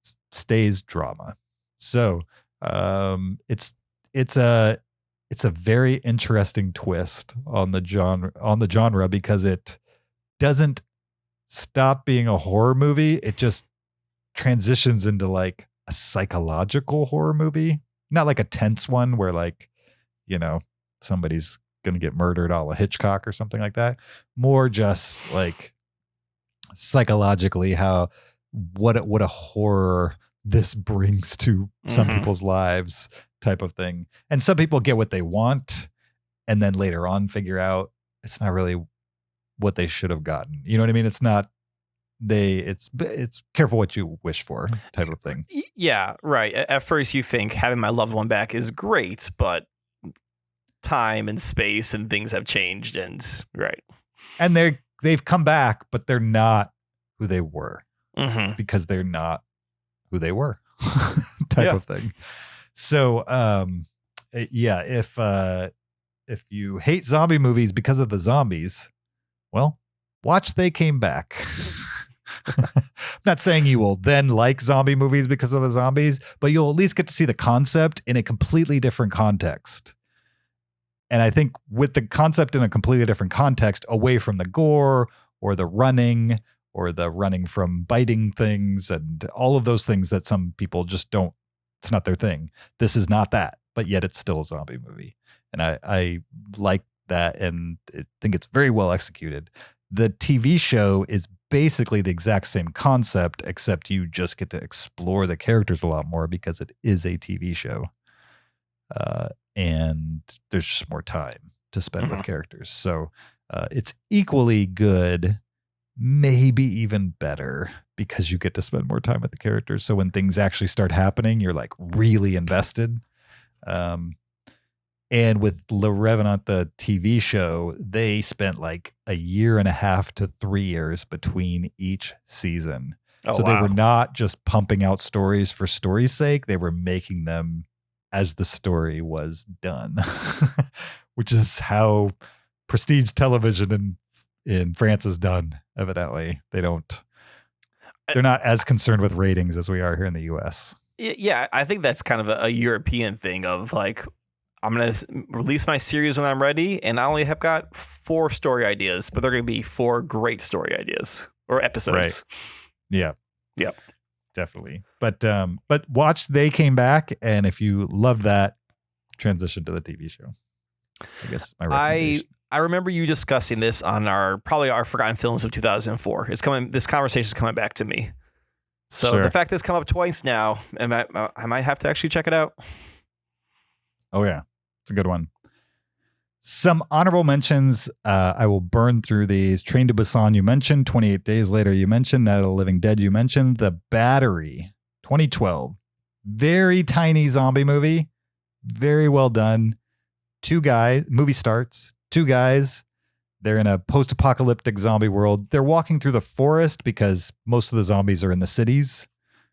It stays drama. So it's a very interesting twist on the genre because it doesn't stop being a horror movie. It just transitions into like a psychological horror movie, not like a tense one where like, somebody's going to get murdered a la Hitchcock or something like that. More just like psychologically what a horror this brings to some people's lives type of thing. And some people get what they want and then later on figure out it's not really what they should have gotten. You know what I mean? It's not it's careful what you wish for type of thing. Yeah, right. At first you think having my loved one back is great, but time and space and things have changed, and right. And they've come back, but they're not who they were because they're not who they were type of thing. So, if you hate zombie movies because of the zombies, well, watch They Came Back. I'm not saying you will then like zombie movies because of the zombies, but you'll at least get to see the concept in a completely different context. And I think with the concept in a completely different context, away from the gore or the running from biting things and all of those things that some people just don't, it's not their thing. This is not that, but yet it's still a zombie movie. And I like that, and I think it's very well executed. The TV show is basically the exact same concept, except you just get to explore the characters a lot more because it is a TV show. And there's just more time to spend with characters. So it's equally good, maybe even better, because you get to spend more time with the characters. So when things actually start happening, you're like really invested. And with Le Revenant, the TV show, they spent like 1.5 to 3 years between each season. So they were not just pumping out stories for story's sake. They were making them as the story was done, which is how prestige television in France is done. Evidently, they're not as concerned with ratings as we are here in the U.S. Yeah, I think that's kind of a European thing of like, I'm going to release my series when I'm ready, and I only have got 4 story ideas, but they're going to be 4 great story ideas or episodes. Right. Yeah. Yep. Definitely. But watch They Came Back, and if you love that, transition to the TV show. I guess my recommendation. I remember you discussing this on our Forgotten Films of 2004. This conversation is coming back to me. So Sure. the fact that it's come up twice now, I might have to actually check it out. Oh yeah, it's a good one. Some honorable mentions. I will burn through these. Train to Busan, you mentioned. 28 Days Later, you mentioned. Night of the Living Dead, you mentioned. The Battery, 2012. Very tiny zombie movie. Very well done. Movie starts. 2 guys. They're in a post-apocalyptic zombie world. They're walking through the forest because most of the zombies are in the cities.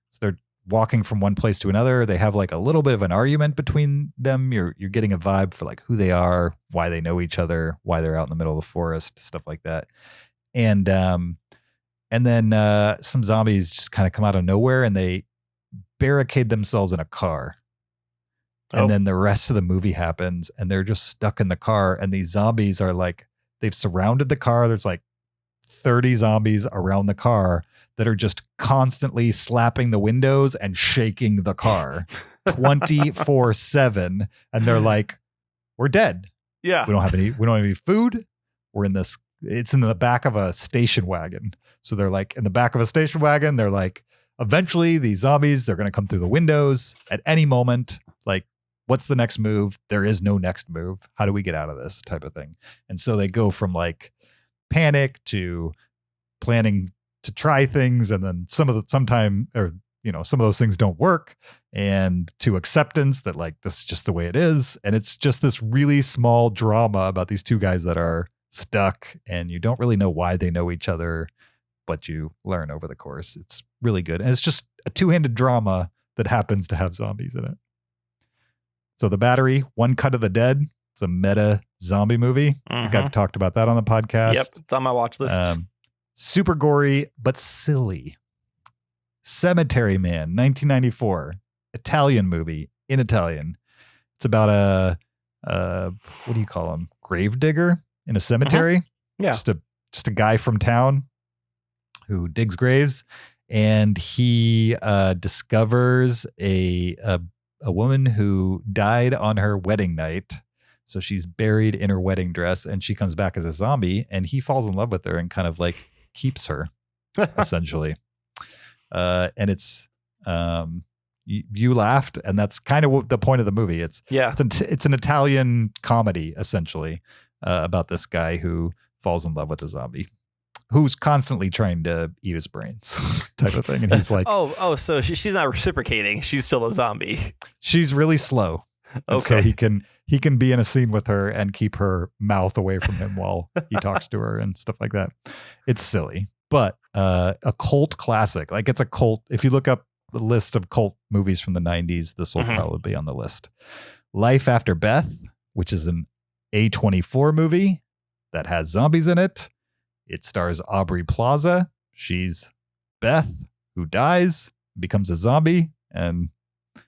So they're walking from one place to another. They have like a little bit of an argument between them. You're getting a vibe for like who they are, why they know each other, why they're out in the middle of the forest, stuff like that. And then some zombies just kind of come out of nowhere and they barricade themselves in a car. And then the rest of the movie happens and they're just stuck in the car. And these zombies are like, they've surrounded the car. There's like 30 zombies around the car that are just constantly slapping the windows and shaking the car 24/7. And they're like, we're dead. Yeah. We don't have any food. It's in the back of a station wagon. So they're like in the back of a station wagon. They're like, eventually these zombies, they're going to come through the windows at any moment. Like, what's the next move? There is no next move. How do we get out of this type of thing? And so they go from like panic to planning to try things. And then some of those things don't work, and to acceptance that like, this is just the way it is. And it's just this really small drama about these 2 guys that are stuck and you don't really know why they know each other, but you learn over the course. It's really good. And it's just a 2-handed drama that happens to have zombies in it. So The Battery, One Cut of the Dead. It's a meta zombie movie. I think I've talked about that on the podcast. Yep, it's on my watch list. Super gory, but silly. Cemetery Man, 1994. Italian movie in Italian. It's about a what do you call him? Grave digger in a cemetery. Yeah. Just a guy from town who digs graves, and he discovers a woman who died on her wedding night. So she's buried in her wedding dress and she comes back as a zombie, and he falls in love with her and kind of like keeps her essentially. And it's, you laughed, and that's kind of what the point of the movie. It's an Italian comedy essentially, about this guy who falls in love with a zombie who's constantly trying to eat his brains type of thing. And he's like, so she's not reciprocating. She's still a zombie. She's really slow. And so he can be in a scene with her and keep her mouth away from him while he talks to her and stuff like that. It's silly, but a cult classic. Like, it's a cult. If you look up the list of cult movies from the 90s, this will probably be on the list. Life After Beth, which is an A24 movie that has zombies in it. It stars Aubrey Plaza. She's Beth, who dies, becomes a zombie, and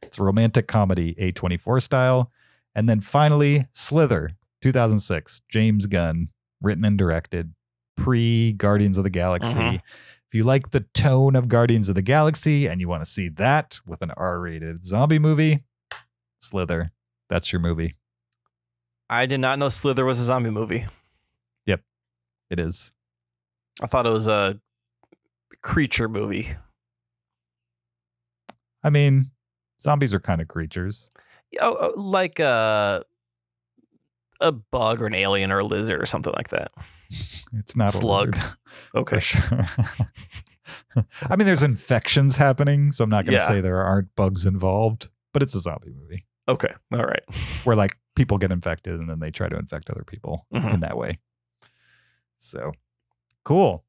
it's a romantic comedy, A24 style. And then finally, Slither, 2006, James Gunn, written and directed, pre-Guardians of the Galaxy. If you like the tone of Guardians of the Galaxy and you want to see that with an R-rated zombie movie, Slither, that's your movie. I did not know Slither was a zombie movie. Yep, it is. I thought it was a creature movie. I mean, zombies are kind of creatures. Like a bug or an alien or a lizard or something like that. It's not slug. A lizard. Okay. Sure. I mean, there's infections happening, so I'm not going to say there aren't bugs involved, but it's a zombie movie. Okay. All right. Where like people get infected and then they try to infect other people in that way. So cool.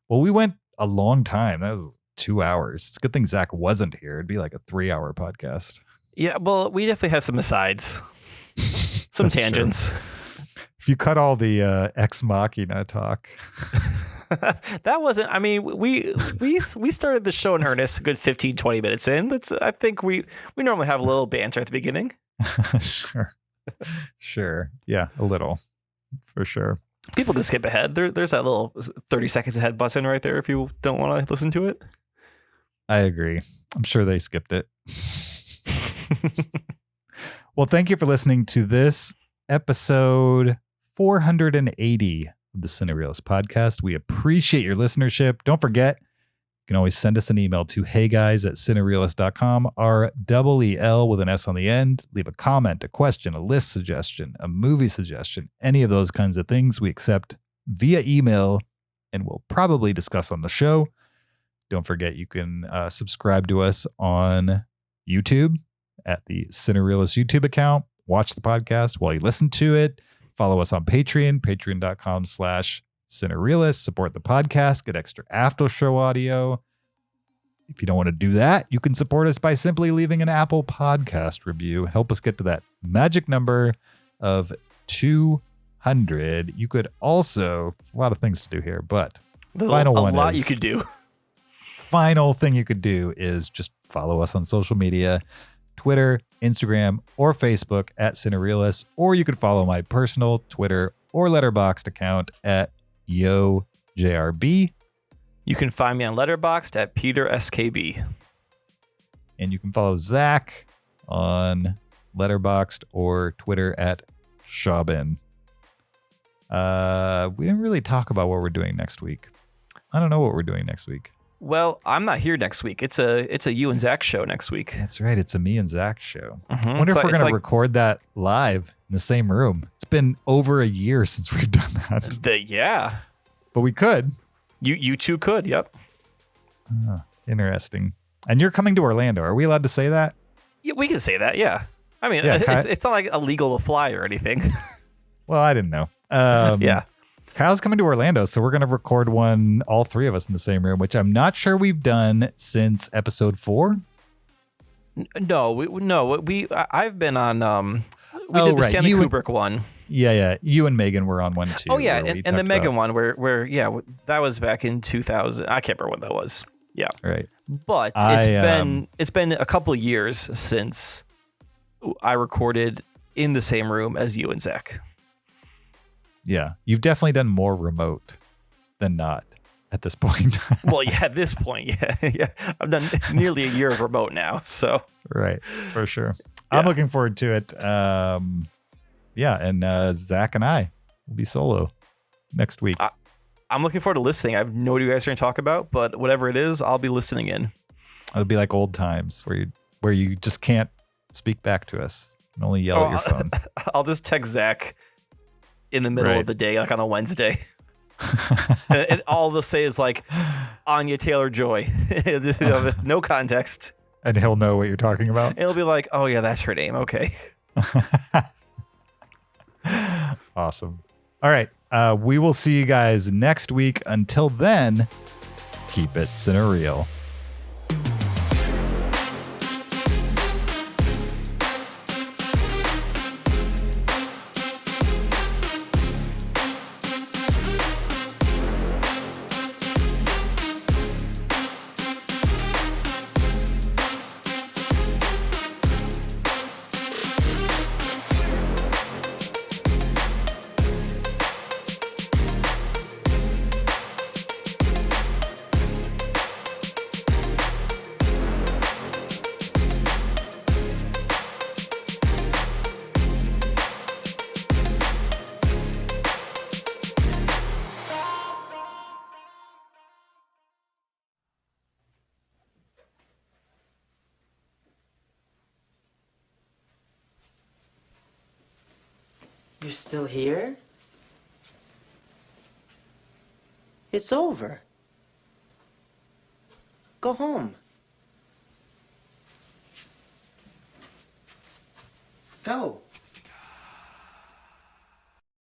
Well, we went a long time. That was 2 hours. It's a good thing Zach wasn't here. It'd be like a 3-hour podcast. Yeah. Well, we definitely had some asides, some tangents. True. you cut all the Ex Machina talk. That wasn't, I mean, we started the show in earnest a good 15, 20 minutes in. I think we normally have a little banter at the beginning. Sure. Yeah, a little. For sure. People can skip ahead. There's that little 30 seconds ahead button right there if you don't want to listen to it. I agree. I'm sure they skipped it. Well, thank you for listening to this episode 480 of the Cinereelists podcast. We appreciate your listenership. Don't forget, you can always send us an email to heyguys@cinereelists.com, REEL with an S on the end. Leave a comment, a question, a list suggestion, a movie suggestion, any of those kinds of things we accept via email and we'll probably discuss on the show. Don't forget, you can subscribe to us on YouTube at the Cinereelists YouTube account. Watch the podcast while you listen to it. Follow us on Patreon, patreon.com/Cinereelists. Support the podcast, get extra after show audio. If you don't want to do that, you can support us by simply leaving an Apple Podcast review. Help us get to that magic number of 200. You could also, a lot of things to do here, but final thing you could do is just follow us on social media, Twitter, Instagram, or Facebook at Cinereelists, or you could follow my personal Twitter or Letterboxd account at YoJRB. You can find me on Letterboxd at PeterSKB. And you can follow Zach on Letterboxd or Twitter at Shaubin. We didn't really talk about what we're doing next week. I don't know what we're doing next week. Well, I'm not here next week. It's a you and Zach show next week. That's right. It's a me and Zach show. Mm-hmm. I wonder if we're going to record that live in the same room. It's been over a year since we've done that. Yeah. But we could. You two could. Yep. Interesting. And you're coming to Orlando. Are we allowed to say that? Yeah, we can say that. Yeah. I mean, yeah, it's not like illegal to fly or anything. Well, I didn't know. Yeah. Kyle's coming to Orlando, so we're going to record one, all three of us in the same room, which I'm not sure we've done since episode 4. I've been on, we did the Stanley Kubrick one. Yeah. You and Megan were on one too. Oh yeah. And the Megan one where, that was back in 2000. I can't remember when that was. Yeah. Right. But it's been a couple of years since I recorded in the same room as you and Zach. Yeah, you've definitely done more remote than not at this point. Well, yeah, at this point, yeah. I've done nearly a year of remote now, so. Right, for sure. Yeah. I'm looking forward to it. And Zach and I will be solo next week. I'm looking forward to listening. I have no idea what you guys are going to talk about, but whatever it is, I'll be listening in. It'll be like old times where you just can't speak back to us and only yell at your phone. I'll just text Zach in the middle of the day, like on a Wednesday. and all they'll say is like, Anya Taylor-Joy. No context. And he'll know what you're talking about. It'll be like, oh yeah, that's her name. Okay. Awesome. All right. We will see you guys next week. Until then, keep it Cinereal. You're still here? It's over. Go home. Go.